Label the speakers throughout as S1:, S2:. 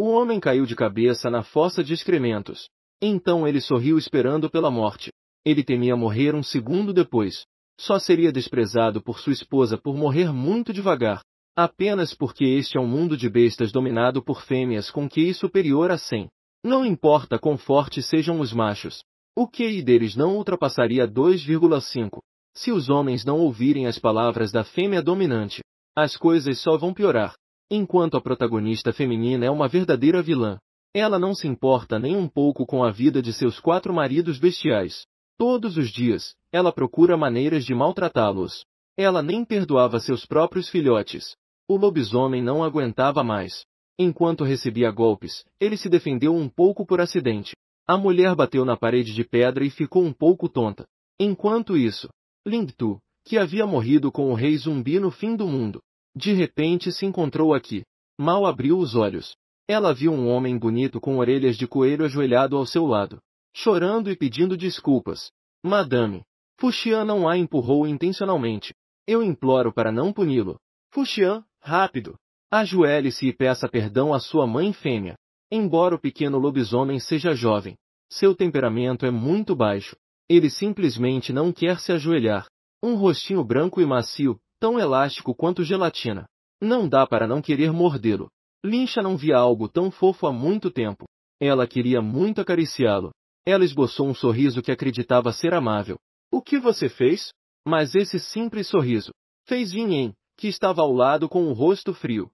S1: O homem caiu de cabeça na fossa de excrementos. Então ele sorriu esperando pela morte. Ele temia morrer um segundo depois. Só seria desprezado por sua esposa por morrer muito devagar. Apenas porque este é um mundo de bestas dominado por fêmeas com QI superior a 100. Não importa quão fortes sejam os machos. O QI deles não ultrapassaria 2,5. Se os homens não ouvirem as palavras da fêmea dominante, as coisas só vão piorar. Enquanto a protagonista feminina é uma verdadeira vilã. Ela não se importa nem um pouco com a vida de seus 4 maridos bestiais. Todos os dias, ela procura maneiras de maltratá-los. Ela nem perdoava seus próprios filhotes. O lobisomem não aguentava mais. Enquanto recebia golpes, ele se defendeu um pouco por acidente. A mulher bateu na parede de pedra e ficou um pouco tonta. Enquanto isso, Lingtu, que havia morrido com o rei zumbi no fim do mundo, de repente se encontrou aqui. Mal abriu os olhos. Ela viu um homem bonito com orelhas de coelho ajoelhado ao seu lado, chorando e pedindo desculpas. Madame, Fuxian não a empurrou intencionalmente. Eu imploro para não puni-lo. Fuxian, rápido! Ajoelhe-se e peça perdão à sua mãe fêmea. Embora o pequeno lobisomem seja jovem, seu temperamento é muito baixo. Ele simplesmente não quer se ajoelhar. Um rostinho branco e macio, tão elástico quanto gelatina. Não dá para não querer mordê-lo. Lincha não via algo tão fofo há muito tempo. Ela queria muito acariciá-lo. Ela esboçou um sorriso que acreditava ser amável. O que você fez? Mas esse simples sorriso fez Yin, que estava ao lado com o rosto frio,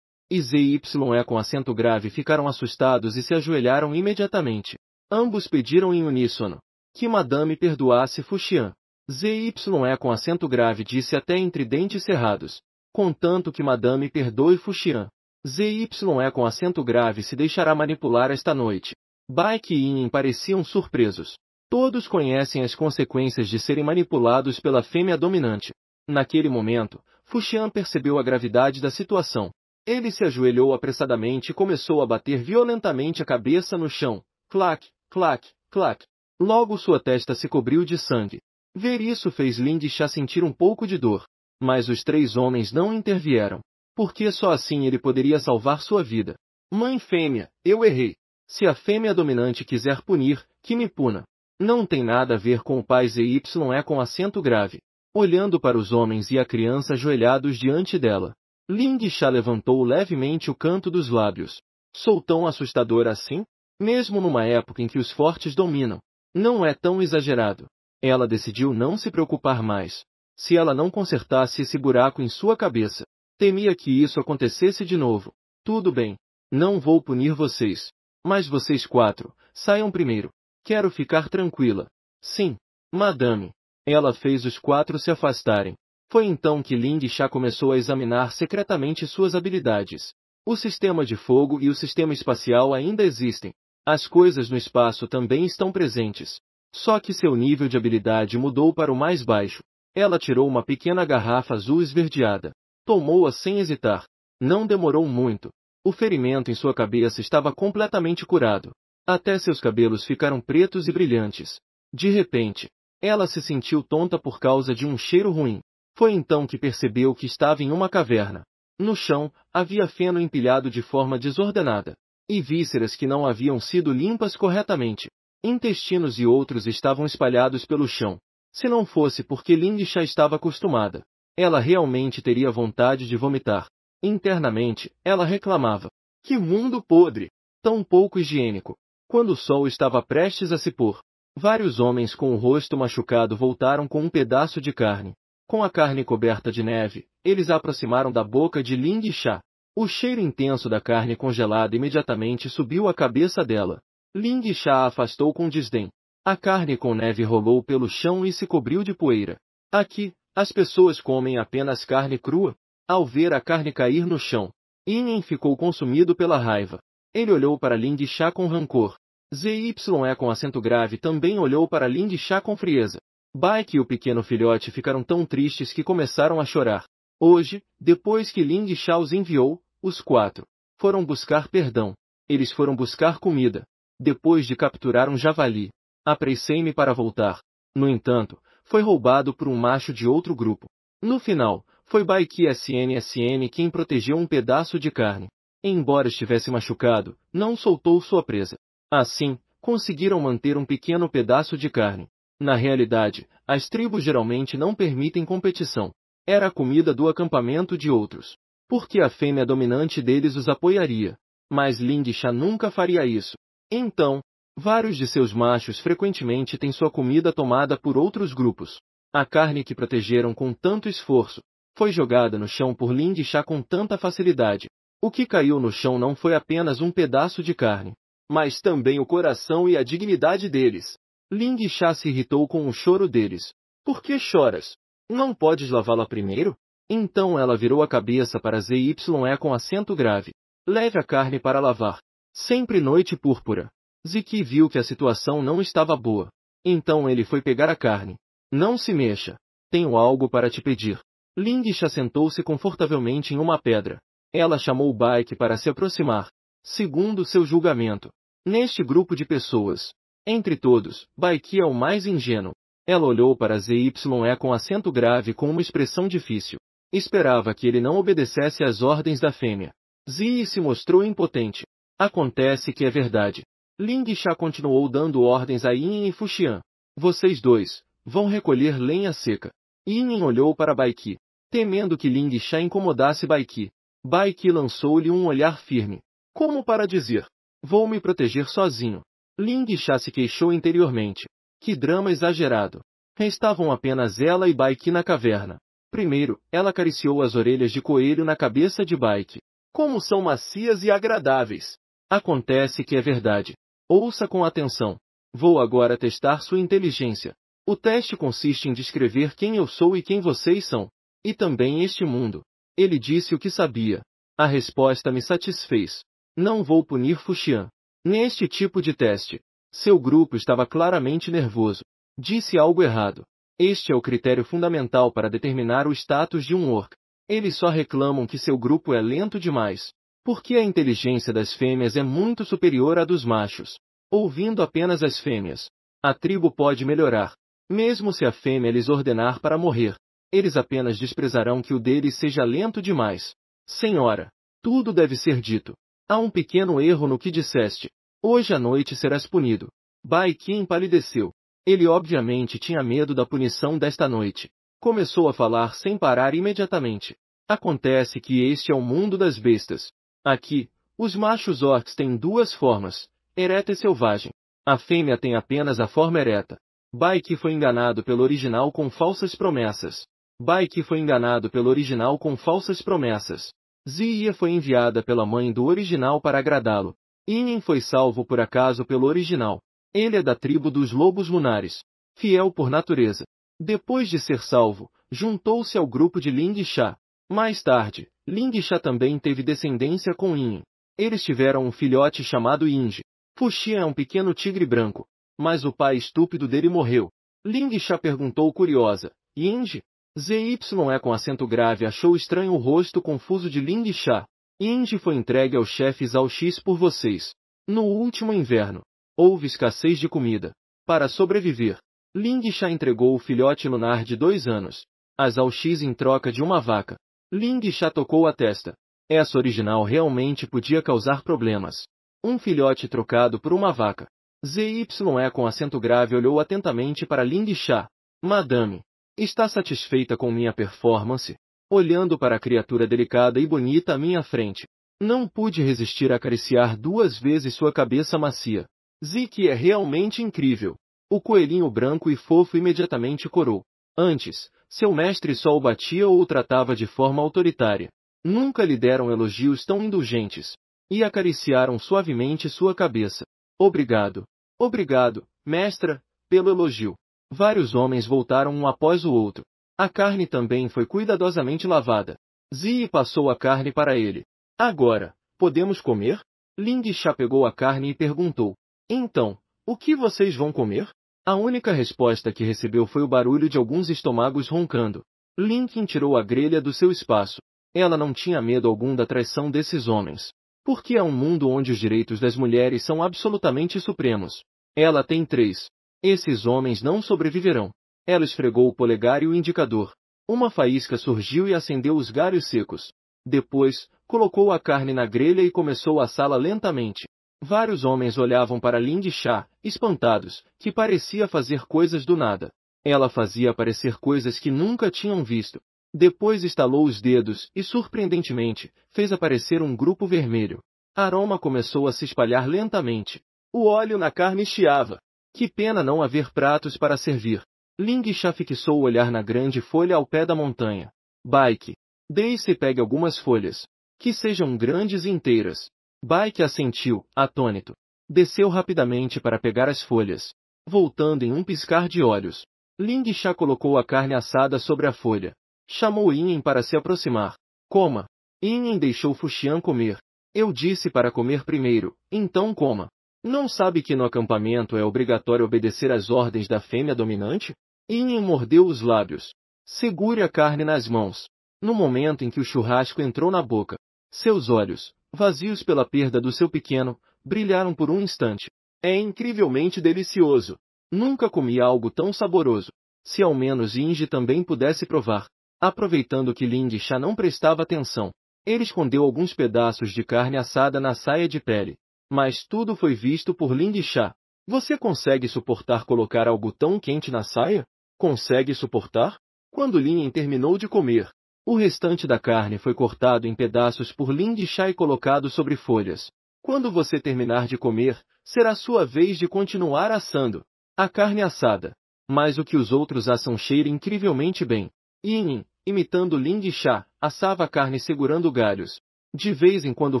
S1: e ZYE com acento grave ficaram assustados e se ajoelharam imediatamente. Ambos pediram em uníssono que Madame perdoasse Fuxian. ZYE com acento grave disse até entre dentes cerrados, contanto que Madame perdoe Fuxian. ZYE com acento grave se deixará manipular esta noite. Baek e Yin pareciam surpresos. Todos conhecem as consequências de serem manipulados pela fêmea dominante. Naquele momento, Fuxian percebeu a gravidade da situação. Ele se ajoelhou apressadamente e começou a bater violentamente a cabeça no chão. Clac, clac, clac. Logo sua testa se cobriu de sangue. Ver isso fez Lingxia sentir um pouco de dor. Mas os 3 homens não intervieram. Porque só assim ele poderia salvar sua vida. Mãe fêmea, eu errei. Se a fêmea dominante quiser punir, que me puna. Não tem nada a ver com o pai ZYE com acento grave. Olhando para os homens e a criança ajoelhados diante dela, Lingxia levantou levemente o canto dos lábios. Sou tão assustador assim? Mesmo numa época em que os fortes dominam. Não é tão exagerado. Ela decidiu não se preocupar mais. Se ela não consertasse esse buraco em sua cabeça, temia que isso acontecesse de novo. Tudo bem. Não vou punir vocês. Mas vocês 4, saiam primeiro. Quero ficar tranquila. Sim, madame. Ela fez os 4 se afastarem. Foi então que Lingxia começou a examinar secretamente suas habilidades. O sistema de fogo e o sistema espacial ainda existem. As coisas no espaço também estão presentes. Só que seu nível de habilidade mudou para o mais baixo. Ela tirou uma pequena garrafa azul esverdeada. Tomou-a sem hesitar. Não demorou muito. O ferimento em sua cabeça estava completamente curado. Até seus cabelos ficaram pretos e brilhantes. De repente, ela se sentiu tonta por causa de um cheiro ruim. Foi então que percebeu que estava em uma caverna. No chão, havia feno empilhado de forma desordenada. E vísceras que não haviam sido limpas corretamente. Intestinos e outros estavam espalhados pelo chão. Se não fosse porque Lingxia estava acostumada, ela realmente teria vontade de vomitar. Internamente, ela reclamava. Que mundo podre! Tão pouco higiênico. Quando o sol estava prestes a se pôr, vários homens com o rosto machucado voltaram com um pedaço de carne. Com a carne coberta de neve, eles a aproximaram da boca de Lingxia. O cheiro intenso da carne congelada imediatamente subiu à cabeça dela. Lingxia a afastou com desdém. A carne com neve rolou pelo chão e se cobriu de poeira. Aqui, as pessoas comem apenas carne crua. Ao ver a carne cair no chão, Yin ficou consumido pela raiva. Ele olhou para Lingxia com rancor. ZYE com acento grave também olhou para Lingxia com frieza. Baek e o pequeno filhote ficaram tão tristes que começaram a chorar. Hoje, depois que Lingxia os enviou, os 4 foram buscar perdão. Eles foram buscar comida. Depois de capturar um javali, apressei-me para voltar. No entanto, foi roubado por um macho de outro grupo. No final, foi Baek SNSN quem protegeu um pedaço de carne. Embora estivesse machucado, não soltou sua presa. Assim, conseguiram manter um pequeno pedaço de carne. Na realidade, as tribos geralmente não permitem competição. Era a comida do acampamento de outros. Porque a fêmea dominante deles os apoiaria. Mas Lingsha nunca faria isso. Então, vários de seus machos frequentemente têm sua comida tomada por outros grupos. A carne que protegeram com tanto esforço foi jogada no chão por Lingsha com tanta facilidade. O que caiu no chão não foi apenas um pedaço de carne, mas também o coração e a dignidade deles. Lingsha se irritou com o choro deles. Por que choras? Não podes lavá-la primeiro? Então ela virou a cabeça para ZYE com acento grave. Leve a carne para lavar. Sempre noite púrpura. Ziki viu que a situação não estava boa. Então ele foi pegar a carne. Não se mexa. Tenho algo para te pedir. Lingsha sentou-se confortavelmente em uma pedra. Ela chamou Baiki para se aproximar. Segundo seu julgamento, neste grupo de pessoas, entre todos, Baiki é o mais ingênuo. Ela olhou para ZYE com acento grave com uma expressão difícil. Esperava que ele não obedecesse às ordens da fêmea. Zii se mostrou impotente. Acontece que é verdade. Lingsha continuou dando ordens a Yin e Fuxian. Vocês dois vão recolher lenha seca. Yin olhou para Baiki, temendo que Lingsha incomodasse Baiki. Baiki lançou-lhe um olhar firme, como para dizer: vou me proteger sozinho. Lingsha se queixou interiormente. Que drama exagerado. Restavam apenas ela e Baiki na caverna. Primeiro, ela acariciou as orelhas de coelho na cabeça de Baiki. Como são macias e agradáveis. Acontece que é verdade. Ouça com atenção. Vou agora testar sua inteligência. O teste consiste em descrever quem eu sou e quem vocês são. E também este mundo. Ele disse o que sabia. A resposta me satisfez. Não vou punir Fuxian. Neste tipo de teste, seu grupo estava claramente nervoso. Disse algo errado. Este é o critério fundamental para determinar o status de um orc. Eles só reclamam que seu grupo é lento demais, porque a inteligência das fêmeas é muito superior à dos machos. Ouvindo apenas as fêmeas, a tribo pode melhorar. Mesmo se a fêmea lhes ordenar para morrer, eles apenas desprezarão que o deles seja lento demais. Senhora, tudo deve ser dito. Há um pequeno erro no que disseste. Hoje à noite serás punido. Baiki empalideceu. Ele obviamente tinha medo da punição desta noite. Começou a falar sem parar imediatamente. Acontece que este é o mundo das bestas. Aqui, os machos orcs têm duas formas, ereta e selvagem. A fêmea tem apenas a forma ereta. Baiki foi enganado pelo original com falsas promessas. Baiki foi enganado pelo original com falsas promessas. Ziya foi enviada pela mãe do original para agradá-lo. Yin foi salvo por acaso pelo original. Ele é da tribo dos lobos lunares, fiel por natureza. Depois de ser salvo, juntou-se ao grupo de Lingsha. Mais tarde, Lingsha também teve descendência com Yin. Eles tiveram um filhote chamado Yinji. Fuxian é um pequeno tigre branco, mas o pai estúpido dele morreu. Lingsha perguntou curiosa: Yinji? ZYE com acento grave achou estranho o rosto confuso de Lingsha. Yinji foi entregue ao chefe Zhao X por vocês. No último inverno, houve escassez de comida. Para sobreviver, Lingsha entregou o filhote lunar de 2 anos a Zhao X em troca de uma vaca. Lingsha tocou a testa. Essa original realmente podia causar problemas. Um filhote trocado por uma vaca. ZYE com acento grave olhou atentamente para Lingsha. Madame, está satisfeita com minha performance? Olhando para a criatura delicada e bonita à minha frente, não pude resistir a acariciar 2 vezes sua cabeça macia. Ziki é realmente incrível. O coelhinho branco e fofo imediatamente corou. Antes, seu mestre só o batia ou o tratava de forma autoritária. Nunca lhe deram elogios tão indulgentes. E acariciaram suavemente sua cabeça. Obrigado. Obrigado, mestra, pelo elogio. Vários homens voltaram um após o outro. A carne também foi cuidadosamente lavada. Ziyi passou a carne para ele. Agora, podemos comer? Lingsha pegou a carne e perguntou. Então, o que vocês vão comer? A única resposta que recebeu foi o barulho de alguns estômagos roncando. Lincoln tirou a grelha do seu espaço. Ela não tinha medo algum da traição desses homens. Porque é um mundo onde os direitos das mulheres são absolutamente supremos. Ela tem 3. Esses homens não sobreviverão. Ela esfregou o polegar e o indicador. Uma faísca surgiu e acendeu os galhos secos. Depois, Colocou a carne na grelha e começou a assá-la lentamente. Vários homens olhavam para Ling Sha, espantados, que parecia fazer coisas do nada. Ela fazia aparecer coisas que nunca tinham visto. Depois estalou os dedos e, surpreendentemente, fez aparecer um grupo vermelho. Aroma começou a se espalhar lentamente. O óleo na carne chiava. Que pena não haver pratos para servir. Ling Sha fixou o olhar na grande folha ao pé da montanha. Baike, deixe e pegue algumas folhas. Que sejam grandes e inteiras. Baike assentiu, atônito. Desceu rapidamente para pegar as folhas. Voltando em um piscar de olhos. Ling Sha colocou a carne assada sobre a folha. Chamou Yin para se aproximar. Coma. Yin deixou Fuxian comer. Eu disse para comer primeiro, então coma. Não sabe que no acampamento é obrigatório obedecer às ordens da fêmea dominante? Yin mordeu os lábios. Segure a carne nas mãos. No momento em que o churrasco entrou na boca, seus olhos, vazios pela perda do seu pequeno, brilharam por um instante. É incrivelmente delicioso. Nunca comi algo tão saboroso. Se ao menos Yinji também pudesse provar. Aproveitando que Ling Sha não prestava atenção, ele escondeu alguns pedaços de carne assada na saia de pele. Mas tudo foi visto por Ling Sha. Você consegue suportar colocar algo tão quente na saia? Consegue suportar? Quando Lin terminou de comer, o restante da carne foi cortado em pedaços por Ling Sha e colocado sobre folhas. Quando você terminar de comer, será sua vez de continuar assando a carne assada. Mas o que os outros assam cheira incrivelmente bem. Yin, imitando Ling Sha, assava a carne segurando galhos. De vez em quando o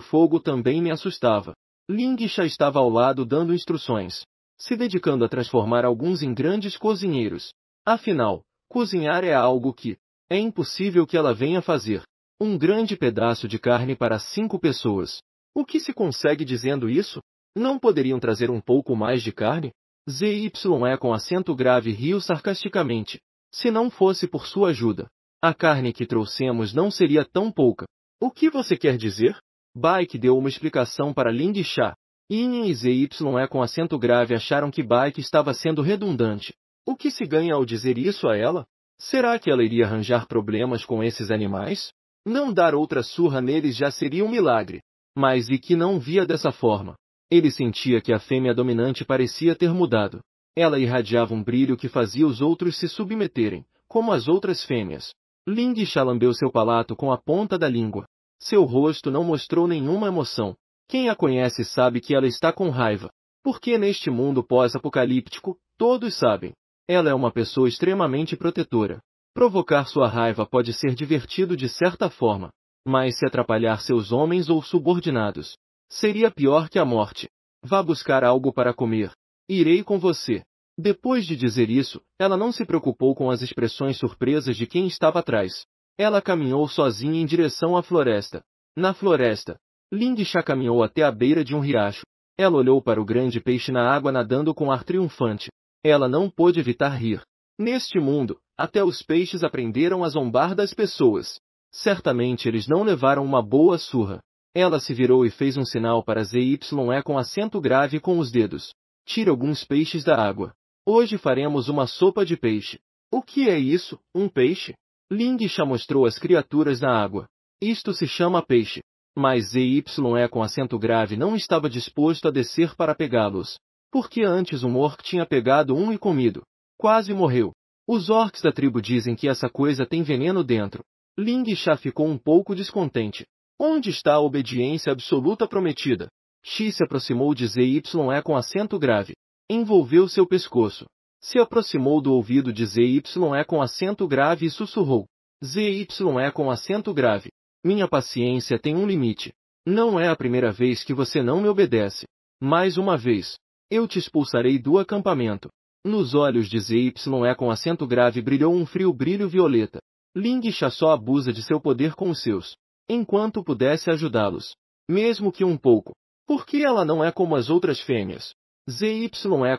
S1: fogo também me assustava. Ling Sha estava ao lado dando instruções, se dedicando a transformar alguns em grandes cozinheiros. Afinal, cozinhar é algo que é impossível que ela venha fazer. Um grande pedaço de carne para 5 pessoas. O que se consegue dizendo isso? Não poderiam trazer um pouco mais de carne? ZYE com acento grave riu sarcasticamente. Se não fosse por sua ajuda, a carne que trouxemos não seria tão pouca. O que você quer dizer? Baike deu uma explicação para Ling Sha. Yin e ZYE com acento grave acharam que Baike estava sendo redundante. O que se ganha ao dizer isso a ela? Será que ela iria arranjar problemas com esses animais? Não dar outra surra neles já seria um milagre. Mas e que não via dessa forma. Ele sentia que a fêmea dominante parecia ter mudado. Ela irradiava um brilho que fazia os outros se submeterem, como as outras fêmeas. Ling Sha lambeu seu palato com a ponta da língua. Seu rosto não mostrou nenhuma emoção. Quem a conhece sabe que ela está com raiva. Porque neste mundo pós-apocalíptico, todos sabem. Ela é uma pessoa extremamente protetora. Provocar sua raiva pode ser divertido de certa forma. Mas se atrapalhar seus homens ou subordinados, seria pior que a morte. Vá buscar algo para comer. Irei com você. Depois de dizer isso, ela não se preocupou com as expressões surpresas de quem estava atrás. Ela caminhou sozinha em direção à floresta. Na floresta, Ling Sha caminhou até a beira de um riacho. Ela olhou para o grande peixe na água nadando com ar triunfante. Ela não pôde evitar rir. Neste mundo, até os peixes aprenderam a zombar das pessoas. Certamente eles não levaram uma boa surra. Ela se virou e fez um sinal para ZYE com acento grave com os dedos. Tire alguns peixes da água. Hoje faremos uma sopa de peixe. O que é isso, um peixe? Ling Sha mostrou as criaturas na água. Isto se chama peixe. Mas ZYE com acento grave não estava disposto a descer para pegá-los. Porque antes um orc tinha pegado um e comido. Quase morreu. Os orcs da tribo dizem que essa coisa tem veneno dentro. Ling Sha ficou um pouco descontente. Onde está a obediência absoluta prometida? Xi se aproximou de ZYE com acento grave. Envolveu seu pescoço. Se aproximou do ouvido de ZYE com acento grave e sussurrou. ZYE com acento grave. Minha paciência tem um limite. Não é a primeira vez que você não me obedece. Mais uma vez, eu te expulsarei do acampamento. Nos olhos de ZYE com acento grave brilhou um frio brilho violeta. Ling Sha só abusa de seu poder com os seus. Enquanto pudesse ajudá-los. Mesmo que um pouco. Por que ela não é como as outras fêmeas? ZYE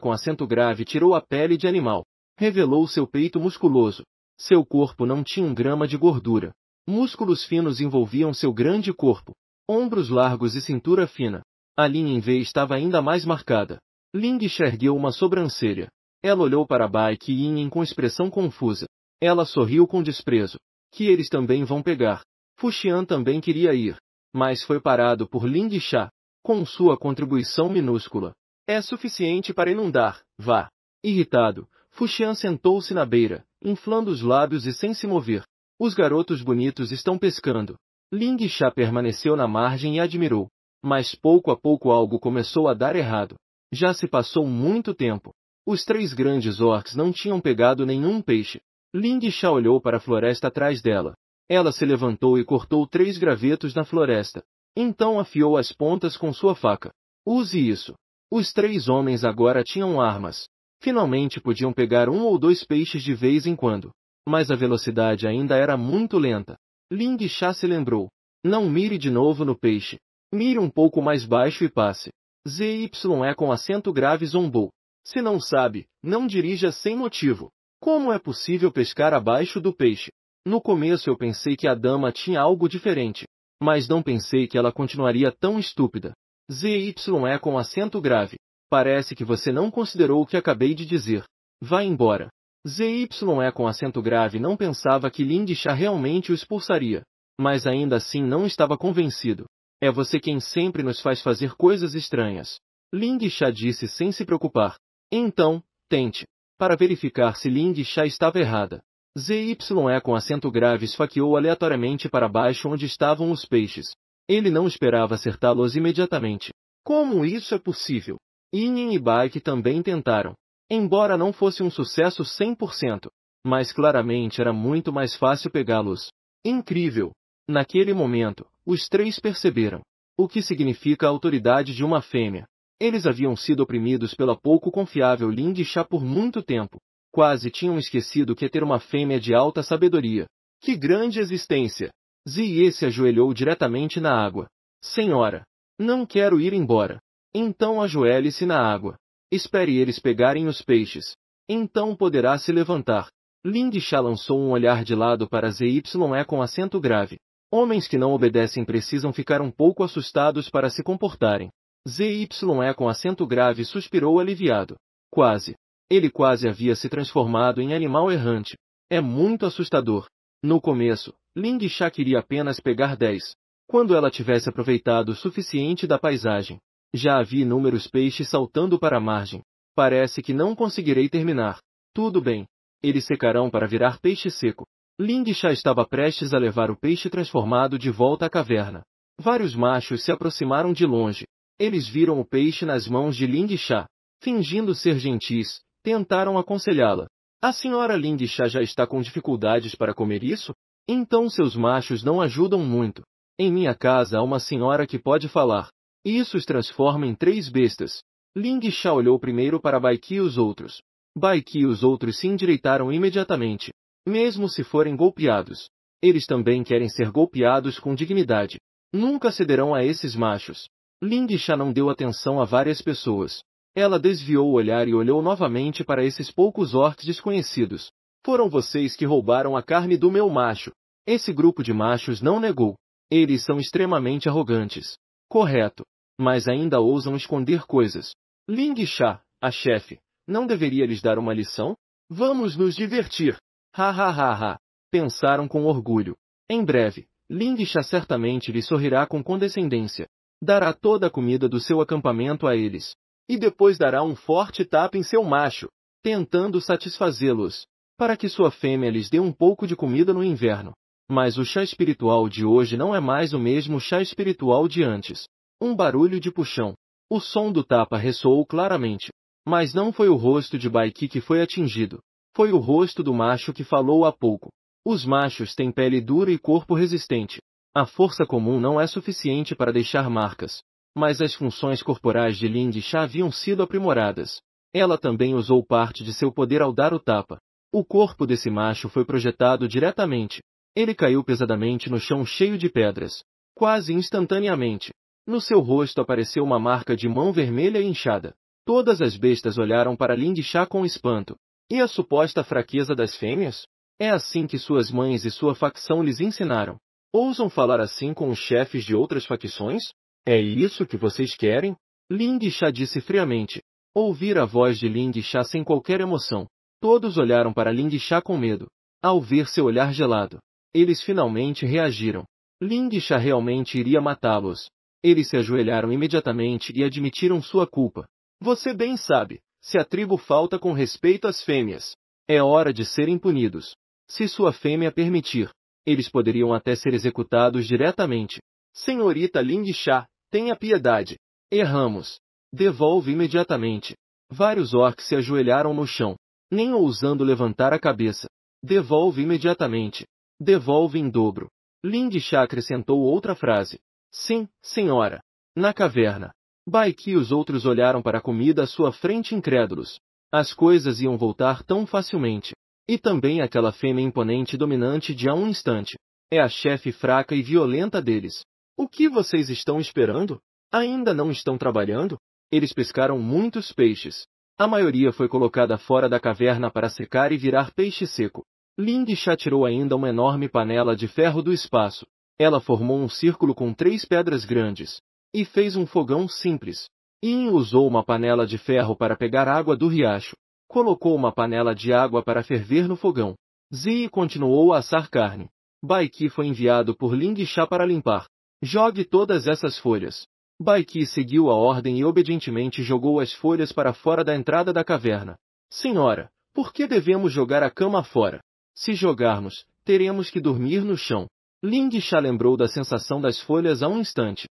S1: com acento grave tirou a pele de animal. Revelou seu peito musculoso. Seu corpo não tinha um grama de gordura. Músculos finos envolviam seu grande corpo. Ombros largos e cintura fina. A linha em V estava ainda mais marcada. Ling Sha ergueu uma sobrancelha. Ela olhou para Baike e Yin com expressão confusa. Ela sorriu com desprezo. Que eles também vão pegar. Fuxian também queria ir. mas foi parado por Ling Sha, com sua contribuição minúscula. É suficiente para inundar, vá. Irritado, Fu Xian sentou-se na beira, inflando os lábios e sem se mover. Os garotos bonitos estão pescando. Ling Sha permaneceu na margem e admirou. Mas pouco a pouco algo começou a dar errado. Já se passou muito tempo. Os 3 grandes orcs não tinham pegado nenhum peixe. Ling Sha olhou para a floresta atrás dela. Ela se levantou e cortou 3 gravetos na floresta. Então afiou as pontas com sua faca. Use isso. Os 3 homens agora tinham armas. Finalmente podiam pegar 1 ou 2 peixes de vez em quando. Mas a velocidade ainda era muito lenta. Ling Sha se lembrou. Não mire de novo no peixe. Mire um pouco mais baixo e passe. ZYE com acento grave zombou. Se não sabe, não dirija sem motivo. Como é possível pescar abaixo do peixe? No começo eu pensei que a dama tinha algo diferente. Mas não pensei que ela continuaria tão estúpida. ZYE com acento grave. Parece que você não considerou o que acabei de dizer. Vá embora. ZYE com acento grave não pensava que Ling Sha realmente o expulsaria. Mas ainda assim não estava convencido. É você quem sempre nos faz fazer coisas estranhas. Ling Sha disse sem se preocupar. Então, tente. Para verificar se Ling Sha estava errada. ZYE com acento grave esfaqueou aleatoriamente para baixo onde estavam os peixes. Ele não esperava acertá-los imediatamente. Como isso é possível? Yin e Baiki também tentaram. Embora não fosse um sucesso 100%. Mas claramente era muito mais fácil pegá-los. Incrível! Naquele momento, os 3 perceberam. O que significa a autoridade de uma fêmea. Eles haviam sido oprimidos pela pouco confiável Ling Sha por muito tempo. Quase tinham esquecido que é ter uma fêmea de alta sabedoria. Que grande existência! Ziye se ajoelhou diretamente na água. Senhora, não quero ir embora. Então ajoelhe-se na água. Espere eles pegarem os peixes. Então poderá se levantar. Ling Sha lançou um olhar de lado para ZYE com acento grave. Homens que não obedecem precisam ficar um pouco assustados para se comportarem. ZYE com acento grave suspirou aliviado. Quase. Ele quase havia se transformado em animal errante. É muito assustador. No começo, Ling Sha queria apenas pegar 10. Quando ela tivesse aproveitado o suficiente da paisagem. Já havia inúmeros peixes saltando para a margem. Parece que não conseguirei terminar. Tudo bem. Eles secarão para virar peixe seco. Ling Sha estava prestes a levar o peixe transformado de volta à caverna. Vários machos se aproximaram de longe. Eles viram o peixe nas mãos de Ling Sha. Fingindo ser gentis, tentaram aconselhá-la. A senhora Ling Sha já está com dificuldades para comer isso? Então seus machos não ajudam muito. Em minha casa há uma senhora que pode falar. Isso os transforma em 3 bestas. Ling Sha olhou primeiro para Baiki e os outros. Baiki e os outros se endireitaram imediatamente. Mesmo se forem golpeados. Eles também querem ser golpeados com dignidade. Nunca cederão a esses machos. Ling Sha não deu atenção a várias pessoas. Ela desviou o olhar e olhou novamente para esses poucos orcs desconhecidos. Foram vocês que roubaram a carne do meu macho. Esse grupo de machos não negou. Eles são extremamente arrogantes. Correto. Mas ainda ousam esconder coisas. Ling Sha, a chefe, não deveria lhes dar uma lição? Vamos nos divertir. Ha ha ha ha. Pensaram com orgulho. Em breve, Ling Sha certamente lhes sorrirá com condescendência. Dará toda a comida do seu acampamento a eles. E depois dará um forte tapa em seu macho, tentando satisfazê-los, para que sua fêmea lhes dê um pouco de comida no inverno. Mas o chá espiritual de hoje não é mais o mesmo chá espiritual de antes. Um barulho de puxão. O som do tapa ressoou claramente. Mas não foi o rosto de Baiki que foi atingido. Foi o rosto do macho que falou há pouco. Os machos têm pele dura e corpo resistente. A força comum não é suficiente para deixar marcas. Mas as funções corporais de Ling Sha haviam sido aprimoradas. Ela também usou parte de seu poder ao dar o tapa. O corpo desse macho foi projetado diretamente. Ele caiu pesadamente no chão cheio de pedras. Quase instantaneamente. No seu rosto apareceu uma marca de mão vermelha e inchada. Todas as bestas olharam para Ling Sha com espanto. E a suposta fraqueza das fêmeas? É assim que suas mães e sua facção lhes ensinaram. Ousam falar assim com os chefes de outras facções? É isso que vocês querem? Ling Sha disse friamente. Ouvir a voz de Ling Sha sem qualquer emoção. Todos olharam para Ling Sha com medo. Ao ver seu olhar gelado, eles finalmente reagiram. Ling Sha realmente iria matá-los. Eles se ajoelharam imediatamente e admitiram sua culpa. Você bem sabe, se a tribo falta com respeito às fêmeas, é hora de serem punidos. Se sua fêmea permitir, eles poderiam até ser executados diretamente. Senhorita Ling Sha, tenha piedade. Erramos. Devolve imediatamente. Vários orcs se ajoelharam no chão, nem ousando levantar a cabeça. Devolve imediatamente. Devolve em dobro. Ling Sha acrescentou outra frase. Sim, senhora. Na caverna. Bai Qi e os outros olharam para a comida à sua frente incrédulos. As coisas iam voltar tão facilmente. E também aquela fêmea imponente e dominante de há um instante. É a chefe fraca e violenta deles. O que vocês estão esperando? Ainda não estão trabalhando? Eles pescaram muitos peixes. A maioria foi colocada fora da caverna para secar e virar peixe seco. Ling Sha tirou ainda uma enorme panela de ferro do espaço. Ela formou um círculo com 3 pedras grandes. E fez um fogão simples. Yin usou uma panela de ferro para pegar água do riacho. Colocou uma panela de água para ferver no fogão. Ziyi continuou a assar carne. Bai Qi foi enviado por Ling Sha para limpar. Jogue todas essas folhas. Bai Qi seguiu a ordem e obedientemente jogou as folhas para fora da entrada da caverna. Senhora, por que devemos jogar a cama fora? Se jogarmos, teremos que dormir no chão. Ling Sha lembrou da sensação das folhas há um instante.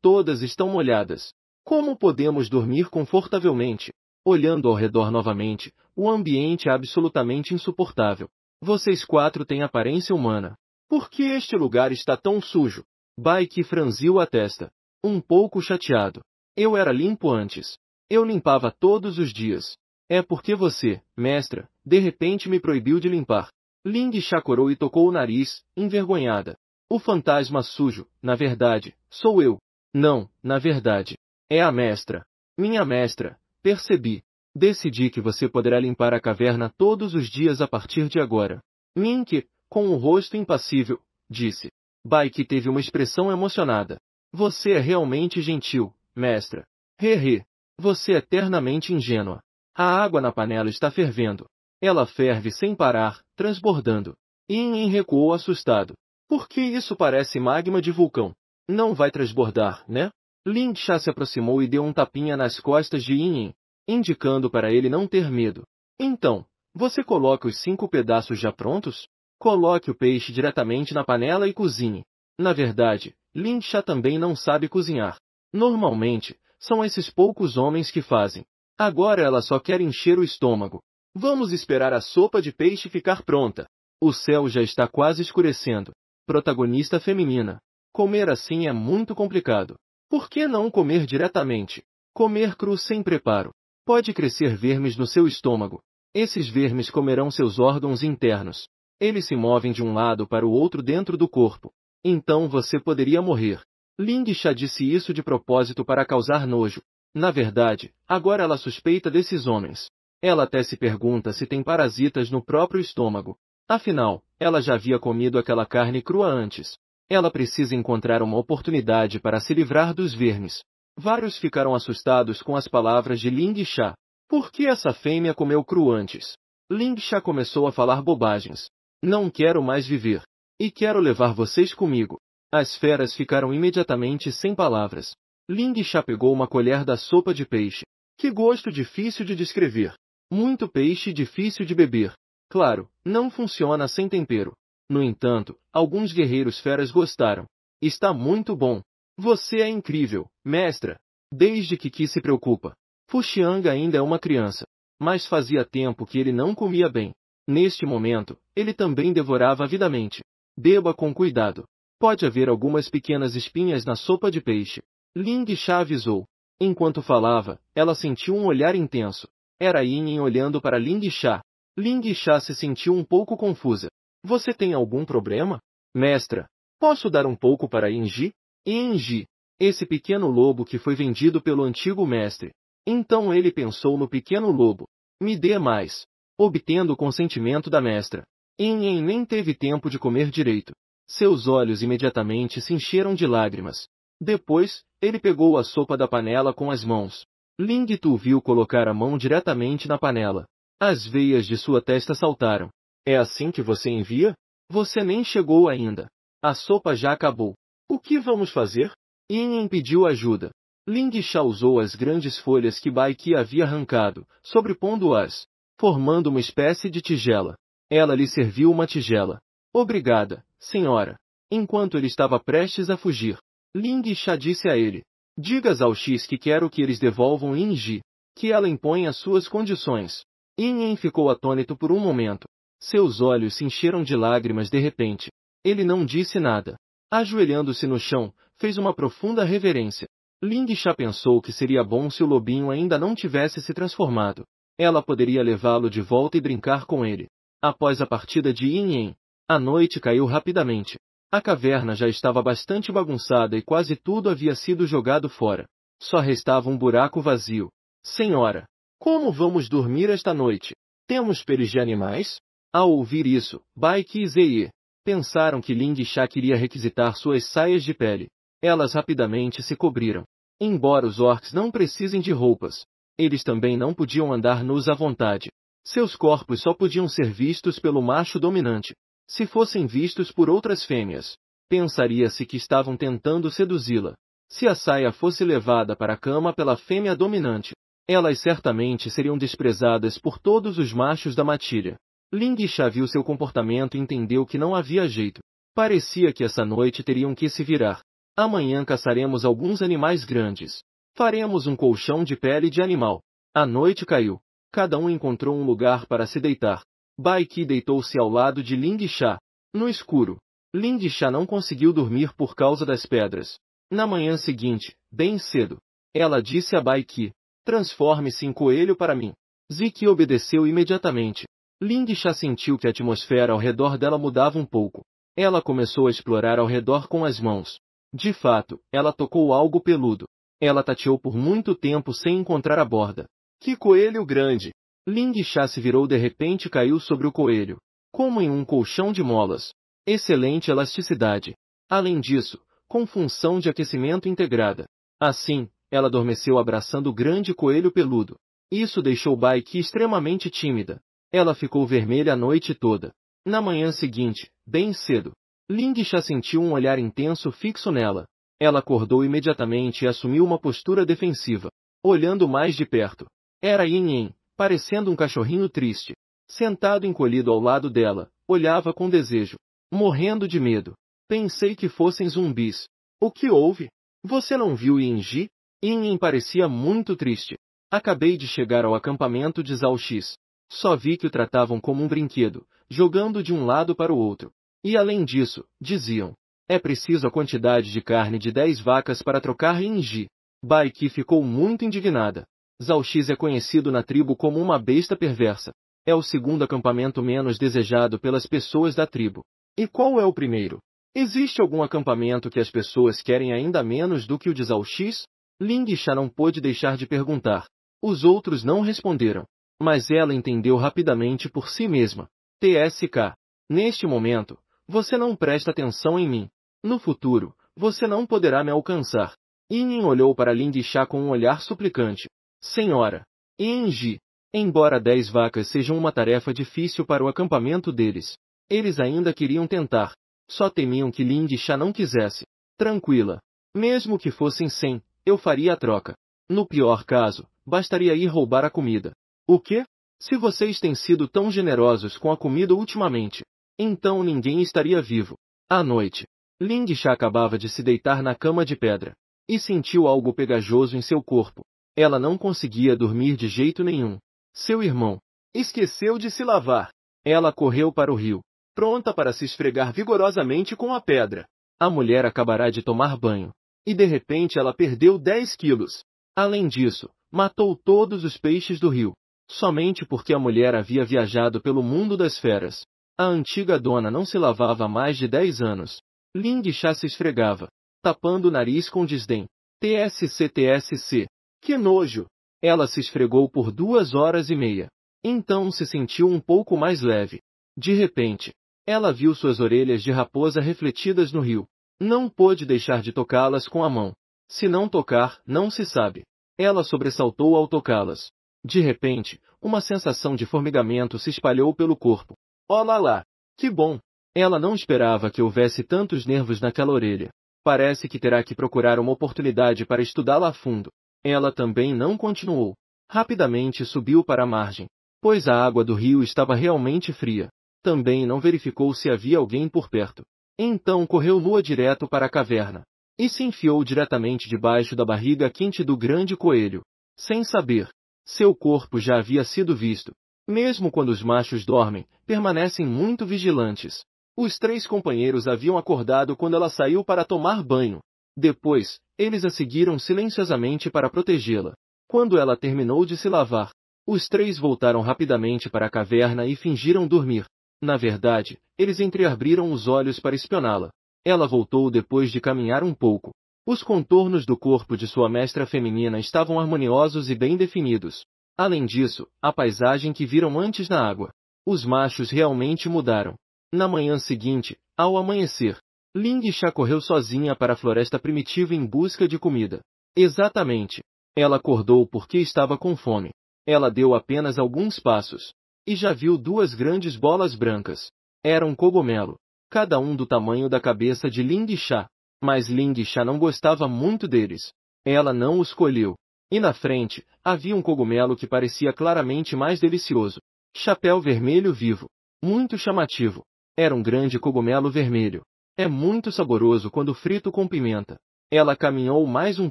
S1: Todas estão molhadas. Como podemos dormir confortavelmente? Olhando ao redor novamente, o ambiente é absolutamente insuportável. Vocês 4 têm aparência humana. Por que este lugar está tão sujo? Bai Qi franziu a testa. Um pouco chateado. Eu era limpo antes. Eu limpava todos os dias. É porque você, mestra, de repente me proibiu de limpar. Ling Sha corou e tocou o nariz, envergonhada. O fantasma sujo, na verdade, sou eu. Não, na verdade, é a mestra. Minha mestra, percebi. Decidi que você poderá limpar a caverna todos os dias a partir de agora. Mink, com o rosto impassível, disse. Bai Qi teve uma expressão emocionada. Você é realmente gentil, mestra. He. Você é eternamente ingênua. A água na panela está fervendo. Ela ferve sem parar, transbordando. Yin recuou assustado. Por que isso parece magma de vulcão? Não vai transbordar, né? Ling Sha se aproximou e deu um tapinha nas costas de Yin, indicando para ele não ter medo. Então, você coloca os 5 pedaços já prontos? Coloque o peixe diretamente na panela e cozinhe. Na verdade, Ling Sha também não sabe cozinhar. Normalmente, são esses poucos homens que fazem. Agora ela só quer encher o estômago. Vamos esperar a sopa de peixe ficar pronta. O céu já está quase escurecendo. Protagonista feminina. Comer assim é muito complicado. Por que não comer diretamente? Comer cru sem preparo. Pode crescer vermes no seu estômago. Esses vermes comerão seus órgãos internos. Eles se movem de um lado para o outro dentro do corpo. Então você poderia morrer. Ling Sha disse isso de propósito para causar nojo. Na verdade, agora ela suspeita desses homens. Ela até se pergunta se tem parasitas no próprio estômago. Afinal, ela já havia comido aquela carne crua antes. Ela precisa encontrar uma oportunidade para se livrar dos vermes. Vários ficaram assustados com as palavras de Ling Sha. Por que essa fêmea comeu cru antes? Ling Sha começou a falar bobagens. Não quero mais viver. E quero levar vocês comigo. As feras ficaram imediatamente sem palavras. Ling Sha pegou uma colher da sopa de peixe. Que gosto difícil de descrever. Muito peixe difícil de beber. Claro, não funciona sem tempero. No entanto, alguns guerreiros feras gostaram. Está muito bom. Você é incrível, mestra. Desde que se preocupa. Fuxiang ainda é uma criança. Mas fazia tempo que ele não comia bem. Neste momento, ele também devorava avidamente. Beba com cuidado. Pode haver algumas pequenas espinhas na sopa de peixe. Ling Sha avisou. Enquanto falava, ela sentiu um olhar intenso. Era Yin olhando para Ling Sha. Ling Sha se sentiu um pouco confusa. Você tem algum problema? Mestra, posso dar um pouco para Yinji? Yinji, esse pequeno lobo que foi vendido pelo antigo mestre. Então ele pensou no pequeno lobo. Me dê mais. Obtendo o consentimento da mestra. Yin nem teve tempo de comer direito. Seus olhos imediatamente se encheram de lágrimas. Depois, ele pegou a sopa da panela com as mãos. Ling Tu viu colocar a mão diretamente na panela. As veias de sua testa saltaram. É assim que você envia? Você nem chegou ainda. A sopa já acabou. O que vamos fazer? Yin pediu ajuda. Ling Sha usou as grandes folhas que Bai Qi havia arrancado, sobrepondo-as, formando uma espécie de tigela. Ela lhe serviu uma tigela. Obrigada, senhora. Enquanto ele estava prestes a fugir, Ling Sha disse a ele: diga a Zhao X que quero que eles devolvam Yin Ji, que ela impõe as suas condições. Yin ficou atônito por um momento. Seus olhos se encheram de lágrimas de repente. Ele não disse nada. Ajoelhando-se no chão, fez uma profunda reverência. Ling Sha pensou que seria bom se o lobinho ainda não tivesse se transformado. Ela poderia levá-lo de volta e brincar com ele. Após a partida de Yin, a noite caiu rapidamente. A caverna já estava bastante bagunçada e quase tudo havia sido jogado fora. Só restava um buraco vazio. Senhora, como vamos dormir esta noite? Temos peles de animais? Ao ouvir isso, Bai Qi e Zei pensaram que Ling Sha queria requisitar suas saias de pele. Elas rapidamente se cobriram. Embora os orcs não precisem de roupas, eles também não podiam andar nus à vontade. Seus corpos só podiam ser vistos pelo macho dominante. Se fossem vistos por outras fêmeas, pensaria-se que estavam tentando seduzi-la. Se a saia fosse levada para a cama pela fêmea dominante, elas certamente seriam desprezadas por todos os machos da matilha. Ling Sha viu seu comportamento e entendeu que não havia jeito. Parecia que essa noite teriam que se virar. Amanhã caçaremos alguns animais grandes. Faremos um colchão de pele de animal. A noite caiu. Cada um encontrou um lugar para se deitar. Bai Qi deitou-se ao lado de Ling Sha. No escuro, Ling Sha não conseguiu dormir por causa das pedras. Na manhã seguinte, bem cedo, ela disse a Bai Qi: transforme-se em coelho para mim. Ziki obedeceu imediatamente. Ling Sha sentiu que a atmosfera ao redor dela mudava um pouco. Ela começou a explorar ao redor com as mãos. De fato, ela tocou algo peludo. Ela tateou por muito tempo sem encontrar a borda. Que coelho grande! Ling Sha se virou de repente e caiu sobre o coelho, como em um colchão de molas. Excelente elasticidade. Além disso, com função de aquecimento integrada. Assim, ela adormeceu abraçando o grande coelho peludo. Isso deixou Bai Qi extremamente tímida. Ela ficou vermelha a noite toda. Na manhã seguinte, bem cedo, Ling Sha sentiu um olhar intenso fixo nela. Ela acordou imediatamente e assumiu uma postura defensiva. Olhando mais de perto, era Yin, parecendo um cachorrinho triste. Sentado encolhido ao lado dela, olhava com desejo. Morrendo de medo. Pensei que fossem zumbis. O que houve? Você não viu Yin Ji? Yin parecia muito triste. Acabei de chegar ao acampamento de Zhao X. Só vi que o tratavam como um brinquedo, jogando de um lado para o outro. E além disso, diziam, é preciso a quantidade de carne de 10 vacas para trocar Yin Ji. Bai Qi ficou muito indignada. Zhao X é conhecido na tribo como uma besta perversa. É o segundo acampamento menos desejado pelas pessoas da tribo. E qual é o primeiro? Existe algum acampamento que as pessoas querem ainda menos do que o de Zhao X? Ling Sha não pôde deixar de perguntar. Os outros não responderam. Mas ela entendeu rapidamente por si mesma. TSK. Neste momento, você não presta atenção em mim. No futuro, você não poderá me alcançar. Yin olhou para Ling Sha com um olhar suplicante. Senhora, Yin Ji, embora 10 vacas sejam uma tarefa difícil para o acampamento deles, eles ainda queriam tentar. Só temiam que Ling Sha não quisesse. Tranquila. Mesmo que fossem 100, eu faria a troca. No pior caso, bastaria ir roubar a comida. O quê? Se vocês têm sido tão generosos com a comida ultimamente, então ninguém estaria vivo. À noite, Ling Sha acabava de se deitar na cama de pedra, e sentiu algo pegajoso em seu corpo. Ela não conseguia dormir de jeito nenhum. Seu irmão esqueceu de se lavar. Ela correu para o rio, pronta para se esfregar vigorosamente com a pedra. A mulher acabará de tomar banho. E de repente ela perdeu 10 quilos. Além disso, matou todos os peixes do rio. Somente porque a mulher havia viajado pelo mundo das feras. A antiga dona não se lavava há mais de 10 anos. Ling Sha se esfregava, tapando o nariz com desdém. TSC. Que nojo! Ela se esfregou por 2 horas e meia. Então se sentiu um pouco mais leve. De repente, ela viu suas orelhas de raposa refletidas no rio. Não pôde deixar de tocá-las com a mão. Se não tocar, não se sabe. Ela sobressaltou ao tocá-las. De repente, uma sensação de formigamento se espalhou pelo corpo. Olá lá! Que bom! Ela não esperava que houvesse tantos nervos naquela orelha. Parece que terá que procurar uma oportunidade para estudá-la a fundo. Ela também não continuou. Rapidamente subiu para a margem, pois a água do rio estava realmente fria. Também não verificou se havia alguém por perto. Então correu nua direto para a caverna e se enfiou diretamente debaixo da barriga quente do grande coelho. Sem saber, seu corpo já havia sido visto. Mesmo quando os machos dormem, permanecem muito vigilantes. Os 3 companheiros haviam acordado quando ela saiu para tomar banho. Depois, eles a seguiram silenciosamente para protegê-la. Quando ela terminou de se lavar, os 3 voltaram rapidamente para a caverna e fingiram dormir. Na verdade, eles entreabriram os olhos para espioná-la. Ela voltou depois de caminhar um pouco. Os contornos do corpo de sua mestra feminina estavam harmoniosos e bem definidos. Além disso, a paisagem que viram antes na água. Os machos realmente mudaram. Na manhã seguinte, ao amanhecer, Ling Sha correu sozinha para a floresta primitiva em busca de comida. Exatamente. Ela acordou porque estava com fome. Ela deu apenas alguns passos e já viu 2 grandes bolas brancas. Era um cogumelo, cada um do tamanho da cabeça de Ling Sha. Mas Ling Sha não gostava muito deles. Ela não os colheu. E na frente, havia um cogumelo que parecia claramente mais delicioso. Chapéu vermelho vivo. Muito chamativo. Era um grande cogumelo vermelho. É muito saboroso quando frito com pimenta. Ela caminhou mais um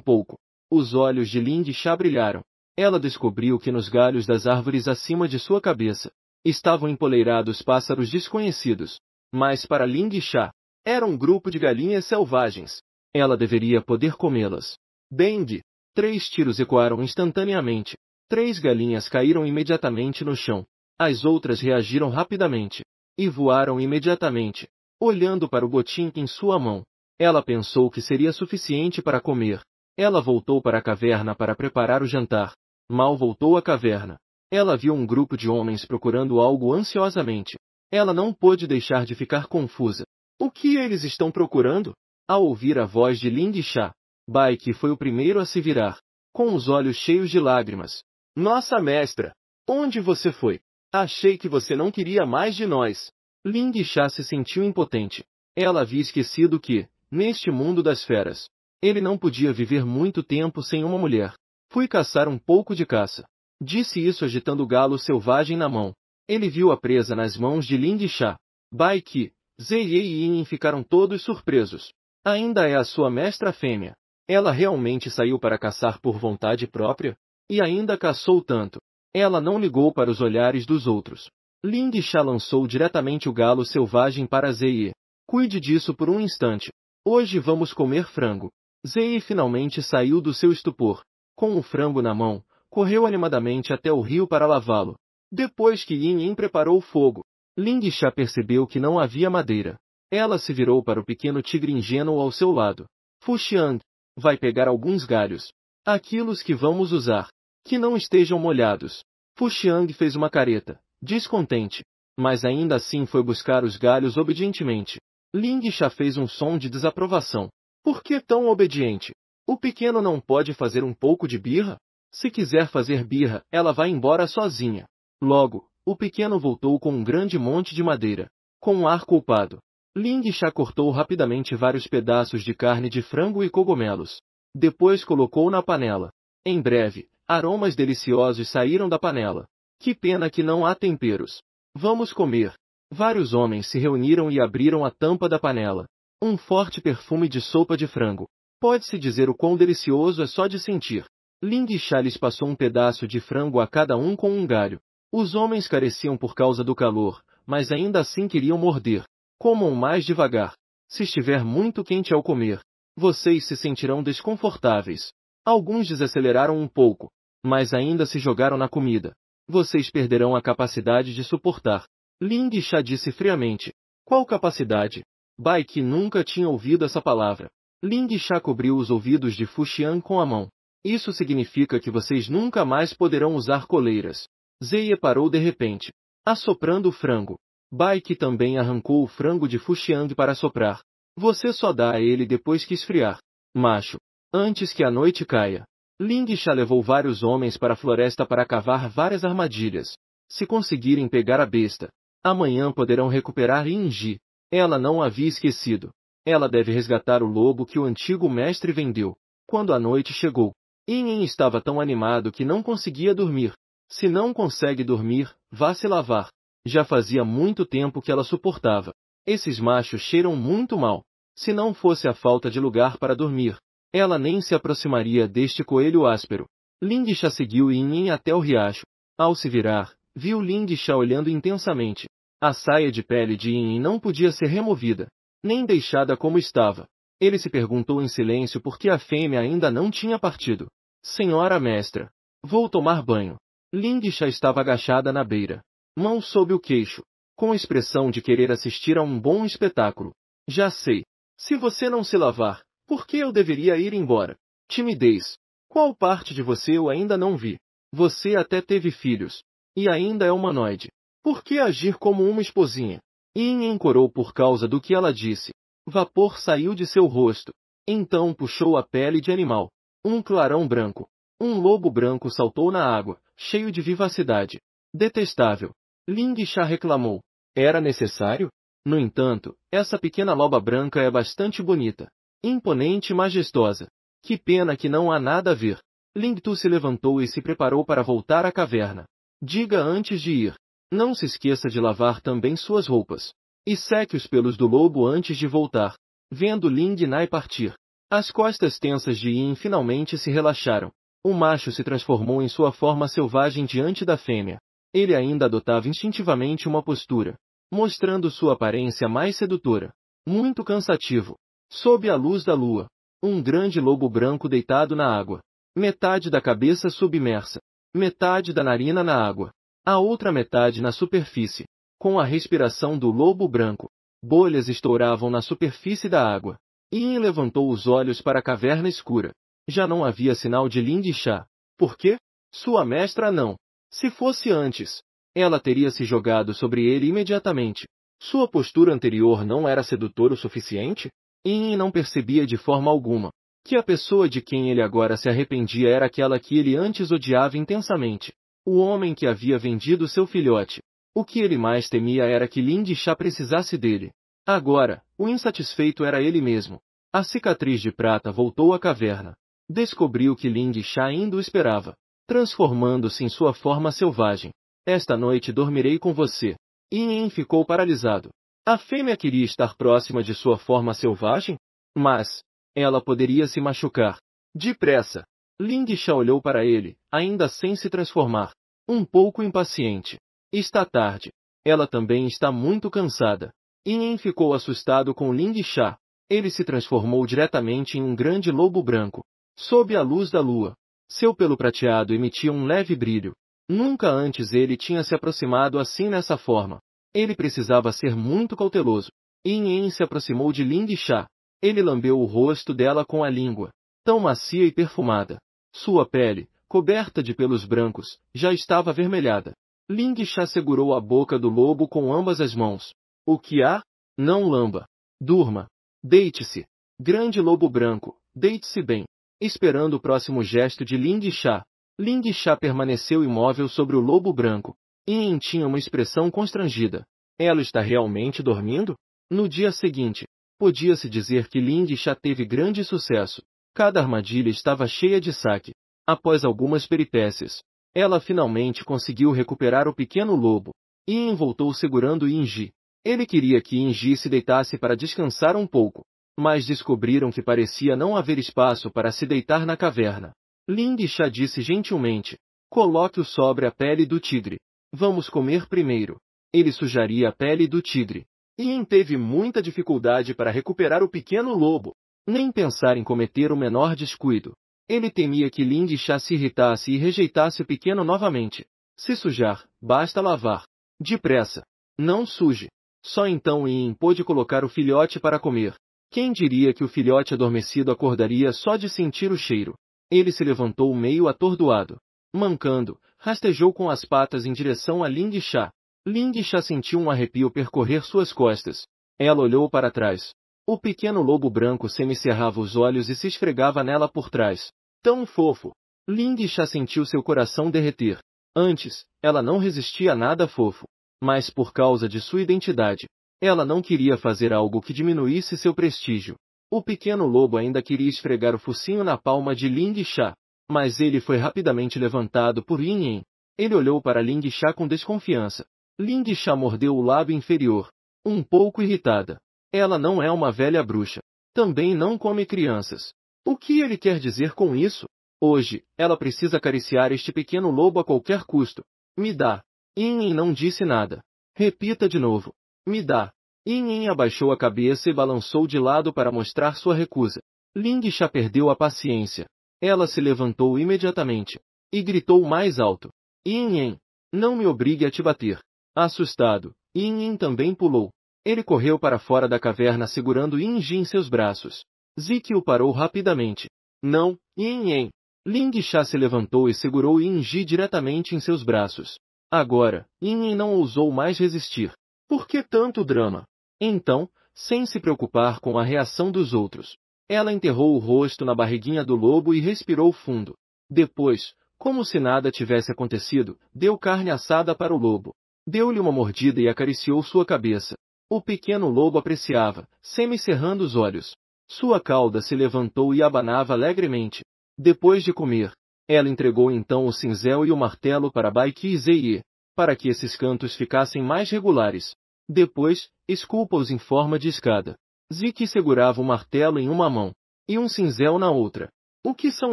S1: pouco. Os olhos de Ling Sha brilharam. Ela descobriu que nos galhos das árvores acima de sua cabeça estavam empoleirados pássaros desconhecidos. Mas para Ling Sha, era um grupo de galinhas selvagens. Ela deveria poder comê-las. Bang! 3 tiros ecoaram instantaneamente. 3 galinhas caíram imediatamente no chão. As outras reagiram rapidamente e voaram imediatamente, olhando para o botim em sua mão. Ela pensou que seria suficiente para comer. Ela voltou para a caverna para preparar o jantar. Mal voltou à caverna, ela viu um grupo de homens procurando algo ansiosamente. Ela não pôde deixar de ficar confusa. O que eles estão procurando? Ao ouvir a voz de Ling Sha, Bai Qi foi o primeiro a se virar, com os olhos cheios de lágrimas. Nossa mestra! Onde você foi? Achei que você não queria mais de nós. Ling Sha se sentiu impotente. Ela havia esquecido que, neste mundo das feras, ele não podia viver muito tempo sem uma mulher. Fui caçar um pouco de caça. Disse isso agitando o galo selvagem na mão. Ele viu a presa nas mãos de Ling Sha. Bai Qi, Zei e Yin ficaram todos surpresos. Ainda é a sua mestra fêmea. Ela realmente saiu para caçar por vontade própria? E ainda caçou tanto. Ela não ligou para os olhares dos outros. Ling Sha lançou diretamente o galo selvagem para Zei. Cuide disso por um instante. Hoje vamos comer frango. Zei finalmente saiu do seu estupor. Com o frango na mão, correu animadamente até o rio para lavá-lo. Depois que Yin Yin preparou o fogo, Ling Sha percebeu que não havia madeira. Ela se virou para o pequeno tigre ingênuo ao seu lado. Fu Xiang, vai pegar alguns galhos. Aquilos que vamos usar. Que não estejam molhados. Fu Xiang fez uma careta, descontente. Mas ainda assim foi buscar os galhos obedientemente. Ling Sha fez um som de desaprovação. Por que tão obediente? O pequeno não pode fazer um pouco de birra? Se quiser fazer birra, ela vai embora sozinha. Logo, o pequeno voltou com um grande monte de madeira. Com um ar culpado, Ling Sha cortou rapidamente vários pedaços de carne de frango e cogumelos. Depois colocou na panela. Em breve, aromas deliciosos saíram da panela. Que pena que não há temperos. Vamos comer. Vários homens se reuniram e abriram a tampa da panela. Um forte perfume de sopa de frango. Pode-se dizer o quão delicioso é só de sentir. Ling Sha lhes passou um pedaço de frango a cada um com um galho. Os homens careciam por causa do calor, mas ainda assim queriam morder. Comam mais devagar. Se estiver muito quente ao comer, vocês se sentirão desconfortáveis. Alguns desaceleraram um pouco, mas ainda se jogaram na comida. Vocês perderão a capacidade de suportar. Ling Sha disse friamente. Qual capacidade? Bai Qi nunca tinha ouvido essa palavra. Ling Sha cobriu os ouvidos de Fu Xiang com a mão. Isso significa que vocês nunca mais poderão usar coleiras. Zei parou de repente, assoprando o frango. Bai Qi também arrancou o frango de Fu Xiang para assoprar. Você só dá a ele depois que esfriar. Macho. Antes que a noite caia. Ling Sha levou vários homens para a floresta para cavar várias armadilhas. Se conseguirem pegar a besta, amanhã poderão recuperar Yin Ji. Ela não havia esquecido. Ela deve resgatar o lobo que o antigo mestre vendeu. Quando a noite chegou, Yin estava tão animado que não conseguia dormir. Se não consegue dormir, vá se lavar. Já fazia muito tempo que ela suportava. Esses machos cheiram muito mal. Se não fosse a falta de lugar para dormir, ela nem se aproximaria deste coelho áspero. Lindisha seguiu Yin até o riacho. Ao se virar, viu Lindisha olhando intensamente. A saia de pele de Yin não podia ser removida, nem deixada como estava. Ele se perguntou em silêncio por que a fêmea ainda não tinha partido. Senhora mestra, vou tomar banho. Lindisha estava agachada na beira, mãos sob o queixo, com expressão de querer assistir a um bom espetáculo. Já sei. Se você não se lavar, por que eu deveria ir embora? Timidez. Qual parte de você eu ainda não vi? Você até teve filhos. E ainda é humanoide. Por que agir como uma esposinha? Yin encorou por causa do que ela disse. Vapor saiu de seu rosto. Então puxou a pele de animal. Um clarão branco. Um lobo branco saltou na água, cheio de vivacidade. Detestável. Lindisha reclamou. Era necessário? No entanto, essa pequena loba branca é bastante bonita. Imponente e majestosa. Que pena que não há nada a ver. Lingtu se levantou e se preparou para voltar à caverna. Diga antes de ir. Não se esqueça de lavar também suas roupas. E seque os pelos do lobo antes de voltar. Vendo Ling Nai partir, as costas tensas de Yin finalmente se relaxaram. O macho se transformou em sua forma selvagem diante da fêmea. Ele ainda adotava instintivamente uma postura, mostrando sua aparência mais sedutora. Muito cansativo. Sob a luz da lua, um grande lobo branco deitado na água. Metade da cabeça submersa, metade da narina na água, a outra metade na superfície. Com a respiração do lobo branco, bolhas estouravam na superfície da água. Yin levantou os olhos para a caverna escura. Já não havia sinal de Lindisha. Por quê? Sua mestra não. Se fosse antes, ela teria se jogado sobre ele imediatamente. Sua postura anterior não era sedutora o suficiente? Yin não percebia de forma alguma que a pessoa de quem ele agora se arrependia era aquela que ele antes odiava intensamente. O homem que havia vendido seu filhote. O que ele mais temia era que Lindisha precisasse dele. Agora, o insatisfeito era ele mesmo. A cicatriz de prata voltou à caverna. Descobriu que Lindisha ainda o esperava, transformando-se em sua forma selvagem. Esta noite dormirei com você. Yin ficou paralisado. A fêmea queria estar próxima de sua forma selvagem? Mas ela poderia se machucar. Depressa. Lindisha olhou para ele, ainda sem se transformar. Um pouco impaciente. Está tarde. Ela também está muito cansada. Yin ficou assustado com Lindisha. Ele se transformou diretamente em um grande lobo branco. Sob a luz da lua, seu pelo prateado emitia um leve brilho. Nunca antes ele tinha se aproximado assim nessa forma. Ele precisava ser muito cauteloso. Yin se aproximou de Lindisha. Ele lambeu o rosto dela com a língua, tão macia e perfumada. Sua pele, coberta de pelos brancos, já estava avermelhada. Lindisha segurou a boca do lobo com ambas as mãos. O que há? Não lamba. Durma. Deite-se. Grande lobo branco, deite-se bem. Esperando o próximo gesto de Lindisha. Lindisha permaneceu imóvel sobre o lobo branco. Yin tinha uma expressão constrangida. Ela está realmente dormindo? No dia seguinte, podia-se dizer que Lindisha teve grande sucesso. Cada armadilha estava cheia de saque. Após algumas peripécias, ela finalmente conseguiu recuperar o pequeno lobo. Yin voltou segurando Yinji. Ele queria que Yinji se deitasse para descansar um pouco, mas descobriram que parecia não haver espaço para se deitar na caverna. Lindisha disse gentilmente: coloque-o sobre a pele do tigre. Vamos comer primeiro. Ele sujaria a pele do tigre. Yin teve muita dificuldade para recuperar o pequeno lobo. Nem pensar em cometer o menor descuido. Ele temia que Lindisha se irritasse e rejeitasse o pequeno novamente. Se sujar, basta lavar. Depressa. Não suje. Só então Yin pôde colocar o filhote para comer. Quem diria que o filhote adormecido acordaria só de sentir o cheiro? Ele se levantou meio atordoado. Mancando, rastejou com as patas em direção a Lindisha. Lindisha sentiu um arrepio percorrer suas costas. Ela olhou para trás. O pequeno lobo branco semicerrava os olhos e se esfregava nela por trás. Tão fofo! Lindisha sentiu seu coração derreter. Antes, ela não resistia a nada fofo. Mas por causa de sua identidade, Ela não queria fazer algo que diminuísse seu prestígio. O pequeno lobo ainda queria esfregar o focinho na palma de Ling Sha, mas ele foi rapidamente levantado por Yin Yen. Ele olhou para Ling Sha com desconfiança. Ling Sha mordeu o lábio inferior, um pouco irritada. Ela não é uma velha bruxa. Também não come crianças. O que ele quer dizer com isso? Hoje, ela precisa acariciar este pequeno lobo a qualquer custo. Me dá. Yin Yen não disse nada. Repita de novo. Me dá. Yin Yen abaixou a cabeça e balançou de lado para mostrar sua recusa. Ling Sha perdeu a paciência. Ela se levantou imediatamente e gritou mais alto. Yin Yen, não me obrigue a te bater. Assustado, Yin Yen também pulou. Ele correu para fora da caverna segurando Yin Ji em seus braços. Zeke o parou rapidamente. Não, Yin Yen. Ling Sha se levantou e segurou Yin Ji diretamente em seus braços. Agora, Yin Yen não ousou mais resistir. Por que tanto drama? Então, sem se preocupar com a reação dos outros, ela enterrou o rosto na barriguinha do lobo e respirou fundo. Depois, como se nada tivesse acontecido, deu carne assada para o lobo. Deu-lhe uma mordida e acariciou sua cabeça. O pequeno lobo apreciava, semicerrando os olhos. Sua cauda se levantou e abanava alegremente. Depois de comer, ela entregou então o cinzel e o martelo para Bai Qi e Zeie, para que esses cantos ficassem mais regulares. Depois, esculpa-os em forma de escada. Zeke segurava o martelo em uma mão e um cinzel na outra. O que são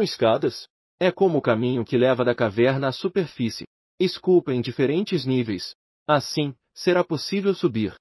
S1: escadas? É como o caminho que leva da caverna à superfície. Esculpa em diferentes níveis. Assim, será possível subir.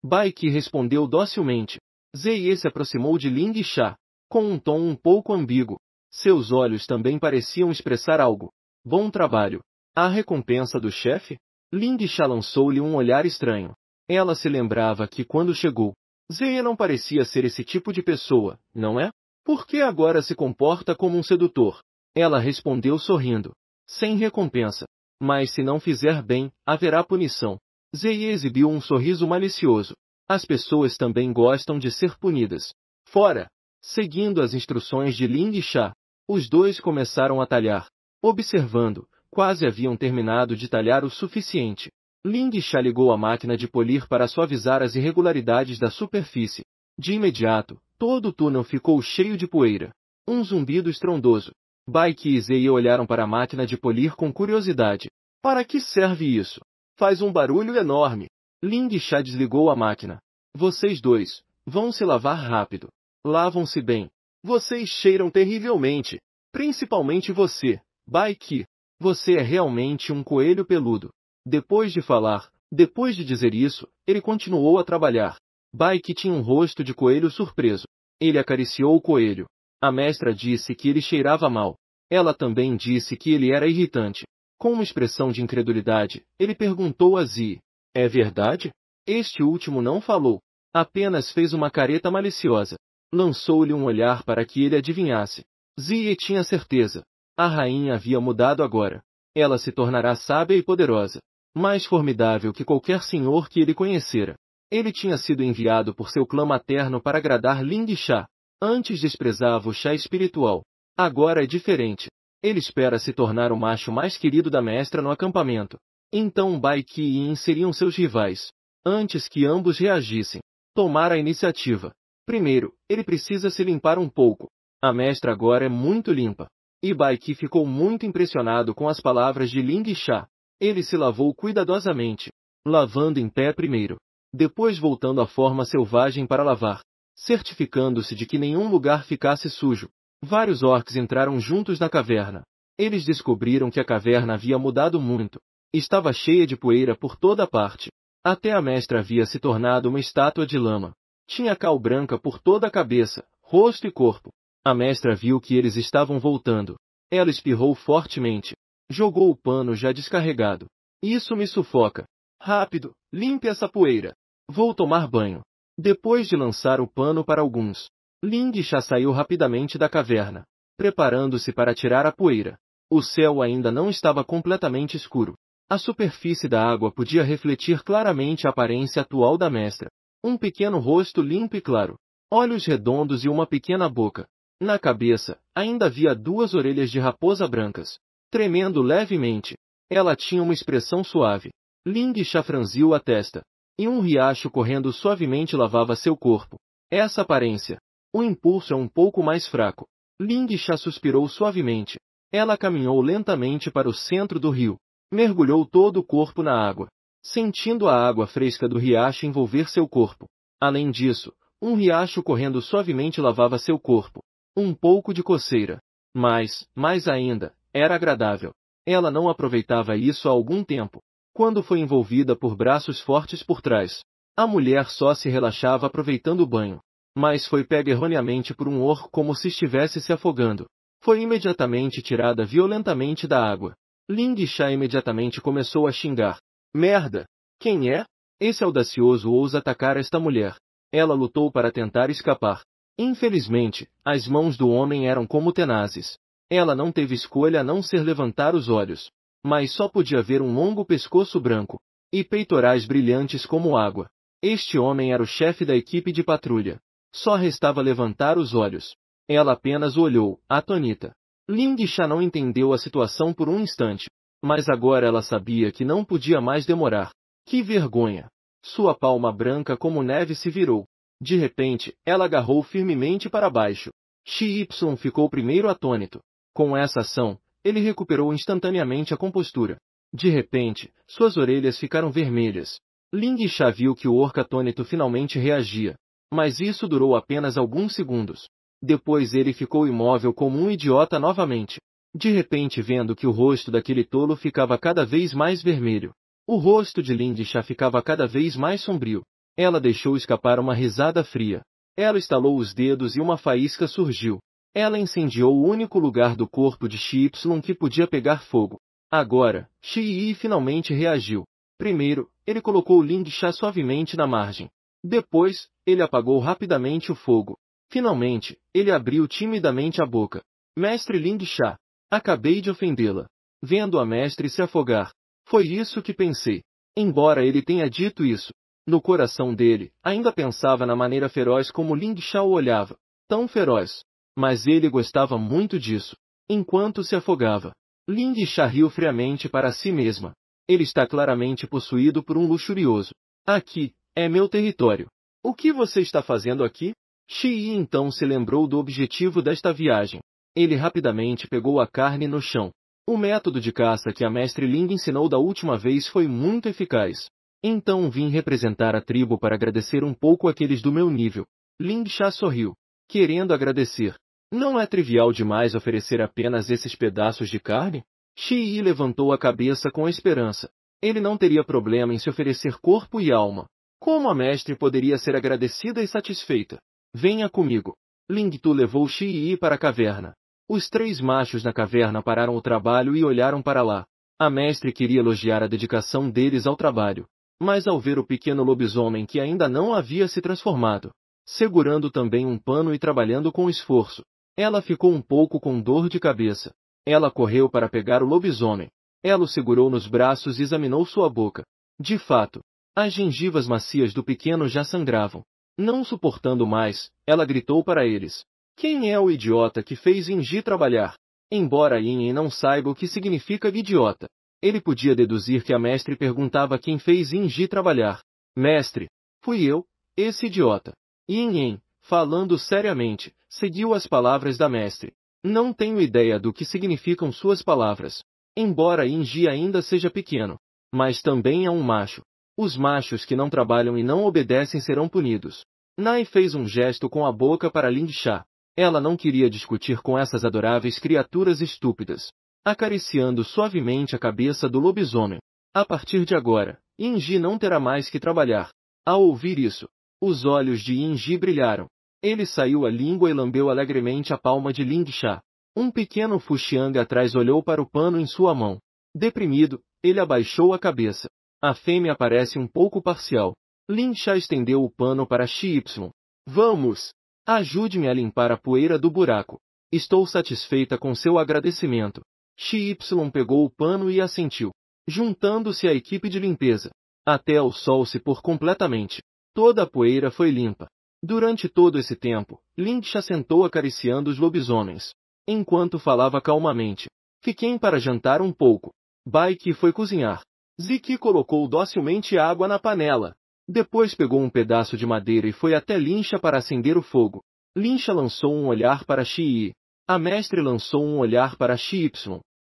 S1: Bai Qi respondeu docilmente. Zeie se aproximou de Ling Sha, com um tom um pouco ambíguo. Seus olhos também pareciam expressar algo. Bom trabalho. A recompensa do chefe? Ling Sha lançou-lhe um olhar estranho. Ela se lembrava que quando chegou, Zeie não parecia ser esse tipo de pessoa, não é? Por que agora se comporta como um sedutor? Ela respondeu sorrindo. Sem recompensa. Mas se não fizer bem, haverá punição. Zeie exibiu um sorriso malicioso. As pessoas também gostam de ser punidas. Fora! Seguindo as instruções de Ling Sha, os dois começaram a talhar. Observando, quase haviam terminado de talhar o suficiente. Ling Sha ligou a máquina de polir para suavizar as irregularidades da superfície. De imediato, todo o túnel ficou cheio de poeira. Um zumbido estrondoso. Bai Qi e Zeie olharam para a máquina de polir com curiosidade. Para que serve isso? Faz um barulho enorme. Ling Sha desligou a máquina. Vocês dois, vão se lavar rápido. Lavam-se bem. Vocês cheiram terrivelmente. Principalmente você, Bai Qi. Você é realmente um coelho peludo. Depois de dizer isso, ele continuou a trabalhar. Bai Qi tinha um rosto de coelho surpreso. Ele acariciou o coelho. A mestra disse que ele cheirava mal. Ela também disse que ele era irritante. Com uma expressão de incredulidade, ele perguntou a Zi. É verdade? Este último não falou. Apenas fez uma careta maliciosa. Lançou-lhe um olhar para que ele adivinhasse. Zi tinha certeza. A rainha havia mudado agora. Ela se tornará sábia e poderosa. Mais formidável que qualquer senhor que ele conhecera. Ele tinha sido enviado por seu clã materno para agradar Ling Sha. Antes desprezava o chá espiritual. Agora é diferente. Ele espera se tornar o macho mais querido da mestra no acampamento. Então Bai Qi e Yin seriam seus rivais. Antes que ambos reagissem, tomar a iniciativa. Primeiro, ele precisa se limpar um pouco. A mestra agora é muito limpa. E Bai Qi ficou muito impressionado com as palavras de Ling Sha. Ele se lavou cuidadosamente, lavando em pé primeiro, depois voltando à forma selvagem para lavar, certificando-se de que nenhum lugar ficasse sujo. Vários orcs entraram juntos na caverna. Eles descobriram que a caverna havia mudado muito. Estava cheia de poeira por toda parte. Até a mestra havia se tornado uma estátua de lama. Tinha cal branca por toda a cabeça, rosto e corpo. A mestra viu que eles estavam voltando. Ela espirrou fortemente. Jogou o pano já descarregado. Isso me sufoca. Rápido, limpe essa poeira. Vou tomar banho. Depois de lançar o pano para alguns, Ling Sha saiu rapidamente da caverna, preparando-se para tirar a poeira. O céu ainda não estava completamente escuro. A superfície da água podia refletir claramente a aparência atual da mestra. Um pequeno rosto limpo e claro, olhos redondos e uma pequena boca. Na cabeça, ainda havia 2 orelhas de raposa brancas. Tremendo levemente, ela tinha uma expressão suave. Ling Sha franziu a testa. e um riacho correndo suavemente lavava seu corpo. Essa aparência. O impulso é um pouco mais fraco. Ling Cha suspirou suavemente. Ela caminhou lentamente para o centro do rio. Mergulhou todo o corpo na água, sentindo a água fresca do riacho envolver seu corpo. Além disso, um riacho correndo suavemente lavava seu corpo. Um pouco de coceira. Mas, mais ainda, era agradável. Ela não aproveitava isso há algum tempo. Quando foi envolvida por braços fortes por trás, a mulher só se relaxava aproveitando o banho. Mas foi pega erroneamente por um orco como se estivesse se afogando. Foi imediatamente tirada violentamente da água. Ling Cha imediatamente começou a xingar. Merda! Quem é? Esse audacioso ousa atacar esta mulher. Ela lutou para tentar escapar. Infelizmente, as mãos do homem eram como tenazes. Ela não teve escolha a não ser levantar os olhos. Mas só podia ver um longo pescoço branco e peitorais brilhantes como água. Este homem era o chefe da equipe de patrulha. Só restava levantar os olhos. Ela apenas o olhou, atônita. Ling Cha não entendeu a situação por um instante. Mas agora ela sabia que não podia mais demorar. Que vergonha! Sua palma branca como neve se virou. De repente, ela agarrou firmemente para baixo. Xi ficou primeiro atônito. Com essa ação, ele recuperou instantaneamente a compostura. De repente, suas orelhas ficaram vermelhas. Ling Cha viu que o orco atônito finalmente reagia. Mas isso durou apenas alguns segundos. Depois ele ficou imóvel como um idiota novamente. De repente vendo que o rosto daquele tolo ficava cada vez mais vermelho. O rosto de Ling Cha ficava cada vez mais sombrio. Ela deixou escapar uma risada fria. Ela estalou os dedos e uma faísca surgiu. Ela incendiou o único lugar do corpo de Xi que podia pegar fogo. Agora, Xi Yi finalmente reagiu. Primeiro, ele colocou Ling Cha suavemente na margem. Depois, ele apagou rapidamente o fogo. Finalmente, ele abriu timidamente a boca. Mestre Ling Cha, acabei de ofendê-la. Vendo a mestre se afogar. Foi isso que pensei. Embora ele tenha dito isso, no coração dele, ainda pensava na maneira feroz como Ling Cha o olhava. Tão feroz. Mas ele gostava muito disso. Enquanto se afogava, Ling Cha riu friamente para si mesma. Ele está claramente possuído por um luxurioso. Aqui, é meu território. O que você está fazendo aqui? Xi Yi então se lembrou do objetivo desta viagem. Ele rapidamente pegou a carne no chão. O método de caça que a mestre Ling ensinou da última vez foi muito eficaz. Então vim representar a tribo para agradecer um pouco àqueles do meu nível. Ling Cha sorriu, querendo agradecer. Não é trivial demais oferecer apenas esses pedaços de carne? Xi Yi levantou a cabeça com esperança. Ele não teria problema em se oferecer corpo e alma. Como a mestre poderia ser agradecida e satisfeita? Venha comigo. Ling Tu levou Xi Yi para a caverna. Os três machos na caverna pararam o trabalho e olharam para lá. A mestre queria elogiar a dedicação deles ao trabalho. Mas ao ver o pequeno lobisomem que ainda não havia se transformado, segurando também um pano e trabalhando com esforço, ela ficou um pouco com dor de cabeça. Ela correu para pegar o lobisomem. Ela o segurou nos braços e examinou sua boca. De fato, as gengivas macias do pequeno já sangravam. Não suportando mais, ela gritou para eles. Quem é o idiota que fez Inji trabalhar? Embora Yin não saiba o que significa idiota, ele podia deduzir que a mestre perguntava quem fez Inji trabalhar. Mestre, fui eu, esse idiota. Yin, falando seriamente, seguiu as palavras da mestre. Não tenho ideia do que significam suas palavras. Embora Inji ainda seja pequeno, mas também é um macho. Os machos que não trabalham e não obedecem serão punidos. Nai fez um gesto com a boca para Ling Cha. Ela não queria discutir com essas adoráveis criaturas estúpidas. Acariciando suavemente a cabeça do lobisomem. A partir de agora, Inji não terá mais que trabalhar. Ao ouvir isso, os olhos de Inji brilharam. Ele saiu a língua e lambeu alegremente a palma de Ling Cha. Um pequeno Fuxiang atrás olhou para o pano em sua mão. Deprimido, ele abaixou a cabeça. A fêmea parece um pouco parcial. Ling Cha estendeu o pano para Xi Y. Vamos! Ajude-me a limpar a poeira do buraco. Estou satisfeita com seu agradecimento. Xi Y pegou o pano e assentiu, juntando-se à equipe de limpeza. Até o sol se pôr completamente. Toda a poeira foi limpa. Durante todo esse tempo, Ling Cha sentou acariciando os lobisomens, enquanto falava calmamente. Fiquem para jantar um pouco. Bai Qi foi cozinhar. Ziki colocou docilmente água na panela. Depois pegou um pedaço de madeira e foi até Linsha para acender o fogo. Linsha lançou um olhar para Shi. A mestre lançou um olhar para Shi.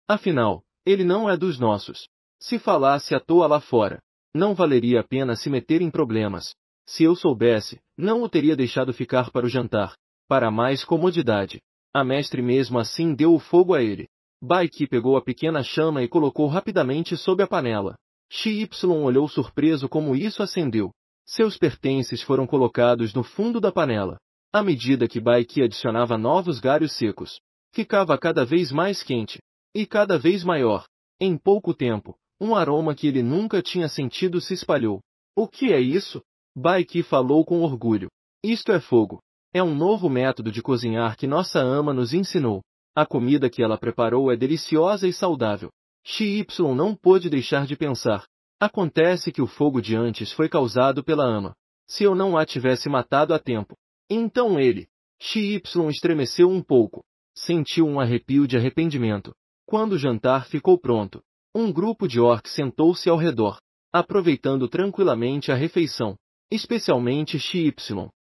S1: Afinal, ele não é dos nossos. Se falasse à toa lá fora, não valeria a pena se meter em problemas. Se eu soubesse, não o teria deixado ficar para o jantar. Para mais comodidade. A mestre mesmo assim deu o fogo a ele. Bai Qi pegou a pequena chama e colocou rapidamente sob a panela. Shi olhou surpreso como isso acendeu. Seus pertences foram colocados no fundo da panela. À medida que Bai Qi adicionava novos galhos secos, ficava cada vez mais quente. E cada vez maior. Em pouco tempo, um aroma que ele nunca tinha sentido se espalhou. O que é isso? Bai Qi falou com orgulho. Isto é fogo. É um novo método de cozinhar que nossa ama nos ensinou. A comida que ela preparou é deliciosa e saudável. Shi não pôde deixar de pensar. Acontece que o fogo de antes foi causado pela ama. Se eu não a tivesse matado a tempo. Então ele. Shi estremeceu um pouco. Sentiu um arrepio de arrependimento. Quando o jantar ficou pronto, um grupo de orcs sentou-se ao redor, aproveitando tranquilamente a refeição. Especialmente Shi.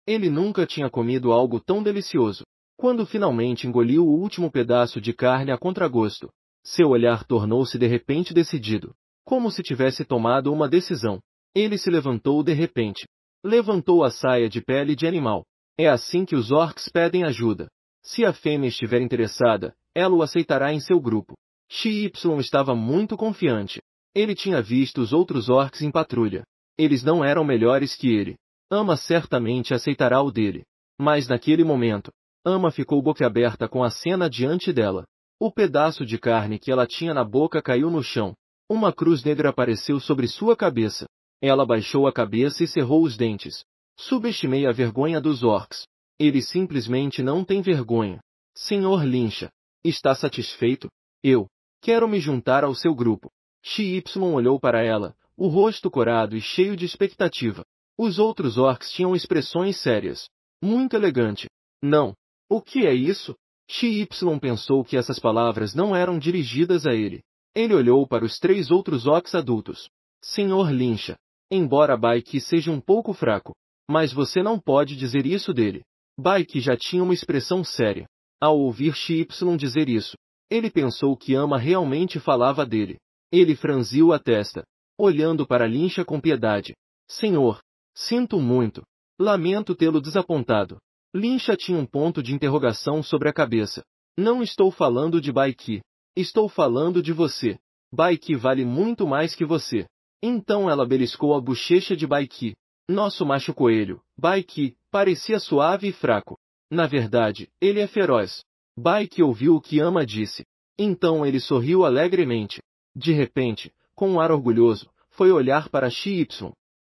S1: Ele nunca tinha comido algo tão delicioso. Quando finalmente engoliu o último pedaço de carne a contragosto, seu olhar tornou-se de repente decidido, como se tivesse tomado uma decisão. Ele se levantou de repente. Levantou a saia de pele de animal. É assim que os orcs pedem ajuda. Se a fêmea estiver interessada, ela o aceitará em seu grupo. Shi estava muito confiante. Ele tinha visto os outros orcs em patrulha. Eles não eram melhores que ele. Ama certamente aceitará o dele. Mas naquele momento, Ama ficou boquiaberta com a cena diante dela. O pedaço de carne que ela tinha na boca caiu no chão. Uma cruz negra apareceu sobre sua cabeça. Ela baixou a cabeça e cerrou os dentes. Subestimei a vergonha dos orcs. Eles simplesmente não têm vergonha. Senhor Linsha, está satisfeito? Eu quero me juntar ao seu grupo. Shi olhou para ela, o rosto corado e cheio de expectativa. Os outros orcs tinham expressões sérias. Muito elegante. Não. O que é isso? Shi pensou que essas palavras não eram dirigidas a ele. Ele olhou para os 3 outros orcs adultos. Senhor Linsha, embora Bai Qi seja um pouco fraco, mas você não pode dizer isso dele. Bai Qi já tinha uma expressão séria. Ao ouvir Shi dizer isso, ele pensou que Ama realmente falava dele. Ele franziu a testa, olhando para Linsha com piedade. Senhor, sinto muito. Lamento tê-lo desapontado. Linsha tinha um ponto de interrogação sobre a cabeça. Não estou falando de Bai Qi. Estou falando de você. Bai Qi vale muito mais que você. Então ela beliscou a bochecha de Bai Qi. Nosso macho coelho, Bai Qi, parecia suave e fraco. Na verdade, ele é feroz. Bai Qi ouviu o que Ama disse. Então ele sorriu alegremente. De repente, com um ar orgulhoso, foi olhar para Shi.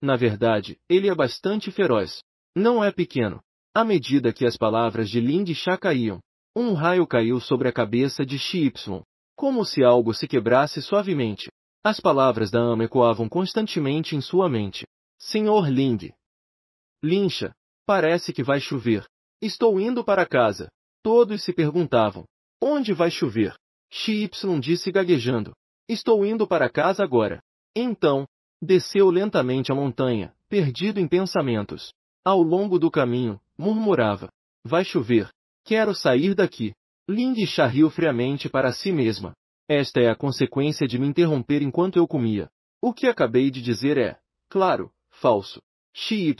S1: Na verdade, ele é bastante feroz. Não é pequeno. À medida que as palavras de Linsha caíam, um raio caiu sobre a cabeça de Shi, como se algo se quebrasse suavemente. As palavras da ama ecoavam constantemente em sua mente. Senhor Linsha, parece que vai chover. Estou indo para casa. Todos se perguntavam. Onde vai chover? Shi disse gaguejando. Estou indo para casa agora. Então, desceu lentamente a montanha, perdido em pensamentos. Ao longo do caminho, murmurava. Vai chover. Quero sair daqui. Linsha riu friamente para si mesma. Esta é a consequência de me interromper enquanto eu comia. O que acabei de dizer é, claro, falso. Shi,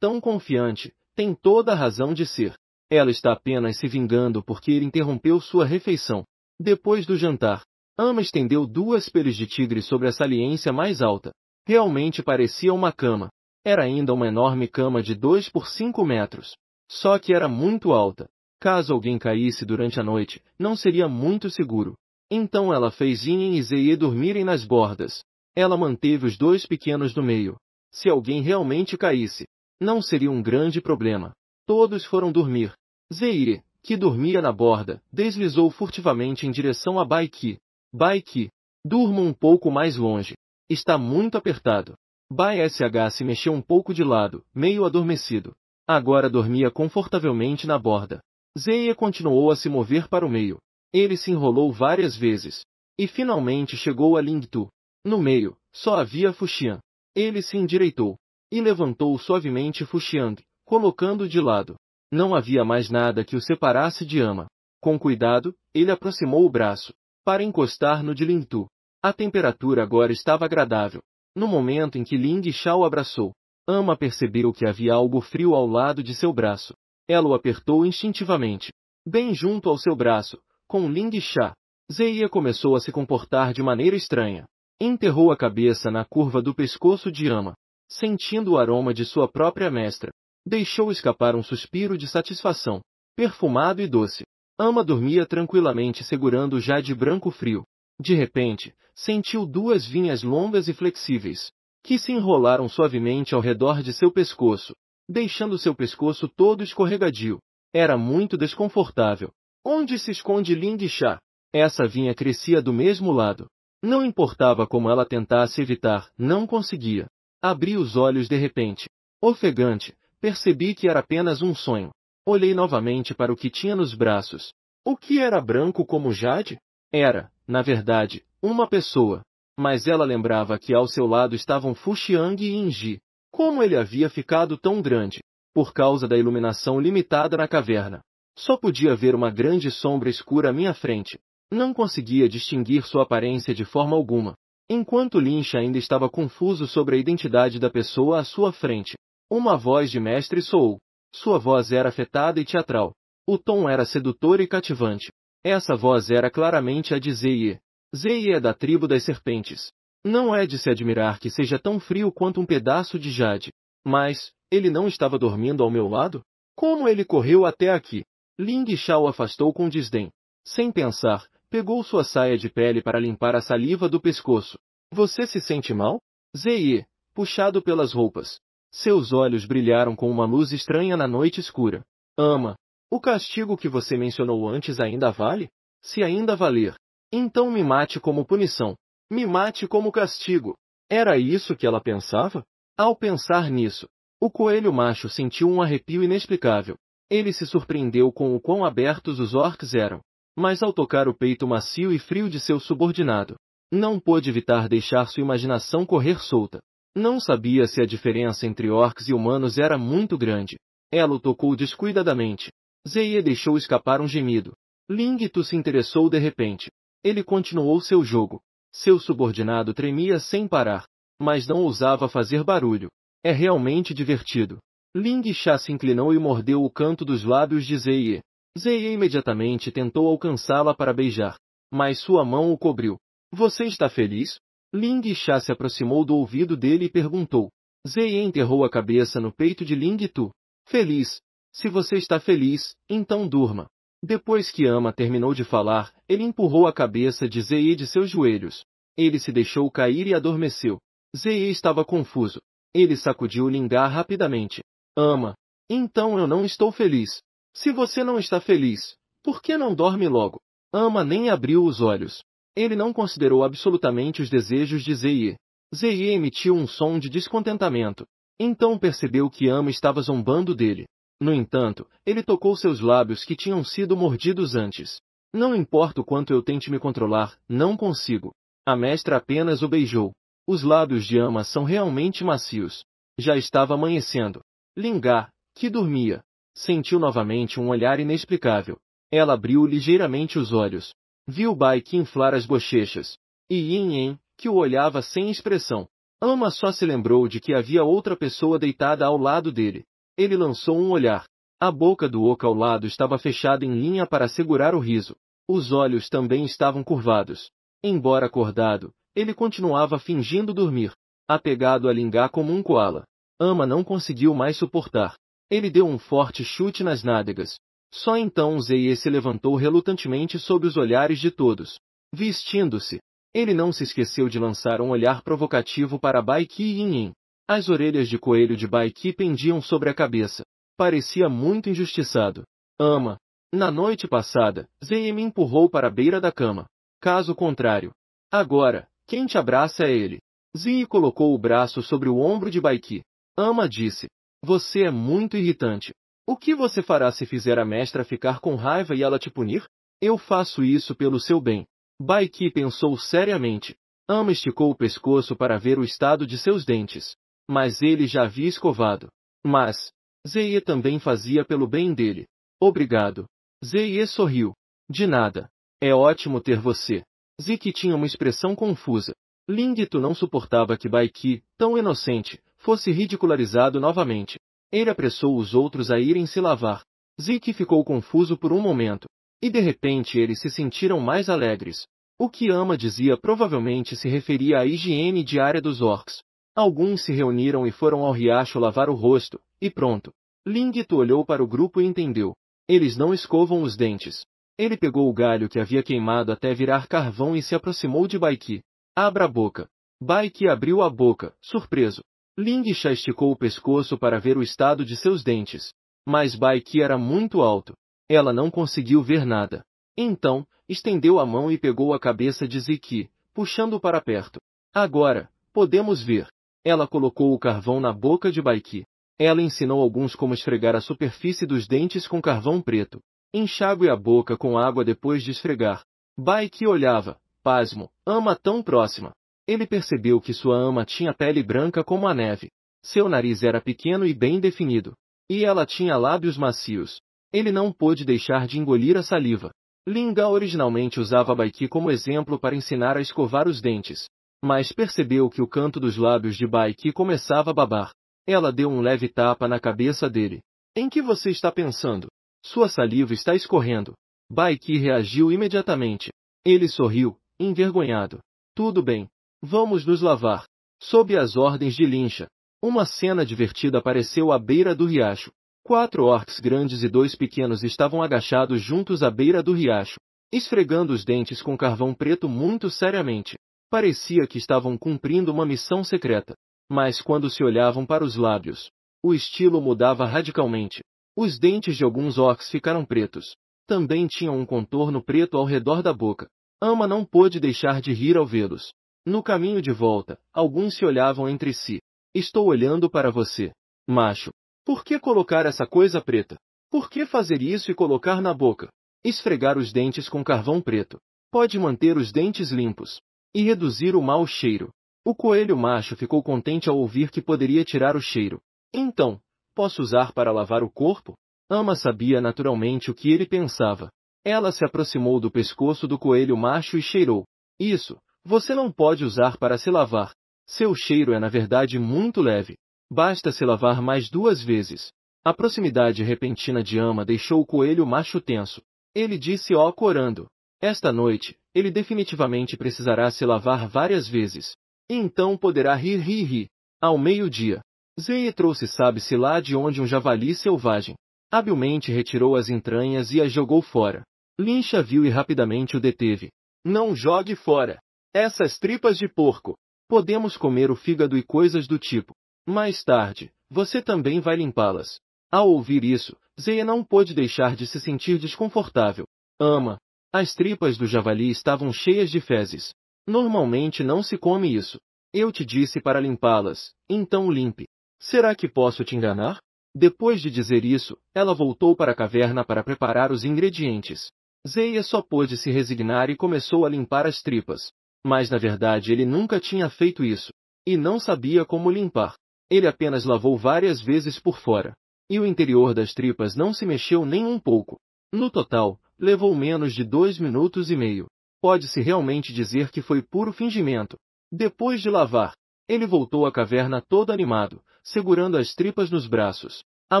S1: tão confiante, tem toda a razão de ser. Ela está apenas se vingando porque ele interrompeu sua refeição. Depois do jantar, Ama estendeu 2 peles de tigre sobre a saliência mais alta. Realmente parecia uma cama. Era ainda uma enorme cama de 2 por 5 metros. Só que era muito alta. Caso alguém caísse durante a noite, não seria muito seguro. Então ela fez Yin e Zei dormirem nas bordas. Ela manteve os 2 pequenos no meio. Se alguém realmente caísse, não seria um grande problema. Todos foram dormir. Zei, que dormia na borda, deslizou furtivamente em direção a Bai Qi. Bai Qi, durma um pouco mais longe. Está muito apertado. Bai Sh se mexeu um pouco de lado, meio adormecido. Agora dormia confortavelmente na borda. Zei continuou a se mover para o meio. Ele se enrolou várias vezes. E finalmente chegou a Lingtu. No meio, só havia Fuxian. Ele se endireitou. e levantou suavemente Fuxiang, colocando-o de lado. Não havia mais nada que o separasse de Ama. Com cuidado, ele aproximou o braço, para encostar no de Lingtu. A temperatura agora estava agradável. No momento em que Ling Xiao abraçou, Ama percebeu que havia algo frio ao lado de seu braço. Ela o apertou instintivamente, bem junto ao seu braço, com Ling Xia. Zeia começou a se comportar de maneira estranha. Enterrou a cabeça na curva do pescoço de Ama, sentindo o aroma de sua própria mestra. Deixou escapar um suspiro de satisfação, perfumado e doce. Ama dormia tranquilamente segurando o jade branco frio. De repente, sentiu duas vinhas longas e flexíveis, que se enrolaram suavemente ao redor de seu pescoço, deixando seu pescoço todo escorregadio. Era muito desconfortável. Onde se esconde Ling Xia? Essa vinha crescia do mesmo lado. Não importava como ela tentasse evitar, não conseguia. Abri os olhos de repente. Ofegante, percebi que era apenas um sonho. Olhei novamente para o que tinha nos braços. O que era branco como jade? Era, na verdade, uma pessoa. Mas ela lembrava que ao seu lado estavam Fuxiang e Yinji. Como ele havia ficado tão grande? Por causa da iluminação limitada na caverna. Só podia ver uma grande sombra escura à minha frente. Não conseguia distinguir sua aparência de forma alguma. Enquanto Lynch ainda estava confuso sobre a identidade da pessoa à sua frente, uma voz de mestre soou. Sua voz era afetada e teatral. O tom era sedutor e cativante. Essa voz era claramente a de Zeie. Zeie é da tribo das serpentes. Não é de se admirar que seja tão frio quanto um pedaço de jade. Mas, ele não estava dormindo ao meu lado? Como ele correu até aqui? Ling Xiao afastou com desdém. Sem pensar, pegou sua saia de pele para limpar a saliva do pescoço. Você se sente mal? Zeie, puxado pelas roupas. Seus olhos brilharam com uma luz estranha na noite escura. Ama. O castigo que você mencionou antes ainda vale? Se ainda valer, então me mate como punição. Me mate como castigo. Era isso que ela pensava? Ao pensar nisso, o coelho macho sentiu um arrepio inexplicável. Ele se surpreendeu com o quão abertos os orcs eram. Mas ao tocar o peito macio e frio de seu subordinado, não pôde evitar deixar sua imaginação correr solta. Não sabia se a diferença entre orcs e humanos era muito grande. Ela o tocou descuidadamente. Zeie deixou escapar um gemido. Lingtu se interessou de repente. Ele continuou seu jogo. Seu subordinado tremia sem parar, mas não ousava fazer barulho. É realmente divertido. Ling Xia se inclinou e mordeu o canto dos lábios de Zeie. Zeie imediatamente tentou alcançá-la para beijar, mas sua mão o cobriu. Você está feliz? Ling Xia se aproximou do ouvido dele e perguntou. Zeie enterrou a cabeça no peito de Lingtu. Feliz. Se você está feliz, então durma. Depois que Ama terminou de falar, ele empurrou a cabeça de Zeie de seus joelhos. Ele se deixou cair e adormeceu. Zeie estava confuso. Ele sacudiu o lingá rapidamente. Ama. Então eu não estou feliz. Se você não está feliz, por que não dorme logo? Ama nem abriu os olhos. Ele não considerou absolutamente os desejos de Zeie. Zeie emitiu um som de descontentamento. Então percebeu que Ama estava zombando dele. No entanto, ele tocou seus lábios que tinham sido mordidos antes. Não importa o quanto eu tente me controlar, não consigo. A mestra apenas o beijou. Os lábios de Ama são realmente macios. Já estava amanhecendo. Lingá, que dormia, sentiu novamente um olhar inexplicável. Ela abriu ligeiramente os olhos. Viu Bai Qi inflar as bochechas. E Yin Yen, que o olhava sem expressão. Ama só se lembrou de que havia outra pessoa deitada ao lado dele. Ele lançou um olhar. A boca do oca ao lado estava fechada em linha para segurar o riso. Os olhos também estavam curvados. Embora acordado, ele continuava fingindo dormir, apegado a Lingá como um koala. Ama não conseguiu mais suportar. Ele deu um forte chute nas nádegas. Só então Zeie se levantou relutantemente sob os olhares de todos. Vestindo-se, ele não se esqueceu de lançar um olhar provocativo para Bai Qi e Yin Yen. As orelhas de coelho de Bai Qi pendiam sobre a cabeça. Parecia muito injustiçado. Ama. Na noite passada, Zeie me empurrou para a beira da cama. Caso contrário. Agora, quem te abraça é ele. Zeie colocou o braço sobre o ombro de Bai Qi. Ama disse. Você é muito irritante. O que você fará se fizer a mestra ficar com raiva e ela te punir? Eu faço isso pelo seu bem. Bai Qi pensou seriamente. Ama esticou o pescoço para ver o estado de seus dentes. mas ele já havia escovado. Mas Zeie também fazia pelo bem dele. Obrigado. Zeie sorriu. De nada. É ótimo ter você. Zeke tinha uma expressão confusa. Lingito não suportava que Baiki, tão inocente, fosse ridicularizado novamente. Ele apressou os outros a irem se lavar. Zeke ficou confuso por um momento. E de repente eles se sentiram mais alegres. O que Ama dizia provavelmente se referia à higiene diária dos orcs. Alguns se reuniram e foram ao riacho lavar o rosto, e pronto. Lingito olhou para o grupo e entendeu. Eles não escovam os dentes. Ele pegou o galho que havia queimado até virar carvão e se aproximou de Baiki. Abra a boca. Baiki abriu a boca, surpreso. Lingsha esticou o pescoço para ver o estado de seus dentes. Mas Baiki era muito alto. Ela não conseguiu ver nada. Então, estendeu a mão e pegou a cabeça de Zeke, puxando para perto. Agora, podemos ver. Ela colocou o carvão na boca de Baiki. Ela ensinou alguns como esfregar a superfície dos dentes com carvão preto. Enxague a boca com água depois de esfregar. Baiki olhava, pasmo, Ama tão próxima. Ele percebeu que sua ama tinha pele branca como a neve. Seu nariz era pequeno e bem definido. E ela tinha lábios macios. Ele não pôde deixar de engolir a saliva. Linga originalmente usava Baiki como exemplo para ensinar a escovar os dentes. Mas percebeu que o canto dos lábios de Baiki começava a babar. Ela deu um leve tapa na cabeça dele. Em que você está pensando? Sua saliva está escorrendo. Baiki reagiu imediatamente. Ele sorriu, envergonhado. Tudo bem. Vamos nos lavar. Sob as ordens de Linsha. Uma cena divertida apareceu à beira do riacho. 4 orcs grandes e 2 pequenos estavam agachados juntos à beira do riacho, esfregando os dentes com carvão preto muito seriamente. Parecia que estavam cumprindo uma missão secreta. Mas quando se olhavam para os lábios, o estilo mudava radicalmente. Os dentes de alguns orcs ficaram pretos. Também tinham um contorno preto ao redor da boca. Ama não pôde deixar de rir ao vê-los. No caminho de volta, alguns se olhavam entre si. Estou olhando para você, macho. Por que colocar essa coisa preta? Por que fazer isso e colocar na boca? Esfregar os dentes com carvão preto. Pode manter os dentes limpos. E reduzir o mau cheiro. O coelho macho ficou contente ao ouvir que poderia tirar o cheiro. Então, posso usar para lavar o corpo? Ama sabia naturalmente o que ele pensava. Ela se aproximou do pescoço do coelho macho e cheirou. Isso, você não pode usar para se lavar. Seu cheiro é na verdade muito leve. Basta se lavar mais 2 vezes. A proximidade repentina de Ama deixou o coelho macho tenso. Ele disse corando. Esta noite, ele definitivamente precisará se lavar várias vezes. E então poderá rir. Ao meio-dia, Zeie trouxe sabe-se lá de onde um javali selvagem. Habilmente retirou as entranhas e as jogou fora. Linsha viu e rapidamente o deteve. Não jogue fora. Essas tripas de porco. Podemos comer o fígado e coisas do tipo. Mais tarde, você também vai limpá-las. Ao ouvir isso, Zeie não pôde deixar de se sentir desconfortável. Ama. As tripas do javali estavam cheias de fezes. Normalmente não se come isso. Eu te disse para limpá-las, então limpe. Será que posso te enganar? Depois de dizer isso, ela voltou para a caverna para preparar os ingredientes. Zeie só pôde se resignar e começou a limpar as tripas. Mas na verdade ele nunca tinha feito isso. E não sabia como limpar. Ele apenas lavou várias vezes por fora. E o interior das tripas não se mexeu nem um pouco. No total, levou menos de 2 minutos e meio. Pode-se realmente dizer que foi puro fingimento. Depois de lavar, ele voltou à caverna todo animado, segurando as tripas nos braços. A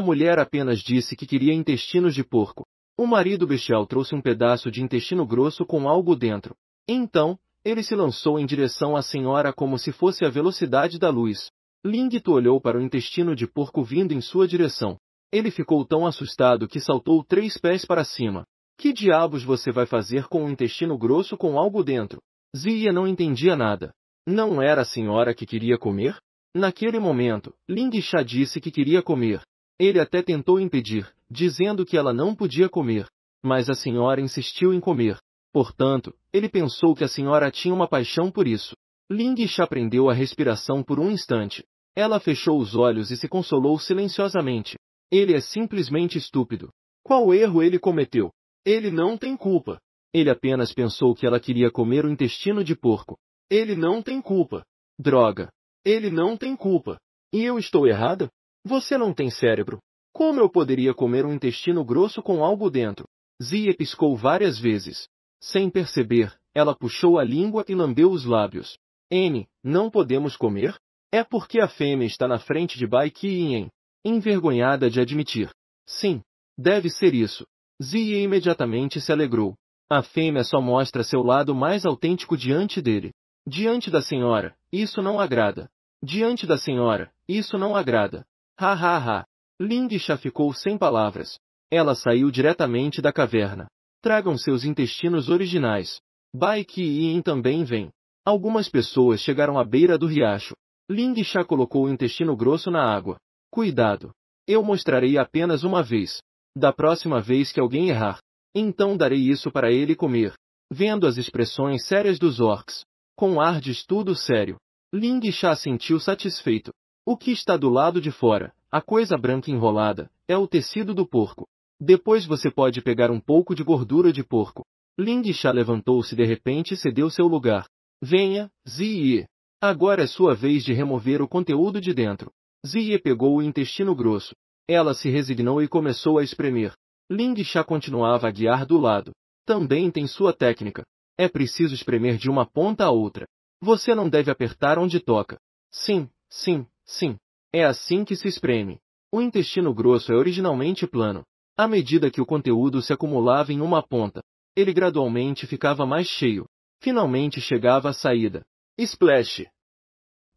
S1: mulher apenas disse que queria intestinos de porco. O marido bestial trouxe um pedaço de intestino grosso com algo dentro. Então, ele se lançou em direção à senhora como se fosse a velocidade da luz. Lingito olhou para o intestino de porco vindo em sua direção. Ele ficou tão assustado que saltou 3 pés para cima. Que diabos você vai fazer com um intestino grosso com algo dentro? Zia não entendia nada. Não era a senhora que queria comer? Naquele momento, Lingsha disse que queria comer. Ele até tentou impedir, dizendo que ela não podia comer. Mas a senhora insistiu em comer. Portanto, ele pensou que a senhora tinha uma paixão por isso. Lingsha prendeu a respiração por um instante. Ela fechou os olhos e se consolou silenciosamente. Ele é simplesmente estúpido. Qual erro ele cometeu? Ele não tem culpa. Ele apenas pensou que ela queria comer o intestino de porco. Ele não tem culpa. Droga. Ele não tem culpa. E eu estou errada? Você não tem cérebro. Como eu poderia comer um intestino grosso com algo dentro? Zia piscou várias vezes. Sem perceber, ela puxou a língua e lambeu os lábios. N, não podemos comer? É porque a fêmea está na frente de Bai Qian. Envergonhada de admitir. Sim, deve ser isso. Zia imediatamente se alegrou. A fêmea só mostra seu lado mais autêntico diante dele. Diante da senhora, isso não agrada. Diante da senhora, isso não agrada. Ha ha ha. Lingxia ficou sem palavras. Ela saiu diretamente da caverna. Tragam seus intestinos originais. Bai Qian também vem. Algumas pessoas chegaram à beira do riacho. Lingxia colocou o intestino grosso na água. Cuidado. Eu mostrarei apenas uma vez. Da próxima vez que alguém errar, então darei isso para ele comer. Vendo as expressões sérias dos orcs, com ar de estudo sério, Lingxia sentiu satisfeito. O que está do lado de fora, a coisa branca enrolada, é o tecido do porco. Depois você pode pegar um pouco de gordura de porco. Lingxia levantou-se de repente e cedeu seu lugar. Venha, Ziyi. Agora é sua vez de remover o conteúdo de dentro. Ziyi pegou o intestino grosso. Ela se resignou e começou a espremer. Lingxia continuava a guiar do lado. Também tem sua técnica. É preciso espremer de uma ponta a outra. Você não deve apertar onde toca. Sim, sim, sim. É assim que se espreme. O intestino grosso é originalmente plano. À medida que o conteúdo se acumulava em uma ponta, ele gradualmente ficava mais cheio. Finalmente chegava à saída. Splash!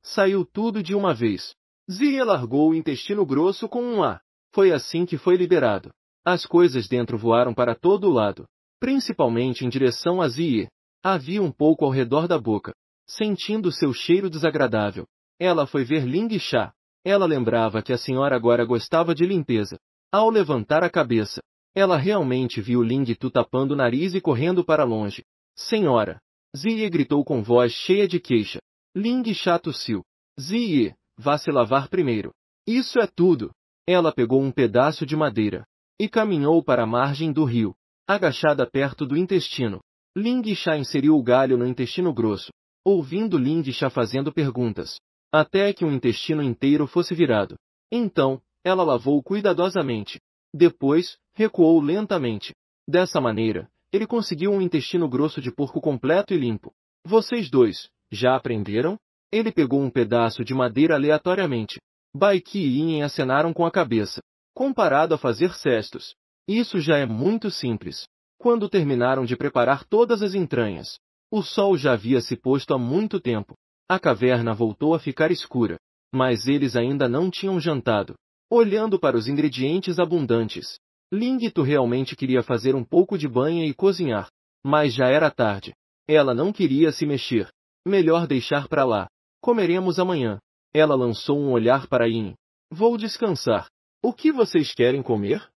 S1: Saiu tudo de uma vez. Zia largou o intestino grosso com um A. Foi assim que foi liberado. As coisas dentro voaram para todo lado, principalmente em direção a Zia. Havia um pouco ao redor da boca. Sentindo seu cheiro desagradável, ela foi ver Lingxia. Ela lembrava que a senhora agora gostava de limpeza. Ao levantar a cabeça, ela realmente viu Ling Tu tapando o nariz e correndo para longe. Senhora! Ziyi gritou com voz cheia de queixa. Lingxia tossiu. Ziyi, vá se lavar primeiro. Isso é tudo. Ela pegou um pedaço de madeira e caminhou para a margem do rio, agachada perto do intestino. Lingxia inseriu o galho no intestino grosso, ouvindo Lingxia fazendo perguntas, até que o intestino inteiro fosse virado. Então, ela lavou cuidadosamente. Depois, recuou lentamente. Dessa maneira, ele conseguiu um intestino grosso de porco completo e limpo. Vocês dois, já aprenderam? Ele pegou um pedaço de madeira aleatoriamente. Bai Qian acenaram com a cabeça. Comparado a fazer cestos, isso já é muito simples. Quando terminaram de preparar todas as entranhas, o sol já havia se posto há muito tempo. A caverna voltou a ficar escura, mas eles ainda não tinham jantado. Olhando para os ingredientes abundantes, Ling Tu realmente queria fazer um pouco de banha e cozinhar, mas já era tarde. Ela não queria se mexer. Melhor deixar para lá. Comeremos amanhã. Ela lançou um olhar para Yin. Vou descansar. O que vocês querem comer?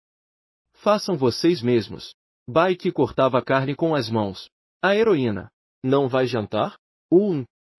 S1: Façam vocês mesmos. Bai que cortava a carne com as mãos. A heroína. Não vai jantar?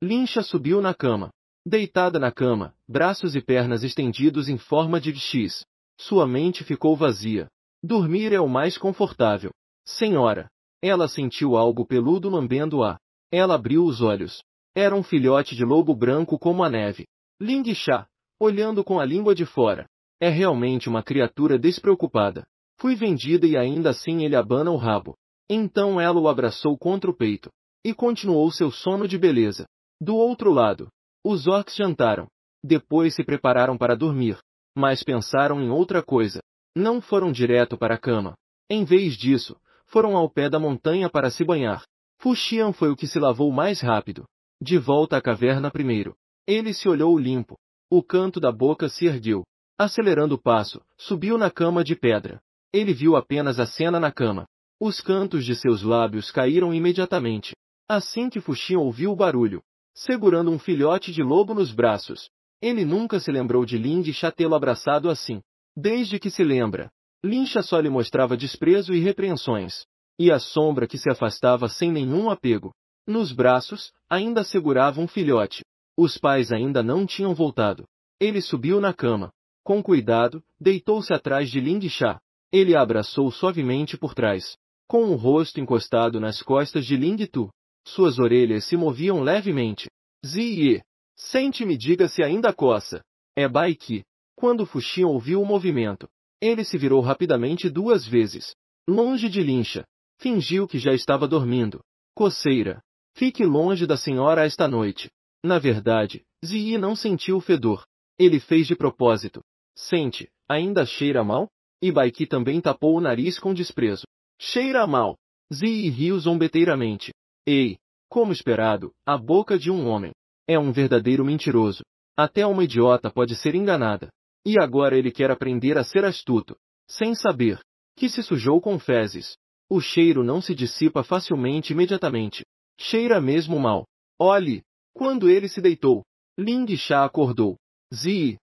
S1: Lingxia subiu na cama. Deitada na cama, braços e pernas estendidos em forma de X. Sua mente ficou vazia. Dormir é o mais confortável. Senhora. Ela sentiu algo peludo lambendo-a. Ela abriu os olhos. Era um filhote de lobo branco como a neve. Lingxia, olhando com a língua de fora. É realmente uma criatura despreocupada. Fui vendida e ainda assim ele abana o rabo. Então ela o abraçou contra o peito. E continuou seu sono de beleza. Do outro lado, os orcs jantaram. Depois se prepararam para dormir. Mas pensaram em outra coisa. Não foram direto para a cama. Em vez disso, foram ao pé da montanha para se banhar. Fuxian foi o que se lavou mais rápido. De volta à caverna primeiro. Ele se olhou limpo. O canto da boca se ergueu. Acelerando o passo, subiu na cama de pedra. Ele viu apenas a cena na cama. Os cantos de seus lábios caíram imediatamente. Assim que Fuxian ouviu o barulho, segurando um filhote de lobo nos braços. Ele nunca se lembrou de Lingxia tê-lo abraçado assim. Desde que se lembra, Lingxia só lhe mostrava desprezo e repreensões. E a sombra que se afastava sem nenhum apego. Nos braços, ainda segurava um filhote. Os pais ainda não tinham voltado. Ele subiu na cama. Com cuidado, deitou-se atrás de Lingxia. Ele a abraçou suavemente por trás, com o rosto encostado nas costas de Ling Tu. Suas orelhas se moviam levemente. Ziyi, sente-me e diga se ainda coça. É Baiki. Quando Fuxian ouviu o movimento, ele se virou rapidamente 2 vezes. Longe de Linsha. Fingiu que já estava dormindo. Coceira. Fique longe da senhora esta noite. Na verdade, Ziyi não sentiu o fedor. Ele fez de propósito. Sente, ainda cheira mal? E Baiki também tapou o nariz com desprezo. Cheira mal. Ziyi riu zombeteiramente. Ei, como esperado, a boca de um homem. É um verdadeiro mentiroso. Até uma idiota pode ser enganada. E agora ele quer aprender a ser astuto. Sem saber que se sujou com fezes. O cheiro não se dissipa facilmente imediatamente. Cheira mesmo mal. Olhe! Quando ele se deitou, Ling Sha acordou. Ziyi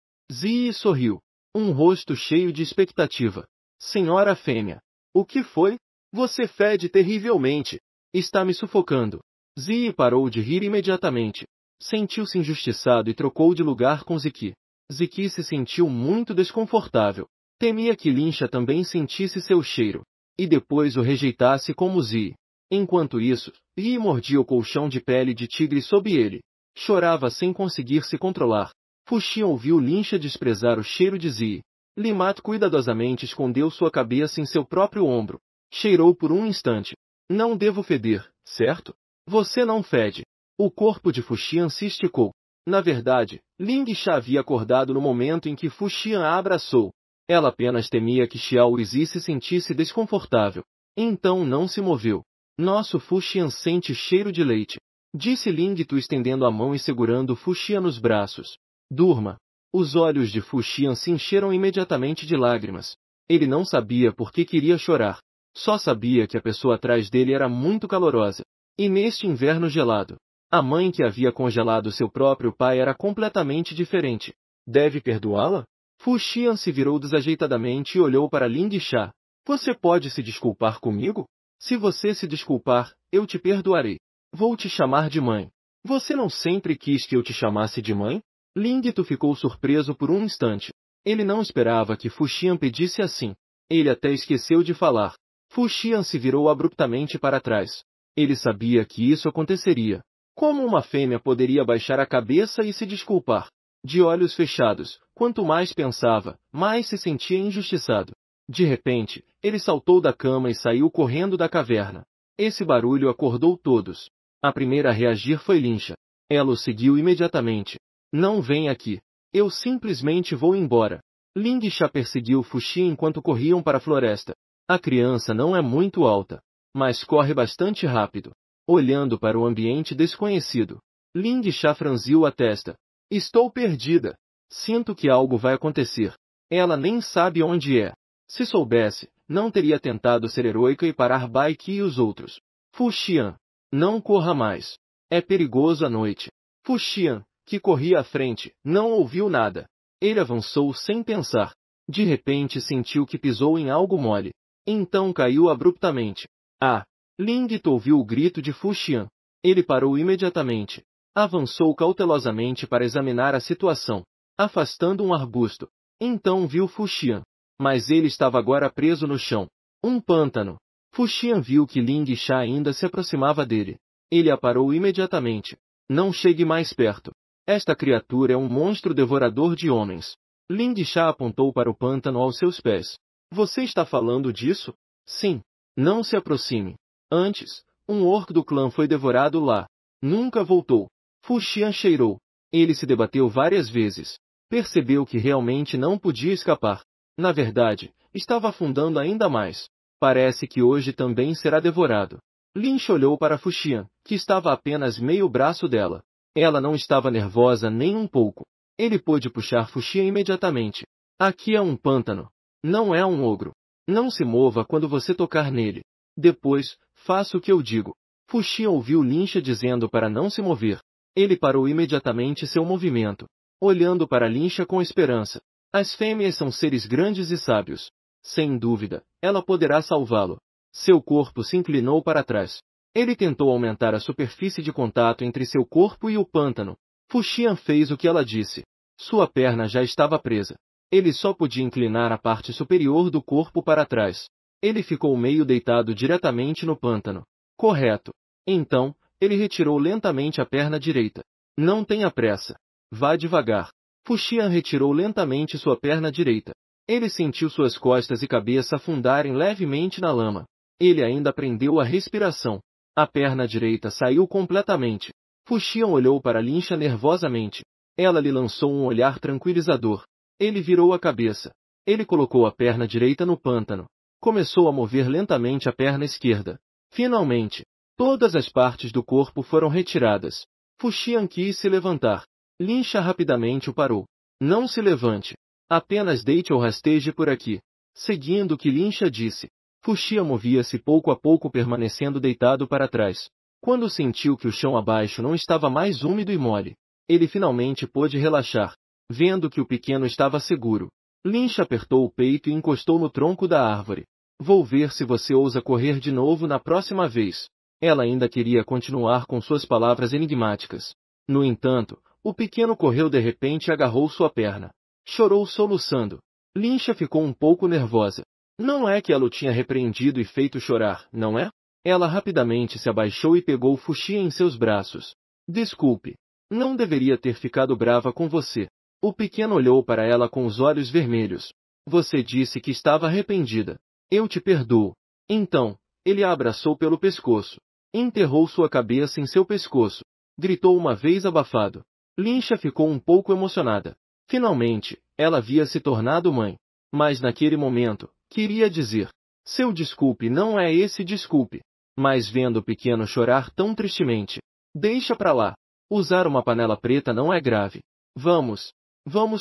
S1: sorriu. Um rosto cheio de expectativa. Senhora fêmea. O que foi? Você fede terrivelmente. Está me sufocando. Ziyi parou de rir imediatamente. Sentiu-se injustiçado e trocou de lugar com Ziki. Ziki se sentiu muito desconfortável. Temia que Linsha também sentisse seu cheiro. E depois o rejeitasse como Ziyi. Enquanto isso, Yi mordia o colchão de pele de tigre sob ele. Chorava sem conseguir se controlar. Fuxian ouviu Linsha desprezar o cheiro de Ziyi. Limat cuidadosamente escondeu sua cabeça em seu próprio ombro. Cheirou por um instante. Não devo feder, certo? Você não fede. O corpo de Fuxian se esticou. Na verdade, Ling Sha havia acordado no momento em que Fuxian a abraçou. Ela apenas temia que Xiao Zi se sentisse desconfortável. Então não se moveu. Nosso Fuxian sente cheiro de leite. Disse Ling Tu estendendo a mão e segurando Fuxian nos braços. Durma. Os olhos de Fuxian se encheram imediatamente de lágrimas. Ele não sabia por que queria chorar. Só sabia que a pessoa atrás dele era muito calorosa. E neste inverno gelado, a mãe que havia congelado seu próprio pai era completamente diferente. Deve perdoá-la? Fuxian se virou desajeitadamente e olhou para Ling Sha. Você pode se desculpar comigo? Se você se desculpar, eu te perdoarei. Vou te chamar de mãe. Você não sempre quis que eu te chamasse de mãe? Ling Tu ficou surpreso por um instante. Ele não esperava que Fuxian pedisse assim. Ele até esqueceu de falar. Fuxian se virou abruptamente para trás. Ele sabia que isso aconteceria. Como uma fêmea poderia baixar a cabeça e se desculpar? De olhos fechados, quanto mais pensava, mais se sentia injustiçado. De repente, ele saltou da cama e saiu correndo da caverna. Esse barulho acordou todos. A primeira a reagir foi Linsha. Ela o seguiu imediatamente. Não vem aqui. Eu simplesmente vou embora. Ling Sha perseguiu Fuxian enquanto corriam para a floresta. A criança não é muito alta, mas corre bastante rápido. Olhando para o ambiente desconhecido, Ling Sha franziu a testa. Estou perdida. Sinto que algo vai acontecer. Ela nem sabe onde é. Se soubesse, não teria tentado ser heroica e parar Baiki e os outros. Fuxian, não corra mais. É perigoso à noite. Fuxian, que corria à frente, não ouviu nada. Ele avançou sem pensar. De repente sentiu que pisou em algo mole. Então caiu abruptamente. Ah! Ling Tu ouviu o grito de Fuxian. Ele parou imediatamente. Avançou cautelosamente para examinar a situação, afastando um arbusto. Então viu Fuxian. Mas ele estava agora preso no chão. Um pântano. Fuxian viu que Ling Sha ainda se aproximava dele. Ele a parou imediatamente. Não chegue mais perto. Esta criatura é um monstro devorador de homens. Ling Sha apontou para o pântano aos seus pés. Você está falando disso? Sim. Não se aproxime. Antes, um orc do clã foi devorado lá. Nunca voltou. Fuxian cheirou. Ele se debateu várias vezes. Percebeu que realmente não podia escapar. Na verdade, estava afundando ainda mais. Parece que hoje também será devorado. Linsha olhou para Fuxian, que estava a apenas meio braço dela. Ela não estava nervosa nem um pouco. Ele pôde puxar Fuxian imediatamente. Aqui é um pântano. Não é um ogro. Não se mova quando você tocar nele. Depois, faça o que eu digo. Fuxian ouviu Linsha dizendo para não se mover. Ele parou imediatamente seu movimento, olhando para Linsha com esperança. As fêmeas são seres grandes e sábios. Sem dúvida, ela poderá salvá-lo. Seu corpo se inclinou para trás. Ele tentou aumentar a superfície de contato entre seu corpo e o pântano. Fuxian fez o que ela disse. Sua perna já estava presa. Ele só podia inclinar a parte superior do corpo para trás. Ele ficou meio deitado diretamente no pântano. Correto. Então, ele retirou lentamente a perna direita. Não tenha pressa. Vá devagar. Fuxian retirou lentamente sua perna direita. Ele sentiu suas costas e cabeça afundarem levemente na lama. Ele ainda prendeu a respiração. A perna direita saiu completamente. Fuxian olhou para Lincha nervosamente. Ela lhe lançou um olhar tranquilizador. Ele virou a cabeça. Ele colocou a perna direita no pântano. Começou a mover lentamente a perna esquerda. Finalmente, todas as partes do corpo foram retiradas. Fuxian quis se levantar. Lincha rapidamente o parou. Não se levante. Apenas deite ou rasteje por aqui. Seguindo o que Lincha disse, Fuxian movia-se pouco a pouco, permanecendo deitado para trás. Quando sentiu que o chão abaixo não estava mais úmido e mole, ele finalmente pôde relaxar. Vendo que o pequeno estava seguro, Lincha apertou o peito e encostou no tronco da árvore. Vou ver se você ousa correr de novo na próxima vez. Ela ainda queria continuar com suas palavras enigmáticas. No entanto, o pequeno correu de repente e agarrou sua perna. Chorou soluçando. Lincha ficou um pouco nervosa. Não é que ela o tinha repreendido e feito chorar, não é? Ela rapidamente se abaixou e pegou Fuxian em seus braços. Desculpe. Não deveria ter ficado brava com você. O pequeno olhou para ela com os olhos vermelhos. Você disse que estava arrependida. Eu te perdoo. Então, ele a abraçou pelo pescoço. Enterrou sua cabeça em seu pescoço. Gritou uma vez abafado. Lincha ficou um pouco emocionada. Finalmente, ela havia se tornado mãe. Mas naquele momento, queria dizer: seu desculpe não é esse desculpe. Mas vendo o pequeno chorar tão tristemente, deixa pra lá. Usar uma panela preta não é grave. Vamos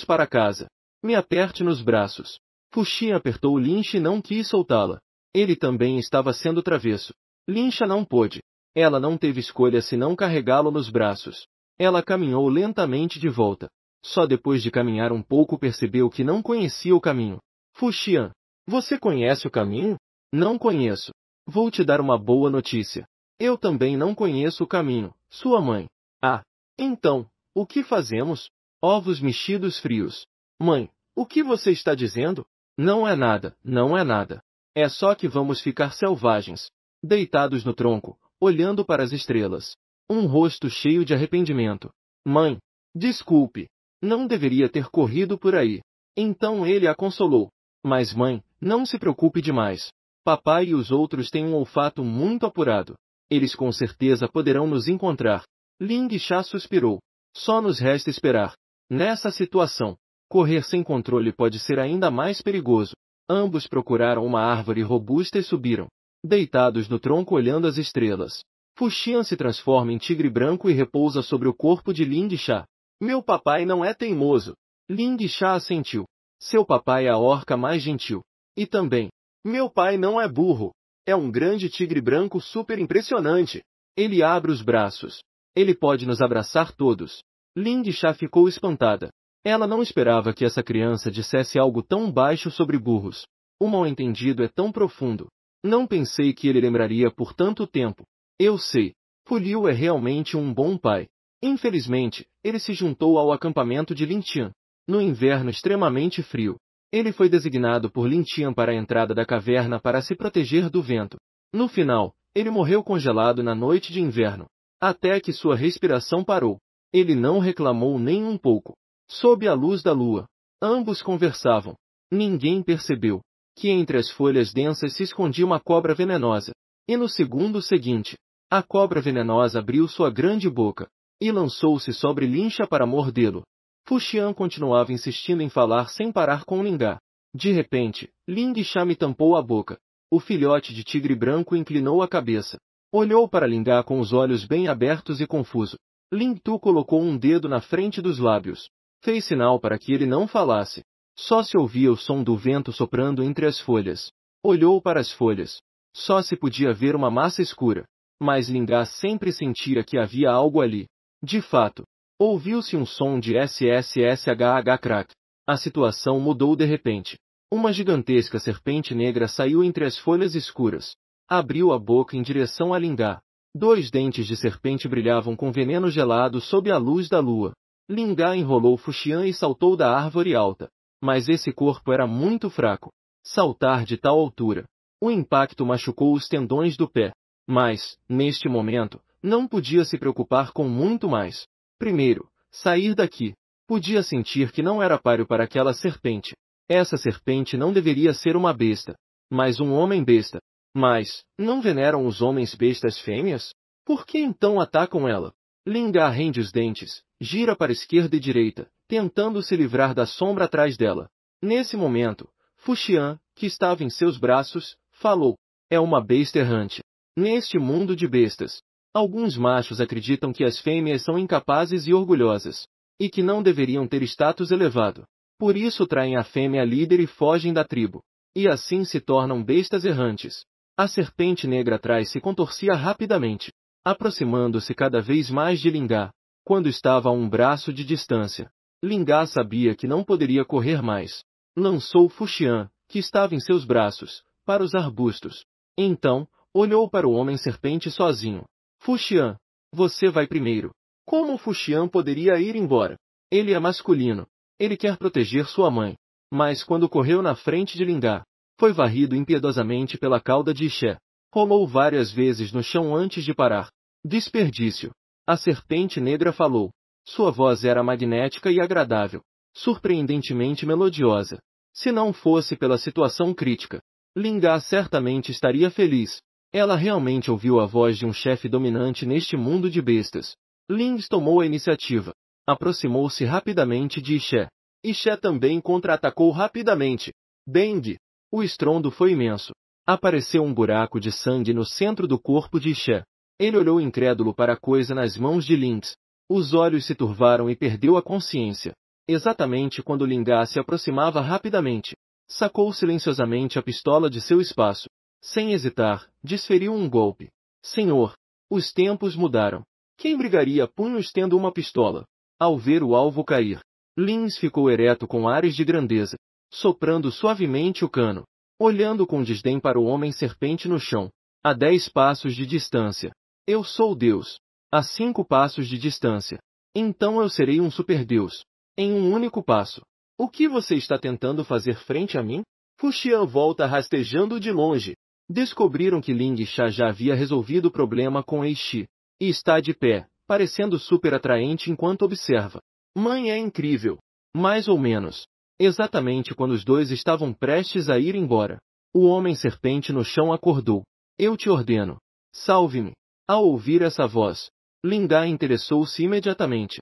S1: para casa. Me aperte nos braços. Fuxian apertou Lincha e não quis soltá-la. Ele também estava sendo travesso. Lincha não pôde. Ela não teve escolha senão carregá-lo nos braços. Ela caminhou lentamente de volta. Só depois de caminhar um pouco percebeu que não conhecia o caminho. Fuxian, você conhece o caminho? Não conheço. Vou te dar uma boa notícia. Eu também não conheço o caminho, sua mãe. Ah, então, o que fazemos? Ovos mexidos frios. Mãe, o que você está dizendo? Não é nada, não é nada. É só que vamos ficar selvagens. Deitados no tronco, olhando para as estrelas. Um rosto cheio de arrependimento. Mãe, desculpe. Não deveria ter corrido por aí. Então ele a consolou. Mas mãe, não se preocupe demais. Papai e os outros têm um olfato muito apurado. Eles com certeza poderão nos encontrar. Ling Cha suspirou. Só nos resta esperar. Nessa situação, correr sem controle pode ser ainda mais perigoso. Ambos procuraram uma árvore robusta e subiram. Deitados no tronco olhando as estrelas. Fuxian se transforma em tigre branco e repousa sobre o corpo de Ling Cha. Meu papai não é teimoso. Ling Cha assentiu. Seu papai é a orca mais gentil. E também, meu pai não é burro. É um grande tigre branco super impressionante. Ele abre os braços. Ele pode nos abraçar todos. Ling Cha ficou espantada. Ela não esperava que essa criança dissesse algo tão baixo sobre burros. O mal-entendido é tão profundo. Não pensei que ele lembraria por tanto tempo. Eu sei. Fuliu é realmente um bom pai. Infelizmente, ele se juntou ao acampamento de Lintian. No inverno extremamente frio. Ele foi designado por Lintian para a entrada da caverna para se proteger do vento. No final, ele morreu congelado na noite de inverno. Até que sua respiração parou. Ele não reclamou nem um pouco. Sob a luz da lua, ambos conversavam. Ninguém percebeu que entre as folhas densas se escondia uma cobra venenosa. E no segundo seguinte, a cobra venenosa abriu sua grande boca e lançou-se sobre Lincha para mordê-lo. Fuxian continuava insistindo em falar sem parar com Lingá. De repente, Ling Cha me tampou a boca. O filhote de tigre branco inclinou a cabeça. Olhou para Lingá com os olhos bem abertos e confuso. Ling Tu colocou um dedo na frente dos lábios. Fez sinal para que ele não falasse. Só se ouvia o som do vento soprando entre as folhas. Olhou para as folhas. Só se podia ver uma massa escura. Mas Lingá sempre sentia que havia algo ali. De fato, ouviu-se um som de SSSHH crack. A situação mudou de repente. Uma gigantesca serpente negra saiu entre as folhas escuras. Abriu a boca em direção a Lingá. 2 dentes de serpente brilhavam com veneno gelado sob a luz da lua. Lingá enrolou Fuxian e saltou da árvore alta. Mas esse corpo era muito fraco. Saltar de tal altura. O impacto machucou os tendões do pé. Mas, neste momento, não podia se preocupar com muito mais. Primeiro, sair daqui. Podia sentir que não era páreo para aquela serpente. Essa serpente não deveria ser uma besta, mas um homem besta. Mas, não veneram os homens bestas fêmeas? Por que então atacam ela? Linga rende os dentes, gira para esquerda e direita, tentando se livrar da sombra atrás dela. Nesse momento, Fuxian, que estava em seus braços, falou: é uma besta errante. Neste mundo de bestas, alguns machos acreditam que as fêmeas são incapazes e orgulhosas, e que não deveriam ter status elevado. Por isso traem a fêmea líder e fogem da tribo. E assim se tornam bestas errantes. A serpente negra atrás se contorcia rapidamente, aproximando-se cada vez mais de Lingá, quando estava a um braço de distância. Lingá sabia que não poderia correr mais. Lançou Fuxian, que estava em seus braços, para os arbustos. Então, olhou para o homem-serpente sozinho. Fuxian, você vai primeiro. Como Fuxian poderia ir embora? Ele é masculino. Ele quer proteger sua mãe. Mas quando correu na frente de Lingá, foi varrido impiedosamente pela cauda de Ixé. Rolou várias vezes no chão antes de parar. Desperdício. A serpente negra falou. Sua voz era magnética e agradável, surpreendentemente melodiosa. Se não fosse pela situação crítica, Lingá certamente estaria feliz. Ela realmente ouviu a voz de um chefe dominante neste mundo de bestas. Lings tomou a iniciativa. Aproximou-se rapidamente de Ixé. Ixé também contra-atacou rapidamente. Bang! O estrondo foi imenso. Apareceu um buraco de sangue no centro do corpo de Ixé. Ele olhou incrédulo para a coisa nas mãos de Lings. Os olhos se turvaram e perdeu a consciência. Exatamente quando Lingá se aproximava rapidamente, sacou silenciosamente a pistola de seu espaço. Sem hesitar, desferiu um golpe. Senhor! Os tempos mudaram. Quem brigaria a punhos tendo uma pistola? Ao ver o alvo cair, Lins ficou ereto com ares de grandeza, soprando suavemente o cano, olhando com desdém para o homem-serpente no chão, a 10 passos de distância. Eu sou Deus. A 5 passos de distância. Então eu serei um superdeus. Em um único passo. O que você está tentando fazer frente a mim? Fuxian volta rastejando de longe. Descobriram que Ling Sha já havia resolvido o problema com Eishi, e está de pé, parecendo super atraente enquanto observa. Mãe é incrível. Mais ou menos. Exatamente quando os dois estavam prestes a ir embora, o homem-serpente no chão acordou. Eu te ordeno. Salve-me. Ao ouvir essa voz, Lingá interessou-se imediatamente.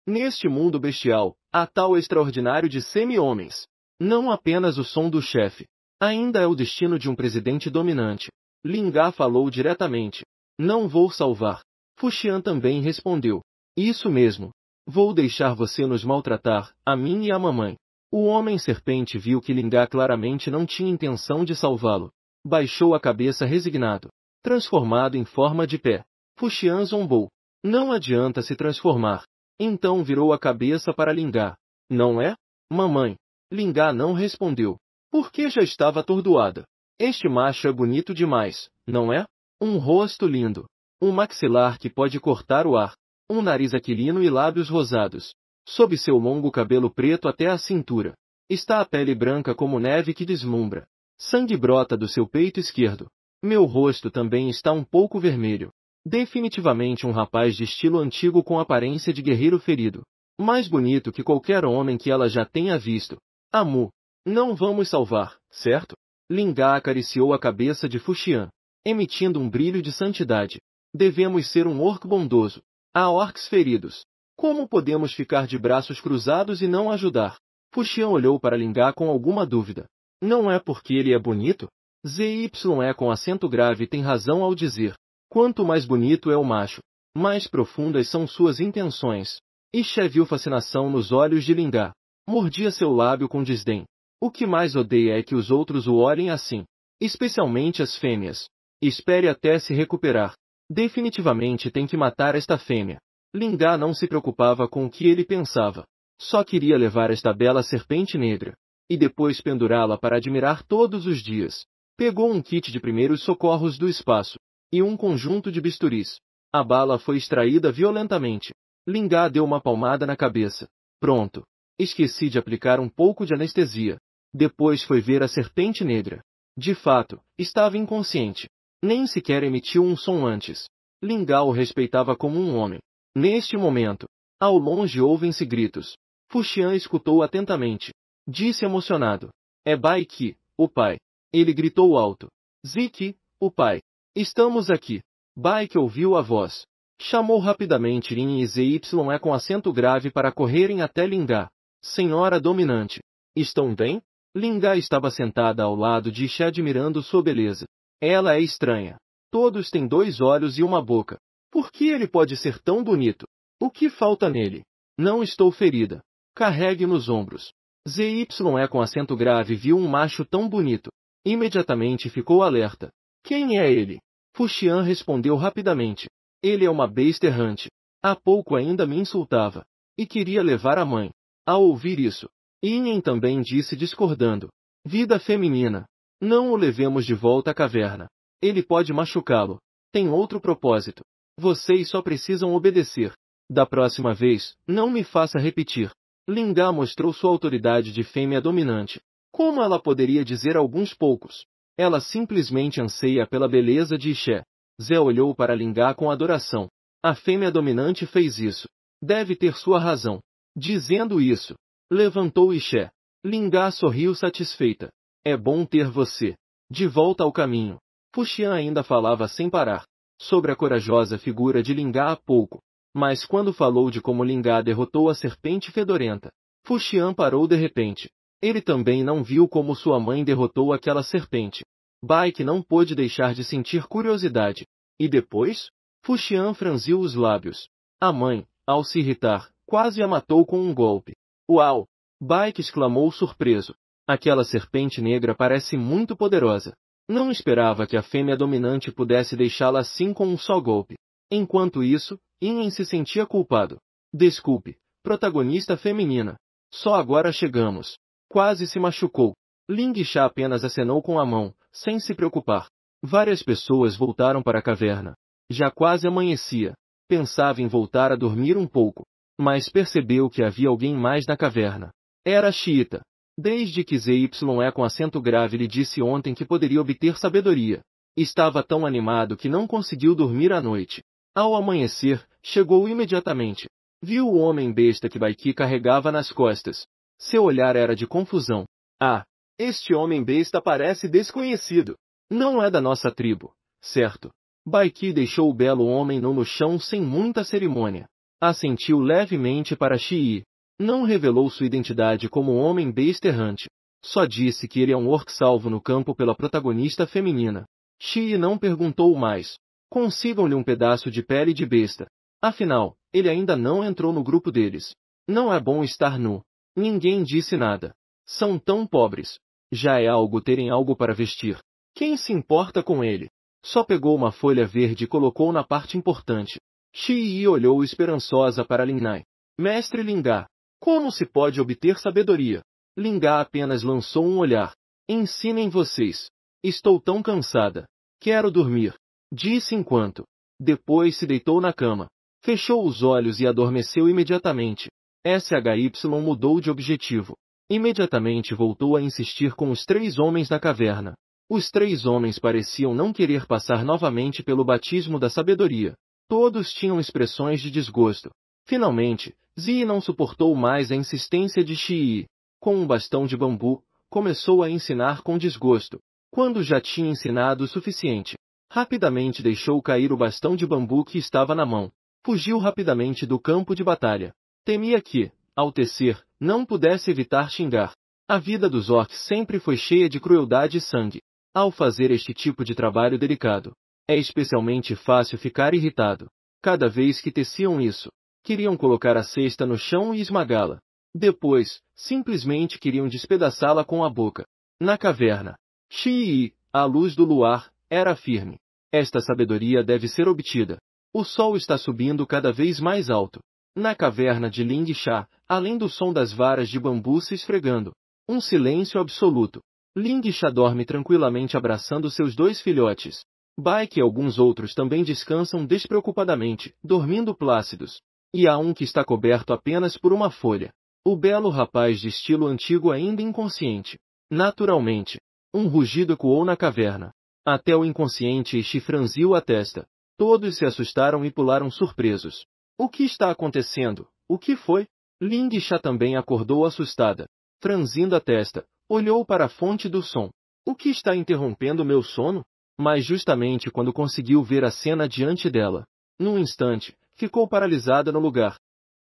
S1: Neste mundo bestial, há tal extraordinário de semi-homens. Não apenas o som do chefe. Ainda é o destino de um presidente dominante. Lingá falou diretamente. Não vou salvar. Fuxian também respondeu. Isso mesmo. Vou deixar você nos maltratar, a mim e a mamãe. O homem-serpente viu que Lingá claramente não tinha intenção de salvá-lo. Baixou a cabeça resignado, transformado em forma de pé. Fuxian zombou. Não adianta se transformar. Então virou a cabeça para Lingá. Não é? Mamãe. Lingá não respondeu. Porque já estava atordoada. Este macho é bonito demais, não é? Um rosto lindo. Um maxilar que pode cortar o ar. Um nariz aquilino e lábios rosados. Sob seu longo cabelo preto até a cintura, está a pele branca como neve que deslumbra. Sangue brota do seu peito esquerdo. Meu rosto também está um pouco vermelho. Definitivamente um rapaz de estilo antigo com aparência de guerreiro ferido. Mais bonito que qualquer homem que ela já tenha visto. Amu. Não vamos salvar, certo? Lingá acariciou a cabeça de Fuxian, emitindo um brilho de santidade. Devemos ser um orc bondoso. Há orcs feridos. Como podemos ficar de braços cruzados e não ajudar? Fuxian olhou para Lingá com alguma dúvida. Não é porque ele é bonito? ZYE com acento grave tem razão ao dizer. Quanto mais bonito é o macho, mais profundas são suas intenções. Ixé viu fascinação nos olhos de Lingá. Mordia seu lábio com desdém. O que mais odeia é que os outros o olhem assim. Especialmente as fêmeas. Espere até se recuperar. Definitivamente tem que matar esta fêmea. Lingá não se preocupava com o que ele pensava. Só queria levar esta bela serpente negra. E depois pendurá-la para admirar todos os dias. Pegou um kit de primeiros socorros do espaço. E um conjunto de bisturis. A bala foi extraída violentamente. Lingá deu uma palmada na cabeça. Pronto. Esqueci de aplicar um pouco de anestesia. Depois foi ver a serpente negra. De fato, estava inconsciente. Nem sequer emitiu um som antes. Lingá o respeitava como um homem. Neste momento, Ao longe ouvem-se gritos. Fuxian escutou atentamente. Disse emocionado. É Bai Qi, o pai. Ele gritou alto. Ziki, o pai. Estamos aqui. Bai Qi ouviu a voz. Chamou rapidamente Lin e Zy com acento grave para correrem até Lingá. Senhora dominante. Estão bem? Lingá estava sentada ao lado de Ixé admirando sua beleza. Ela é estranha. Todos têm 2 olhos e uma boca. Por que ele pode ser tão bonito? O que falta nele? Não estou ferida. Carregue nos ombros. Zy com acento grave viu um macho tão bonito. Imediatamente ficou alerta. Quem é ele? Fuxian respondeu rapidamente. Ele é uma besta errante. Há pouco ainda me insultava. E queria levar a mãe. Ao ouvir isso, Yin também disse discordando. Vida feminina. Não o levemos de volta à caverna. Ele pode machucá-lo. Tem outro propósito. Vocês só precisam obedecer. Da próxima vez, não me faça repetir. Lingá mostrou sua autoridade de fêmea dominante. Como ela poderia dizer alguns poucos? Ela simplesmente anseia pela beleza de Ixé. Zé olhou para Lingá com adoração. A fêmea dominante fez isso. Deve ter sua razão. Dizendo isso, levantou Ixé. Lingá sorriu satisfeita. É bom ter você. De volta ao caminho. Fuxian ainda falava sem parar. Sobre a corajosa figura de Lingá há pouco. Mas quando falou de como Lingá derrotou a serpente fedorenta, Fuxian parou de repente. Ele também não viu como sua mãe derrotou aquela serpente. Bai Qi não pôde deixar de sentir curiosidade. E depois? Fuxian franziu os lábios. A mãe, ao se irritar, quase a matou com um golpe. Uau! Bai Qi exclamou surpreso. Aquela serpente negra parece muito poderosa. Não esperava que a fêmea dominante pudesse deixá-la assim com um só golpe. Enquanto isso, Yin se sentia culpado. Desculpe, protagonista feminina. Só agora chegamos. Quase se machucou. Ling Xia apenas acenou com a mão, sem se preocupar. Várias pessoas voltaram para a caverna. Já quase amanhecia. Pensava em voltar a dormir um pouco. Mas percebeu que havia alguém mais na caverna. Era Xiita. Desde que Zy com acento grave lhe disse ontem que poderia obter sabedoria. Estava tão animado que não conseguiu dormir à noite. Ao amanhecer, chegou imediatamente. Viu o homem besta que Bai Qi carregava nas costas. Seu olhar era de confusão. Ah, este homem besta parece desconhecido. Não é da nossa tribo, certo? Bai Qi deixou o belo homem nu no chão sem muita cerimônia. Assentiu levemente para Xi. Não revelou sua identidade como homem besta errante. Só disse que ele é um orc salvo no campo pela protagonista feminina. Xi não perguntou mais. Consigam-lhe um pedaço de pele de besta. Afinal, ele ainda não entrou no grupo deles. Não é bom estar nu. Ninguém disse nada. São tão pobres. Já é algo terem algo para vestir. Quem se importa com ele? Só pegou uma folha verde e colocou na parte importante. Xi olhou esperançosa para Lingnai. Mestre Lingá, como se pode obter sabedoria? Lingá apenas lançou um olhar. Ensinem vocês. Estou tão cansada. Quero dormir. Disse enquanto. Depois se deitou na cama. Fechou os olhos e adormeceu imediatamente. SHY mudou de objetivo. Imediatamente voltou a insistir com os 3 homens na caverna. Os 3 homens pareciam não querer passar novamente pelo batismo da sabedoria. Todos tinham expressões de desgosto. Finalmente, Zi não suportou mais a insistência de Xi. Com um bastão de bambu, começou a ensinar com desgosto. Quando já tinha ensinado o suficiente, rapidamente deixou cair o bastão de bambu que estava na mão. Fugiu rapidamente do campo de batalha. Temia que, ao tecer, não pudesse evitar xingar. A vida dos orcs sempre foi cheia de crueldade e sangue. Ao fazer este tipo de trabalho delicado, é especialmente fácil ficar irritado. Cada vez que teciam isso, queriam colocar a cesta no chão e esmagá-la. Depois, simplesmente queriam despedaçá-la com a boca. Na caverna, Xi, à luz do luar, era firme. Esta sabedoria deve ser obtida. O sol está subindo cada vez mais alto. Na caverna de Ling Xia, além do som das varas de bambu se esfregando, um silêncio absoluto. Ling Xia dorme tranquilamente abraçando seus 2 filhotes. Bai Qi e alguns outros também descansam despreocupadamente, dormindo plácidos. E há um que está coberto apenas por uma folha. O belo rapaz de estilo antigo ainda inconsciente. Naturalmente, um rugido ecoou na caverna. Até o inconsciente Xi franziu a testa. Todos se assustaram e pularam surpresos. O que está acontecendo? O que foi? Ling Sha também acordou assustada. Franzindo a testa, olhou para a fonte do som. O que está interrompendo meu sono? Mas justamente quando conseguiu ver a cena diante dela, num instante, ficou paralisada no lugar.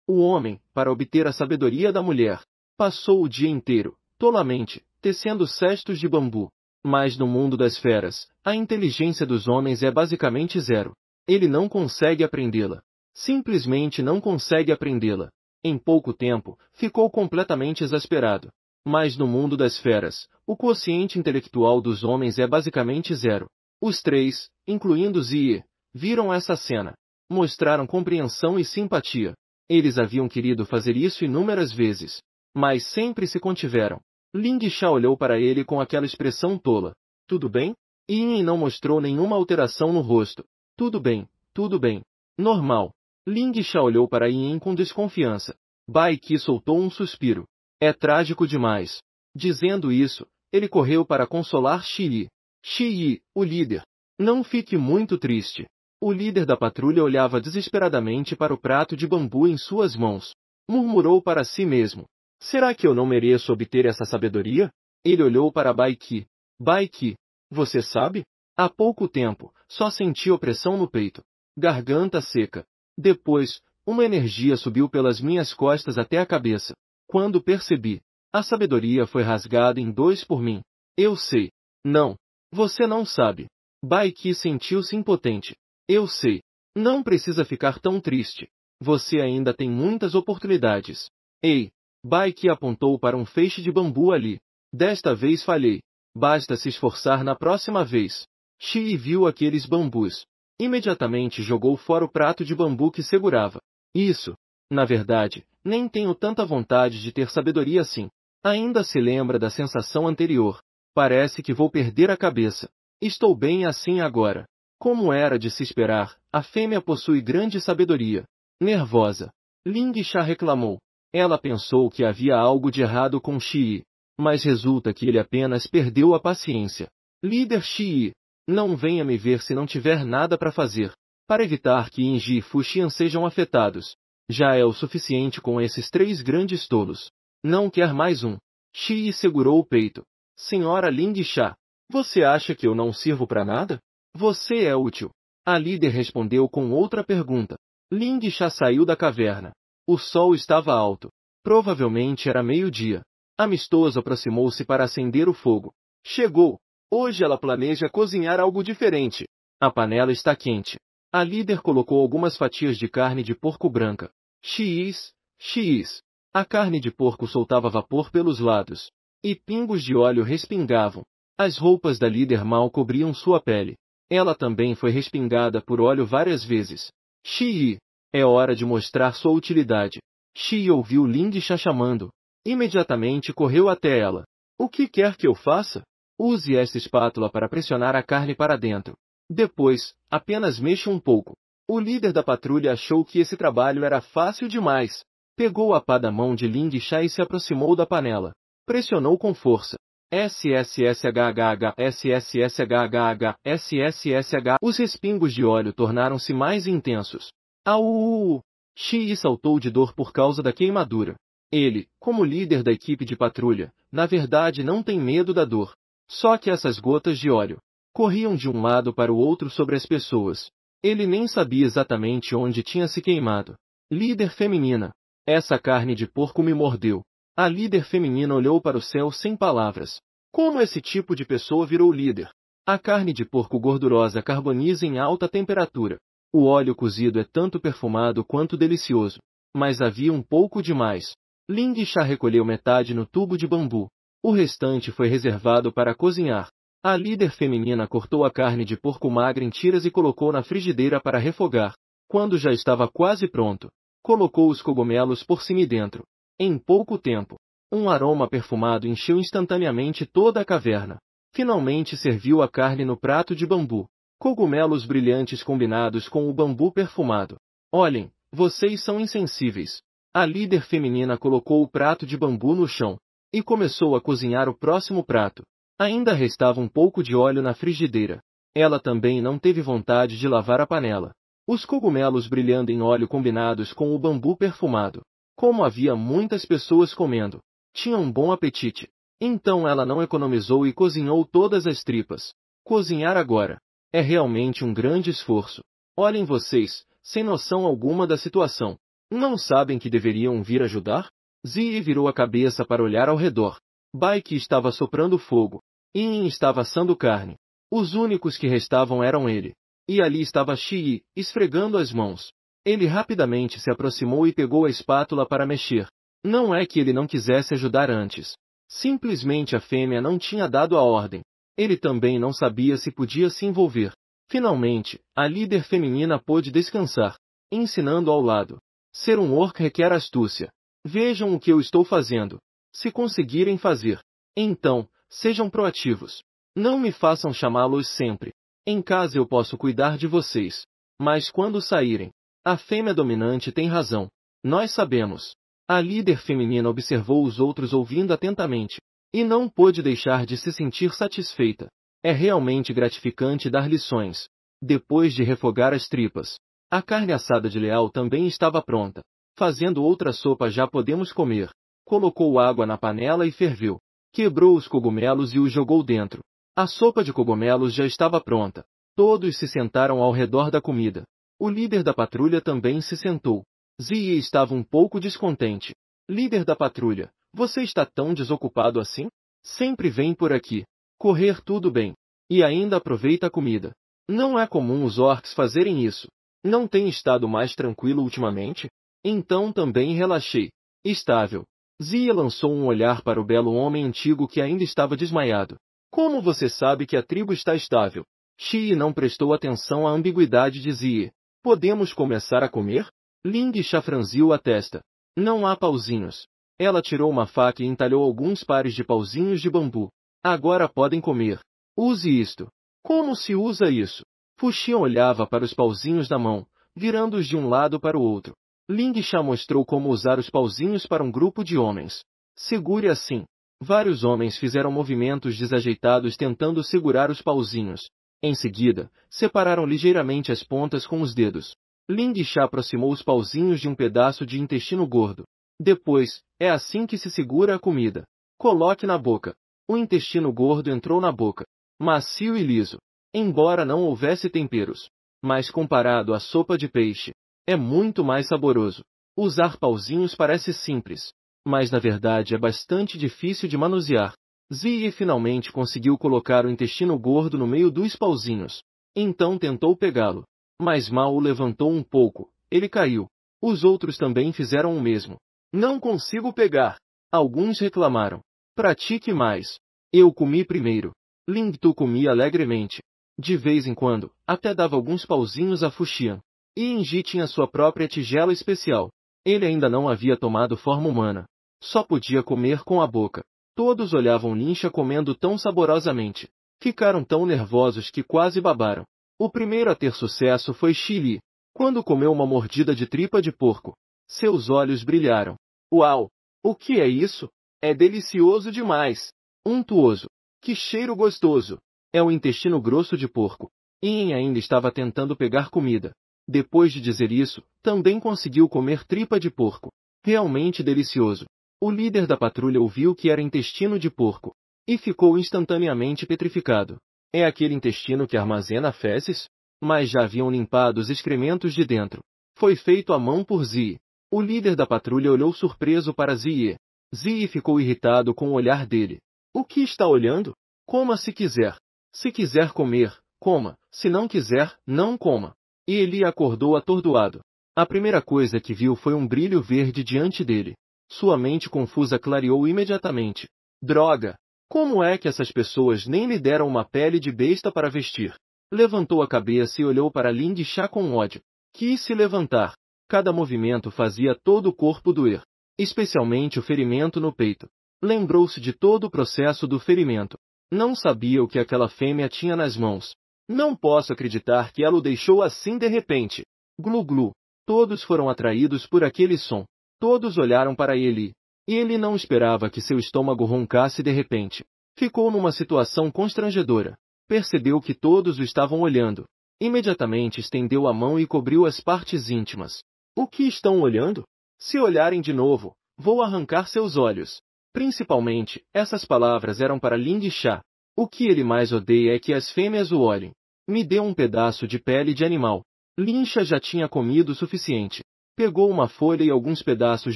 S1: O homem, para obter a sabedoria da mulher, passou o dia inteiro, tolamente, tecendo cestos de bambu. Mas no mundo das feras, a inteligência dos homens é basicamente zero. Ele não consegue aprendê-la. Simplesmente não consegue aprendê-la. Em pouco tempo, ficou completamente exasperado. Mas no mundo das feras, o quociente intelectual dos homens é basicamente zero. Os três, incluindo Zie, viram essa cena. Mostraram compreensão e simpatia. Eles haviam querido fazer isso inúmeras vezes. Mas sempre se contiveram. Ling Sha olhou para ele com aquela expressão tola. Tudo bem? Yin não mostrou nenhuma alteração no rosto. Tudo bem, tudo bem. Normal. Ling Sha olhou para Yin com desconfiança. Bai Qi soltou um suspiro. É trágico demais. Dizendo isso, ele correu para consolar Shi. Shi, o líder. Não fique muito triste. O líder da patrulha olhava desesperadamente para o prato de bambu em suas mãos. Murmurou para si mesmo. Será que eu não mereço obter essa sabedoria? Ele olhou para Bai Qi. Bai Qi, você sabe? Há pouco tempo, só senti opressão no peito. Garganta seca. Depois, uma energia subiu pelas minhas costas até a cabeça. Quando percebi, a sabedoria foi rasgada em dois por mim. Eu sei. Não. Você não sabe. Bai Qi sentiu-se impotente. Eu sei. Não precisa ficar tão triste. Você ainda tem muitas oportunidades. Ei! Bai Qi apontou para um feixe de bambu ali. Desta vez falhei. Basta se esforçar na próxima vez. Shi viu aqueles bambus. Imediatamente jogou fora o prato de bambu que segurava. Isso. Na verdade, nem tenho tanta vontade de ter sabedoria assim. Ainda se lembra da sensação anterior. Parece que vou perder a cabeça. Estou bem assim agora. Como era de se esperar, a fêmea possui grande sabedoria. Nervosa. Ling Sha reclamou. Ela pensou que havia algo de errado com Shi. Mas resulta que ele apenas perdeu a paciência. Líder Shi, não venha me ver se não tiver nada para fazer. Para evitar que Inji e Fuxian sejam afetados. Já é o suficiente com esses três grandes tolos. Não quer mais um. Shi segurou o peito. Senhora Ling Sha, você acha que eu não sirvo para nada? Você é útil. A líder respondeu com outra pergunta. Ling Sha saiu da caverna. O sol estava alto. Provavelmente era meio-dia. Amistoso aproximou-se para acender o fogo. Chegou. Hoje ela planeja cozinhar algo diferente. A panela está quente. A líder colocou algumas fatias de carne de porco branca. Xiis, xiis. A carne de porco soltava vapor pelos lados. E pingos de óleo respingavam. As roupas da líder mal cobriam sua pele. Ela também foi respingada por óleo várias vezes. Xii. É hora de mostrar sua utilidade. Xi ouviu Ling Sha chamando. Imediatamente correu até ela. O que quer que eu faça? Use esta espátula para pressionar a carne para dentro. Depois, apenas mexa um pouco. O líder da patrulha achou que esse trabalho era fácil demais. Pegou a pá da mão de Ling Sha e se aproximou da panela. Pressionou com força. SSSHHH, SSSHHH, SSSH. Os respingos de óleo tornaram-se mais intensos. Au! Shi saltou de dor por causa da queimadura. Ele, como líder da equipe de patrulha, na verdade não tem medo da dor. Só que essas gotas de óleo corriam de um lado para o outro sobre as pessoas. Ele nem sabia exatamente onde tinha se queimado. Líder feminina. Essa carne de porco me mordeu. A líder feminina olhou para o céu sem palavras. Como esse tipo de pessoa virou líder? A carne de porco gordurosa carboniza em alta temperatura. O óleo cozido é tanto perfumado quanto delicioso. Mas havia um pouco demais. Ling Sha recolheu metade no tubo de bambu. O restante foi reservado para cozinhar. A líder feminina cortou a carne de porco magra em tiras e colocou na frigideira para refogar. Quando já estava quase pronto, colocou os cogumelos por cima e dentro. Em pouco tempo, um aroma perfumado encheu instantaneamente toda a caverna. Finalmente serviu a carne no prato de bambu. Cogumelos brilhantes combinados com o bambu perfumado. Olhem, vocês são insensíveis. A líder feminina colocou o prato de bambu no chão e começou a cozinhar o próximo prato. Ainda restava um pouco de óleo na frigideira. Ela também não teve vontade de lavar a panela. os cogumelos brilhando em óleo combinados com o bambu perfumado. Como havia muitas pessoas comendo, tinha um bom apetite. Então ela não economizou e cozinhou todas as tripas. Cozinhar agora é realmente um grande esforço. Olhem vocês, sem noção alguma da situação. Não sabem que deveriam vir ajudar? Zee virou a cabeça para olhar ao redor. Baiki estava soprando fogo. Yin estava assando carne. Os únicos que restavam eram ele. E ali estava Shi, esfregando as mãos. Ele rapidamente se aproximou e pegou a espátula para mexer. Não é que ele não quisesse ajudar antes. Simplesmente a fêmea não tinha dado a ordem. Ele também não sabia se podia se envolver. Finalmente, a líder feminina pôde descansar, ensinando ao lado. Ser um orc requer astúcia. Vejam o que eu estou fazendo. Se conseguirem fazer, então, sejam proativos. Não me façam chamá-los sempre. Em casa eu posso cuidar de vocês. Mas quando saírem, a fêmea dominante tem razão. Nós sabemos. A líder feminina observou os outros ouvindo atentamente. E não pôde deixar de se sentir satisfeita. É realmente gratificante dar lições. Depois de refogar as tripas, a carne assada de Leal também estava pronta. Fazendo outra sopa já podemos comer. Colocou água na panela e ferveu. Quebrou os cogumelos e os jogou dentro. A sopa de cogumelos já estava pronta. Todos se sentaram ao redor da comida. O líder da patrulha também se sentou. Zee estava um pouco descontente. Líder da patrulha, você está tão desocupado assim? Sempre vem por aqui. Correr tudo bem. E ainda aproveita a comida. Não é comum os orcs fazerem isso. Não tem estado mais tranquilo ultimamente? Então também relaxei. Estável. Zee lançou um olhar para o belo homem antigo que ainda estava desmaiado. Como você sabe que a tribo está estável? Shi não prestou atenção à ambiguidade de Zee. Podemos começar a comer? Ling franziu a testa. Não há pauzinhos. Ela tirou uma faca e entalhou alguns pares de pauzinhos de bambu. Agora podem comer. Use isto. Como se usa isso? Fuxian olhava para os pauzinhos da mão, virando-os de um lado para o outro. Ling mostrou como usar os pauzinhos para um grupo de homens. Segure assim. Vários homens fizeram movimentos desajeitados tentando segurar os pauzinhos. Em seguida, separaram ligeiramente as pontas com os dedos. Ling aproximou os pauzinhos de um pedaço de intestino gordo. Depois, é assim que se segura a comida. Coloque na boca. O intestino gordo entrou na boca. Macio e liso. Embora não houvesse temperos. Mas comparado à sopa de peixe, é muito mais saboroso. Usar pauzinhos parece simples. Mas na verdade é bastante difícil de manusear. Zee finalmente conseguiu colocar o intestino gordo no meio dos pauzinhos. Então tentou pegá-lo. Mas mal o levantou um pouco, ele caiu. Os outros também fizeram o mesmo. Não consigo pegar. Alguns reclamaram. Pratique mais. Eu comi primeiro. Ling Tu comia alegremente. De vez em quando, até dava alguns pauzinhos a Fuxian. E Inji tinha sua própria tigela especial. Ele ainda não havia tomado forma humana. Só podia comer com a boca. Todos olhavam Nincha comendo tão saborosamente. Ficaram tão nervosos que quase babaram. O primeiro a ter sucesso foi Chili, quando comeu uma mordida de tripa de porco. Seus olhos brilharam. Uau! O que é isso? É delicioso demais! Untuoso! Que cheiro gostoso! É o intestino grosso de porco. Yin ainda estava tentando pegar comida. Depois de dizer isso, também conseguiu comer tripa de porco. Realmente delicioso. O líder da patrulha ouviu que era intestino de porco. E ficou instantaneamente petrificado. É aquele intestino que armazena fezes? Mas já haviam limpado os excrementos de dentro. Foi feito à mão por Zee. O líder da patrulha olhou surpreso para Zee. Zee ficou irritado com o olhar dele. O que está olhando? Coma se quiser. Se quiser comer, coma. Se não quiser, não coma. E ele acordou atordoado. A primeira coisa que viu foi um brilho verde diante dele. Sua mente confusa clareou imediatamente. Droga! Como é que essas pessoas nem lhe deram uma pele de besta para vestir? Levantou a cabeça e olhou para Ling Cha com ódio. Quis se levantar. Cada movimento fazia todo o corpo doer. Especialmente o ferimento no peito. Lembrou-se de todo o processo do ferimento. Não sabia o que aquela fêmea tinha nas mãos. Não posso acreditar que ela o deixou assim de repente. Glu-glu. Todos foram atraídos por aquele som. Todos olharam para ele. E ele não esperava que seu estômago roncasse de repente. Ficou numa situação constrangedora. Percebeu que todos o estavam olhando. Imediatamente estendeu a mão e cobriu as partes íntimas. O que estão olhando? Se olharem de novo, vou arrancar seus olhos. Principalmente, essas palavras eram para Ling Sha. O que ele mais odeia é que as fêmeas o olhem. Me dê um pedaço de pele de animal. Ling Sha já tinha comido o suficiente. Pegou uma folha e alguns pedaços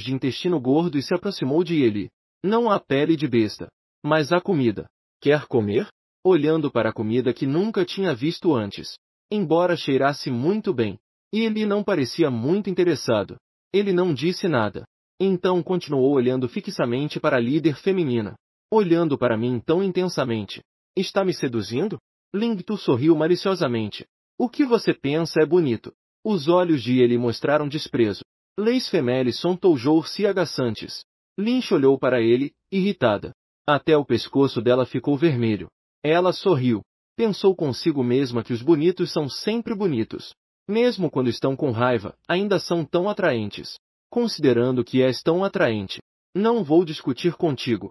S1: de intestino gordo e se aproximou de ele. Não há pele de besta, mas há comida. Quer comer? Olhando para a comida que nunca tinha visto antes. Embora cheirasse muito bem, ele não parecia muito interessado. Ele não disse nada. Então continuou olhando fixamente para a líder feminina. Olhando para mim tão intensamente. Está me seduzindo? Ling Tu sorriu maliciosamente. O que você pensa é bonito. Os olhos de ele mostraram desprezo. Les femelles sont toujours si agaçantes. Lynch olhou para ele, irritada. Até o pescoço dela ficou vermelho. Ela sorriu. Pensou consigo mesma que os bonitos são sempre bonitos. Mesmo quando estão com raiva, ainda são tão atraentes. Considerando que és tão atraente, não vou discutir contigo.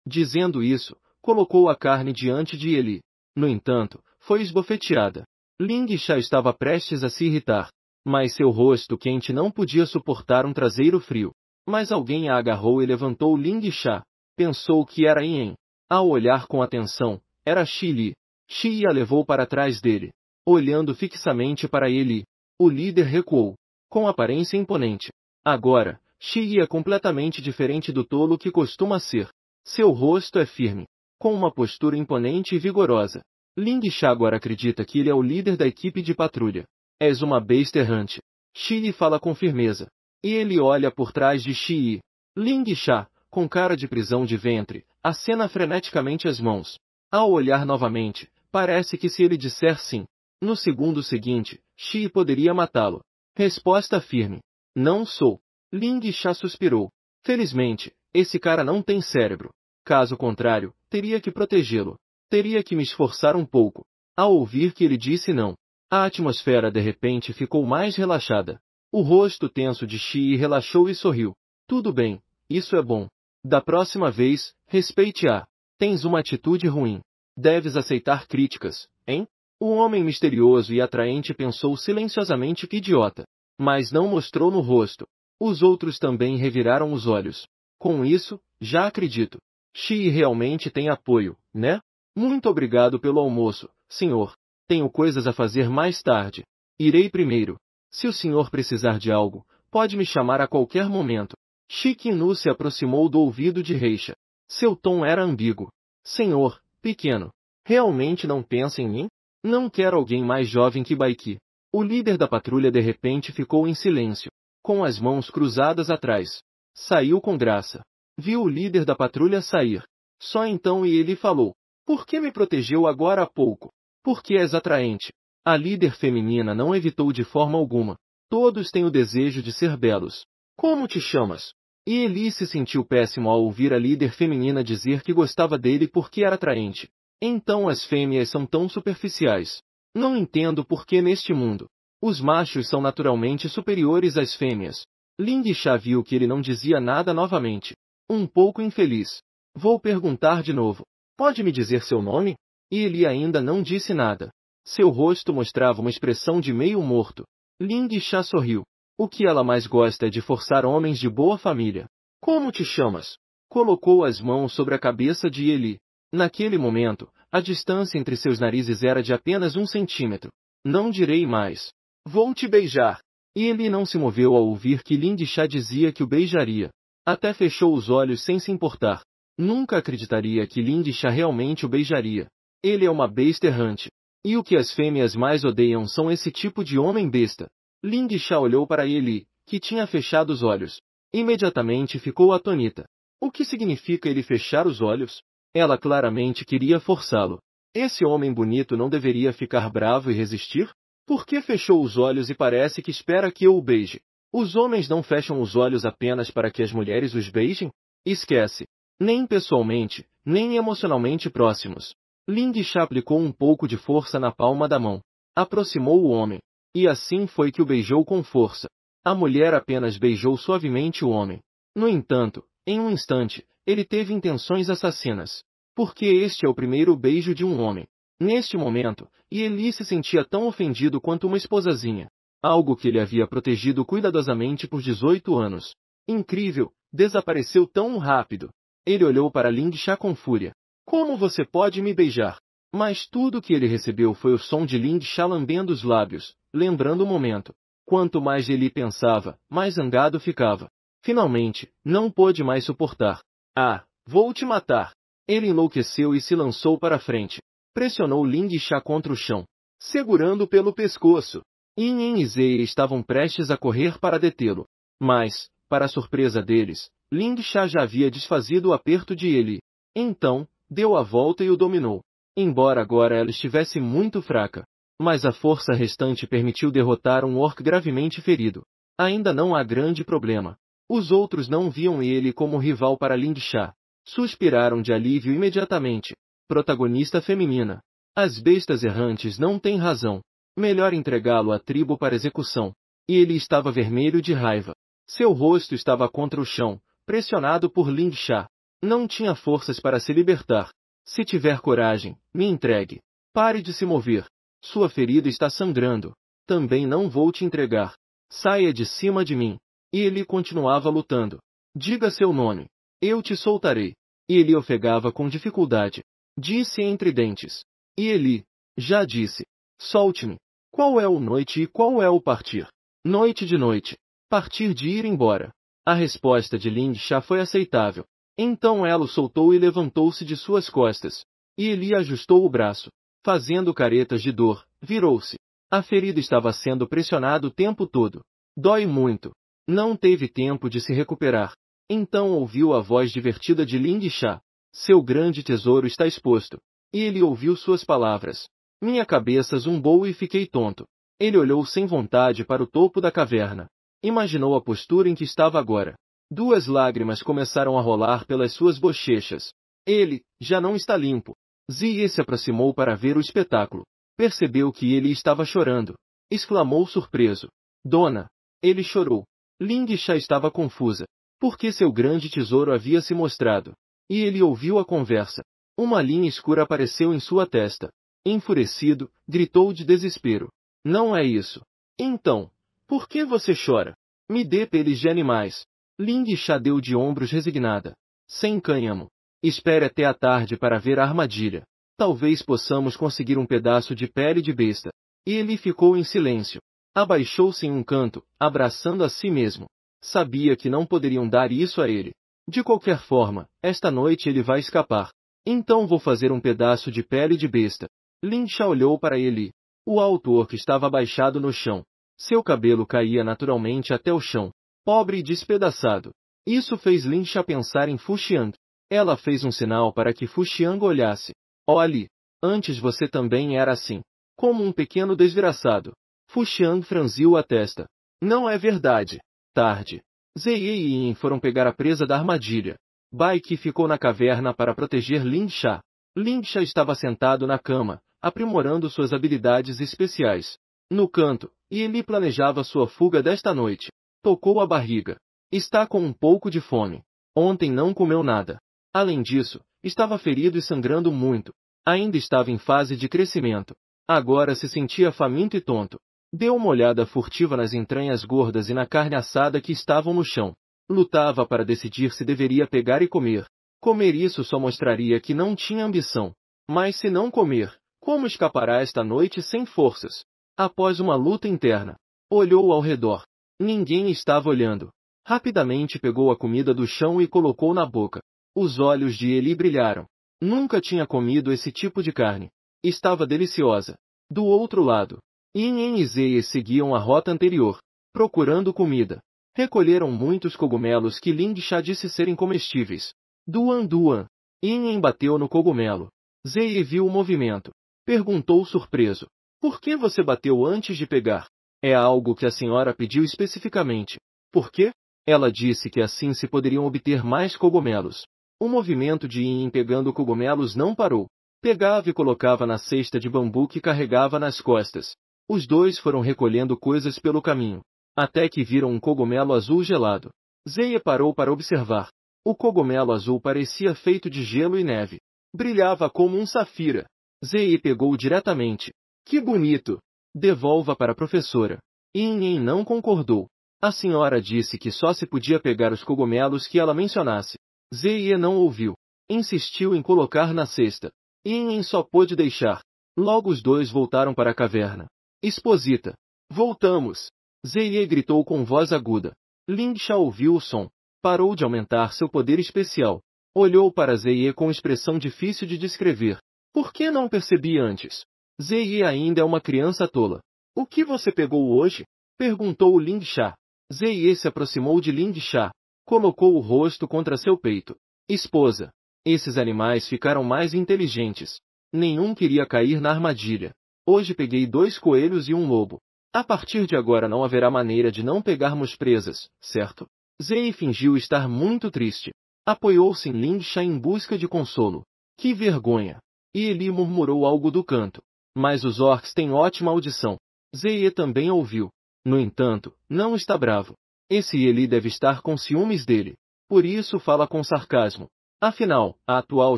S1: Dizendo isso, colocou a carne diante de ele. No entanto, foi esbofeteada. Ling Sha estava prestes a se irritar. Mas seu rosto quente não podia suportar um traseiro frio. Mas alguém a agarrou e levantou Ling Sha. Pensou que era Yen. Ao olhar com atenção, era Shi Li. Shi a levou para trás dele. Olhando fixamente para ele, o líder recuou. Com aparência imponente. Agora, Shi é completamente diferente do tolo que costuma ser. Seu rosto é firme. Com uma postura imponente e vigorosa. Ling Sha agora acredita que ele é o líder da equipe de patrulha. És uma besta errante. Shi fala com firmeza. E ele olha por trás de Shi. Ling Sha, com cara de prisão de ventre, acena freneticamente as mãos. Ao olhar novamente, parece que se ele disser sim, no segundo seguinte, Shi poderia matá-lo. Resposta firme. Não sou. Ling Sha suspirou. Felizmente, esse cara não tem cérebro. Caso contrário, teria que protegê-lo. Teria que me esforçar um pouco. Ao ouvir que ele disse não, a atmosfera de repente ficou mais relaxada. O rosto tenso de Shi relaxou e sorriu. Tudo bem, isso é bom. Da próxima vez, respeite-a. Tens uma atitude ruim. Deves aceitar críticas, hein? O homem misterioso e atraente pensou silenciosamente que idiota. Mas não mostrou no rosto. Os outros também reviraram os olhos. Com isso, já acredito. Shi realmente tem apoio, né? Muito obrigado pelo almoço, senhor. Tenho coisas a fazer mais tarde. Irei primeiro. Se o senhor precisar de algo, pode me chamar a qualquer momento. Shi Qinu se aproximou do ouvido de Reixa. Seu tom era ambíguo. Senhor, pequeno, realmente não pensa em mim? Não quero alguém mais jovem que Baiki. O líder da patrulha de repente ficou em silêncio, com as mãos cruzadas atrás. Saiu com graça. Viu o líder da patrulha sair. Só então ele falou. Por que me protegeu agora há pouco? Porque és atraente. A líder feminina não evitou de forma alguma. Todos têm o desejo de ser belos. Como te chamas? E Eli se sentiu péssimo ao ouvir a líder feminina dizer que gostava dele porque era atraente. Então as fêmeas são tão superficiais. Não entendo por que neste mundo os machos são naturalmente superiores às fêmeas. Ling Sha viu que ele não dizia nada novamente. Um pouco infeliz. Vou perguntar de novo. Pode me dizer seu nome? E ele ainda não disse nada. Seu rosto mostrava uma expressão de meio morto. Ling Sha sorriu. O que ela mais gosta é de forçar homens de boa família. Como te chamas? Colocou as mãos sobre a cabeça de Eli. Naquele momento, a distância entre seus narizes era de apenas 1 centímetro. Não direi mais. Vou te beijar. E Eli não se moveu ao ouvir que Ling Sha dizia que o beijaria. Até fechou os olhos sem se importar. Nunca acreditaria que Ling Sha realmente o beijaria. Ele é uma besta errante. E o que as fêmeas mais odeiam são esse tipo de homem besta. Ling Sha olhou para ele, que tinha fechado os olhos. Imediatamente ficou atonita. O que significa ele fechar os olhos? Ela claramente queria forçá-lo. Esse homem bonito não deveria ficar bravo e resistir? Por que fechou os olhos e parece que espera que eu o beije? Os homens não fecham os olhos apenas para que as mulheres os beijem? Esquece. Nem pessoalmente, nem emocionalmente próximos. Ling Sha aplicou um pouco de força na palma da mão. Aproximou o homem. E assim foi que o beijou com força. A mulher apenas beijou suavemente o homem. No entanto, em um instante, ele teve intenções assassinas. Porque este é o primeiro beijo de um homem. Neste momento, Eli se sentia tão ofendido quanto uma esposazinha. Algo que ele havia protegido cuidadosamente por 18 anos. Incrível, desapareceu tão rápido. Ele olhou para Ling Sha com fúria. Como você pode me beijar? Mas tudo que ele recebeu foi o som de Ling Sha lambendo os lábios, lembrando o momento. Quanto mais Eli pensava, mais zangado ficava. Finalmente, não pôde mais suportar. Ah, vou te matar! Ele enlouqueceu e se lançou para a frente. Pressionou Ling Sha contra o chão, segurando pelo pescoço. Yin e Zeia estavam prestes a correr para detê-lo. Mas, para a surpresa deles, Ling Sha já havia desfazido o aperto de Eli. Então, deu a volta e o dominou. Embora agora ela estivesse muito fraca. Mas a força restante permitiu derrotar um orc gravemente ferido. Ainda não há grande problema. Os outros não viam ele como rival para Ling Sha. Suspiraram de alívio imediatamente. Protagonista feminina. As bestas errantes não têm razão. Melhor entregá-lo à tribo para execução. E ele estava vermelho de raiva. Seu rosto estava contra o chão, pressionado por Ling Sha. Não tinha forças para se libertar. Se tiver coragem, me entregue. Pare de se mover. Sua ferida está sangrando. Também não vou te entregar. Saia de cima de mim. E ele continuava lutando. Diga seu nome. Eu te soltarei. E ele ofegava com dificuldade. Disse entre dentes. E Eli, já disse. Solte-me. Qual é o noite e qual é o partir? Noite de noite. Partir de ir embora. A resposta de Ling Sha foi aceitável. Então ela o soltou e levantou-se de suas costas. E Eli ajustou o braço. Fazendo caretas de dor, virou-se. A ferida estava sendo pressionada o tempo todo. Dói muito. Não teve tempo de se recuperar. Então ouviu a voz divertida de Ling Sha. Seu grande tesouro está exposto. E ele ouviu suas palavras. Minha cabeça zumbou e fiquei tonto. Ele olhou sem vontade para o topo da caverna. Imaginou a postura em que estava agora. 2 lágrimas começaram a rolar pelas suas bochechas. Ele, já não está limpo. Ziyi se aproximou para ver o espetáculo. Percebeu que ele estava chorando. Exclamou surpreso. Dona! Ele chorou. Ling Sha estava confusa. Porque seu grande tesouro havia se mostrado. E ele ouviu a conversa. Uma linha escura apareceu em sua testa. Enfurecido, gritou de desespero. Não é isso. Então, por que você chora? Me dê peles de animais. Ling Sha deu de ombros resignada. Sem cânhamo. Espere até a tarde para ver a armadilha. Talvez possamos conseguir um pedaço de pele de besta. E ele ficou em silêncio. Abaixou-se em um canto, abraçando a si mesmo. Sabia que não poderiam dar isso a ele. De qualquer forma, esta noite ele vai escapar. Então vou fazer um pedaço de pele de besta. Ling Sha olhou para ele. O alto orc estava abaixado no chão. Seu cabelo caía naturalmente até o chão. Pobre e despedaçado. Isso fez Ling Sha pensar em Fu Xiang. Ela fez um sinal para que Fu Xiang olhasse. Olhe, antes você também era assim. Como um pequeno desgraçado. Fu Xiang franziu a testa. Não é verdade. Tarde. Zeyi e Yin foram pegar a presa da armadilha. Bai Qi ficou na caverna para proteger Ling Sha. Ling Sha estava sentado na cama, aprimorando suas habilidades especiais. No canto, Eli planejava sua fuga desta noite. Tocou a barriga. Está com um pouco de fome. Ontem não comeu nada. Além disso, estava ferido e sangrando muito. Ainda estava em fase de crescimento. Agora se sentia faminto e tonto. Deu uma olhada furtiva nas entranhas gordas e na carne assada que estavam no chão. Lutava para decidir se deveria pegar e comer. Comer isso só mostraria que não tinha ambição. Mas se não comer, como escapará esta noite sem forças? Após uma luta interna, olhou ao redor. Ninguém estava olhando. Rapidamente pegou a comida do chão e colocou na boca. Os olhos de Eli brilharam. Nunca tinha comido esse tipo de carne. Estava deliciosa. Do outro lado, Yin e Zeia seguiam a rota anterior, procurando comida. Recolheram muitos cogumelos que Ling Sha disse serem comestíveis. Duan Duan. Yin bateu no cogumelo. Zeia viu o movimento. Perguntou surpreso. Por que você bateu antes de pegar? É algo que a senhora pediu especificamente. Por quê? Ela disse que assim se poderiam obter mais cogumelos. O movimento de Yin pegando cogumelos não parou. Pegava e colocava na cesta de bambu que carregava nas costas. Os dois foram recolhendo coisas pelo caminho, até que viram um cogumelo azul gelado. Zeia parou para observar. O cogumelo azul parecia feito de gelo e neve. Brilhava como um safira. Zei pegou diretamente. Que bonito! Devolva para a professora. Yin não concordou. A senhora disse que só se podia pegar os cogumelos que ela mencionasse. Zei não ouviu. Insistiu em colocar na cesta. Yin só pôde deixar. Logo os dois voltaram para a caverna. Exposita. Voltamos! Zei gritou com voz aguda. Lingsha ouviu o som. Parou de aumentar seu poder especial. Olhou para Zei com expressão difícil de descrever. Por que não percebi antes? Zei ainda é uma criança tola. O que você pegou hoje? Perguntou Lingsha. Zei se aproximou de Lingsha. Colocou o rosto contra seu peito. Esposa. Esses animais ficaram mais inteligentes. Nenhum queria cair na armadilha. Hoje peguei 2 coelhos e um lobo. A partir de agora não haverá maneira de não pegarmos presas, certo? Zei fingiu estar muito triste. Apoiou-se em Lingsha em busca de consolo. Que vergonha! E ele murmurou algo do canto. Mas os orcs têm ótima audição. Zei também ouviu. No entanto, não está bravo. Esse Eli deve estar com ciúmes dele. Por isso fala com sarcasmo. Afinal, a atual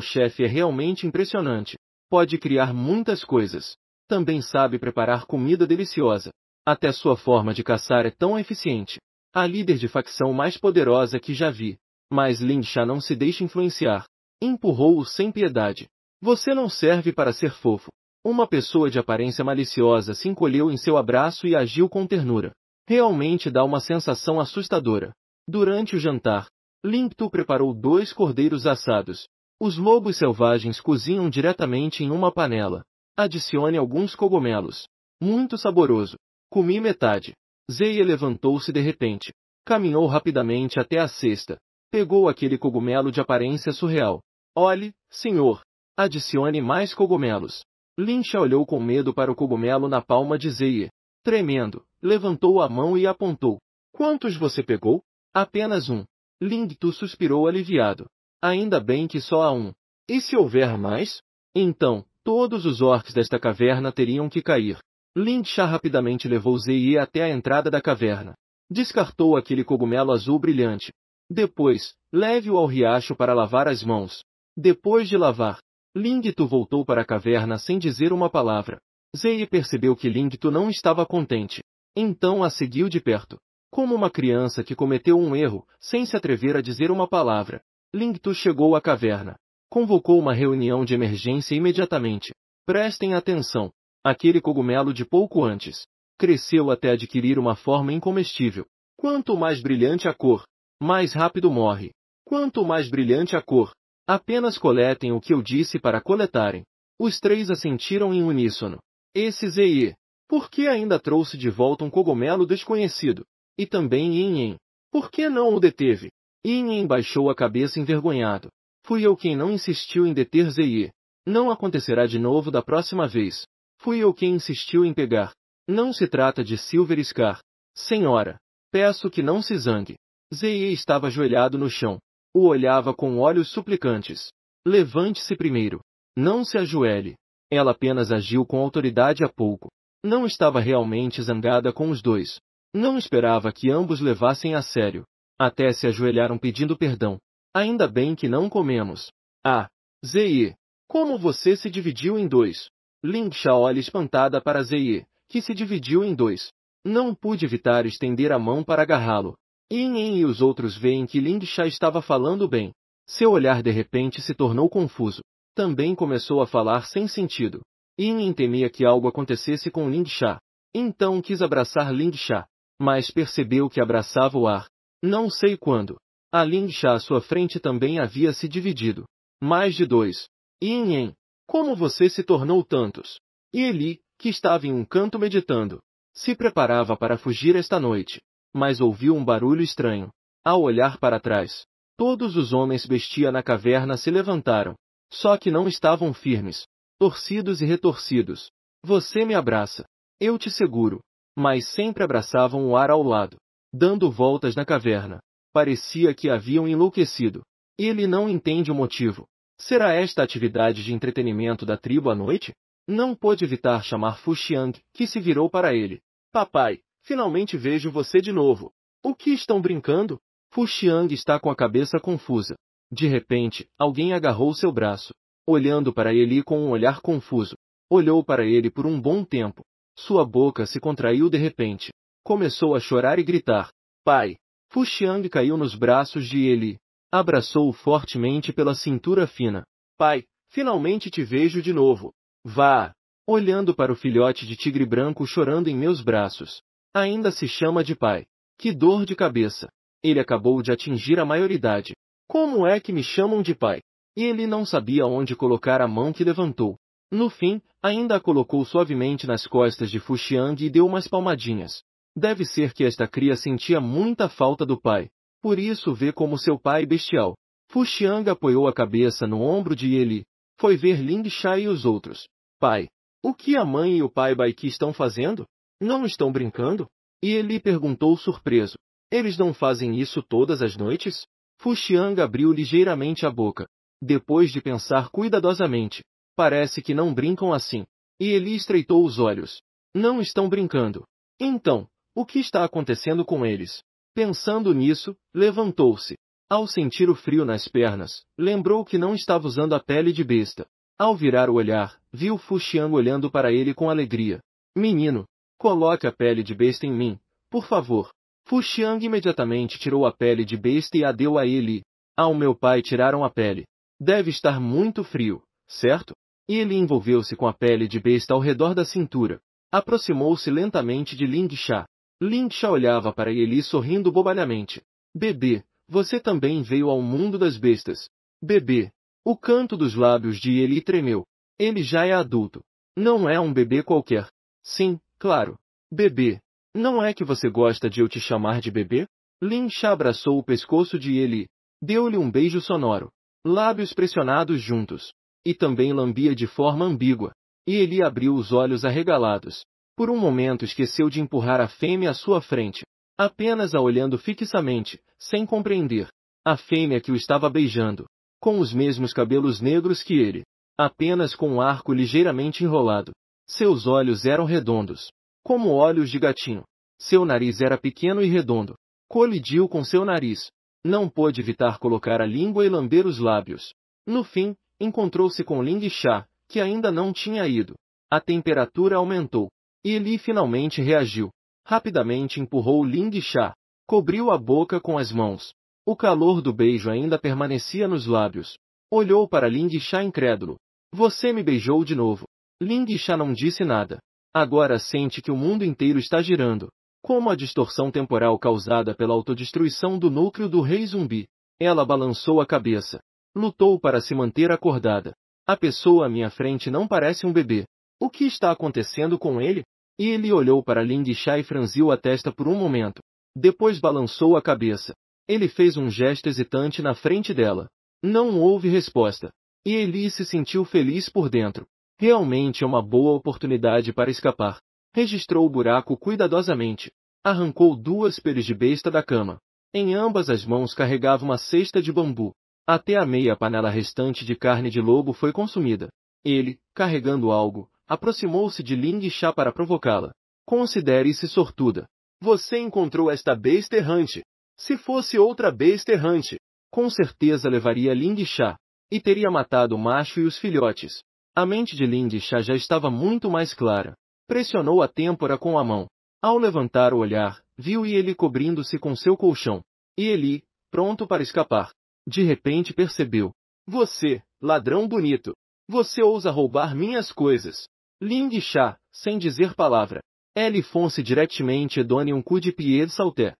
S1: chefe é realmente impressionante. Pode criar muitas coisas. Também sabe preparar comida deliciosa. Até sua forma de caçar é tão eficiente. A líder de facção mais poderosa que já vi. Mas Lingsha não se deixa influenciar. Empurrou-o sem piedade. Você não serve para ser fofo. Uma pessoa de aparência maliciosa se encolheu em seu abraço e agiu com ternura. Realmente dá uma sensação assustadora. Durante o jantar, Linktu preparou 2 cordeiros assados. Os lobos selvagens cozinham diretamente em uma panela. Adicione alguns cogumelos. Muito saboroso. Comi metade. Zei levantou-se de repente. Caminhou rapidamente até a cesta. Pegou aquele cogumelo de aparência surreal. Olhe, senhor. Adicione mais cogumelos. Lingsha olhou com medo para o cogumelo na palma de Zei. Tremendo, levantou a mão e apontou. Quantos você pegou? Apenas um. Linktu suspirou aliviado. Ainda bem que só há um. E se houver mais? Então, todos os orcs desta caverna teriam que cair. Lingsha rapidamente levou Zei até a entrada da caverna. Descartou aquele cogumelo azul brilhante. Depois, leve-o ao riacho para lavar as mãos. Depois de lavar, Linktu voltou para a caverna sem dizer uma palavra. Zei percebeu que Linktu não estava contente. Então a seguiu de perto. Como uma criança que cometeu um erro, sem se atrever a dizer uma palavra. Linktu chegou à caverna. Convocou uma reunião de emergência imediatamente. Prestem atenção. Aquele cogumelo de pouco antes cresceu até adquirir uma forma incomestível. Quanto mais brilhante a cor, mais rápido morre. Quanto mais brilhante a cor, apenas coletem o que eu disse para coletarem. Os 3 assentiram em uníssono. Esse Zei. Por que ainda trouxe de volta um cogumelo desconhecido? E também Yin. Por que não o deteve? Yin baixou a cabeça envergonhado. Fui eu quem não insistiu em deter Zei. Não acontecerá de novo da próxima vez. Fui eu quem insistiu em pegar. Não se trata de Silver Scar. Senhora, peço que não se zangue. Zei estava ajoelhado no chão. O olhava com olhos suplicantes. Levante-se primeiro. Não se ajoelhe. Ela apenas agiu com autoridade há pouco. Não estava realmente zangada com os dois. Não esperava que ambos levassem a sério. Até se ajoelharam pedindo perdão. Ainda bem que não comemos. Ah, Zei, como você se dividiu em 2? Lingsha olha espantada para Zei, que se dividiu em 2. Não pude evitar estender a mão para agarrá-lo. Yin e os outros veem que Lingsha estava falando bem. Seu olhar de repente se tornou confuso. Também começou a falar sem sentido. Yin temia que algo acontecesse com Lingsha. Então quis abraçar Lingsha, mas percebeu que abraçava o ar. Não sei quando. A Lingsha à sua frente também havia se dividido. Mais de 2. Yin, como você se tornou tantos? E Eli, que estava em um canto meditando, se preparava para fugir esta noite. Mas ouviu um barulho estranho. Ao olhar para trás, todos os homens bestia na caverna se levantaram. Só que não estavam firmes, torcidos e retorcidos. Você me abraça. Eu te seguro. Mas sempre abraçavam o ar ao lado, dando voltas na caverna. Parecia que haviam enlouquecido. Ele não entende o motivo. Será esta a atividade de entretenimento da tribo à noite? Não pôde evitar chamar Fu Xiang, que se virou para ele. Papai, finalmente vejo você de novo. O que estão brincando? Fu Xiang está com a cabeça confusa. De repente, alguém agarrou seu braço. olhando para Eli com um olhar confuso. Olhou para ele por um bom tempo. Sua boca se contraiu de repente. Começou a chorar e gritar. Pai! Fu Xiang caiu nos braços de Eli. Abraçou-o fortemente pela cintura fina. Pai, finalmente te vejo de novo. Vá! Olhando para o filhote de tigre branco chorando em meus braços. Ainda se chama de pai. Que dor de cabeça! Ele acabou de atingir a maioridade. Como é que me chamam de pai? E ele não sabia onde colocar a mão que levantou. No fim, ainda a colocou suavemente nas costas de Fu Xiang e deu umas palmadinhas. Deve ser que esta cria sentia muita falta do pai. Por isso vê como seu pai bestial. Fu Xiang apoiou a cabeça no ombro de Eli. Foi ver Ling Sha e os outros. Pai, o que a mãe e o pai Baiki estão fazendo? Não estão brincando? E Eli perguntou surpreso. Eles não fazem isso todas as noites? Fu Xiang abriu ligeiramente a boca. Depois de pensar cuidadosamente. Parece que não brincam assim. E Eli estreitou os olhos. Não estão brincando. Então, o que está acontecendo com eles? Pensando nisso, levantou-se. Ao sentir o frio nas pernas, lembrou que não estava usando a pele de besta. Ao virar o olhar, viu Fu Xiang olhando para ele com alegria. Menino, coloque a pele de besta em mim, por favor. Fu Xiang imediatamente tirou a pele de besta e a deu a ele. Ao meu pai tiraram a pele. Deve estar muito frio, certo? E ele envolveu-se com a pele de besta ao redor da cintura. Aproximou-se lentamente de Ling Sha. Ling Sha olhava para Eli sorrindo bobalhamente. Bebê, você também veio ao mundo das bestas. Bebê. O canto dos lábios de Eli tremeu. Ele já é adulto. Não é um bebê qualquer. Sim, claro. Bebê. Não é que você gosta de eu te chamar de bebê? Ling Sha abraçou o pescoço de Eli. Deu-lhe um beijo sonoro. Lábios pressionados juntos. E também lambia de forma ambígua. E Eli abriu os olhos arregalados. Por um momento esqueceu de empurrar a fêmea à sua frente. Apenas a olhando fixamente, sem compreender. A fêmea que o estava beijando. Com os mesmos cabelos negros que ele. Apenas com um arco ligeiramente enrolado. Seus olhos eram redondos. Como olhos de gatinho. Seu nariz era pequeno e redondo. Colidiu com seu nariz. Não pôde evitar colocar a língua e lamber os lábios. No fim, encontrou-se com Ling Sha, que ainda não tinha ido. A temperatura aumentou. E Eli finalmente reagiu. Rapidamente empurrou Ling Sha. Cobriu a boca com as mãos. O calor do beijo ainda permanecia nos lábios. Olhou para Ling Sha incrédulo. Você me beijou de novo. Ling Sha não disse nada. Agora sente que o mundo inteiro está girando. Como a distorção temporal causada pela autodestruição do núcleo do rei zumbi. Ela balançou a cabeça. Lutou para se manter acordada. A pessoa à minha frente não parece um bebê. O que está acontecendo com ele? E ele olhou para Ling Sha e franziu a testa por um momento. Depois balançou a cabeça. Ele fez um gesto hesitante na frente dela. Não houve resposta. E Eli se sentiu feliz por dentro. Realmente é uma boa oportunidade para escapar. Registrou o buraco cuidadosamente. Arrancou 2 peles de besta da cama. Em ambas as mãos carregava uma cesta de bambu. Até a meia panela restante de carne de lobo foi consumida. Ele, carregando algo, aproximou-se de Ling Sha para provocá-la. Considere-se sortuda. Você encontrou esta besta errante. Se fosse outra besta errante, com certeza levaria Ling Sha. E teria matado o macho e os filhotes. A mente de Ling Sha já estava muito mais clara. Pressionou a têmpora com a mão. Ao levantar o olhar, viu ele cobrindo-se com seu colchão. E Eli, pronto para escapar. De repente percebeu. Você, ladrão bonito. Você ousa roubar minhas coisas. Ling Sha, sem dizer palavra. Elle fonce diretamente et donne un coup de pied sauté.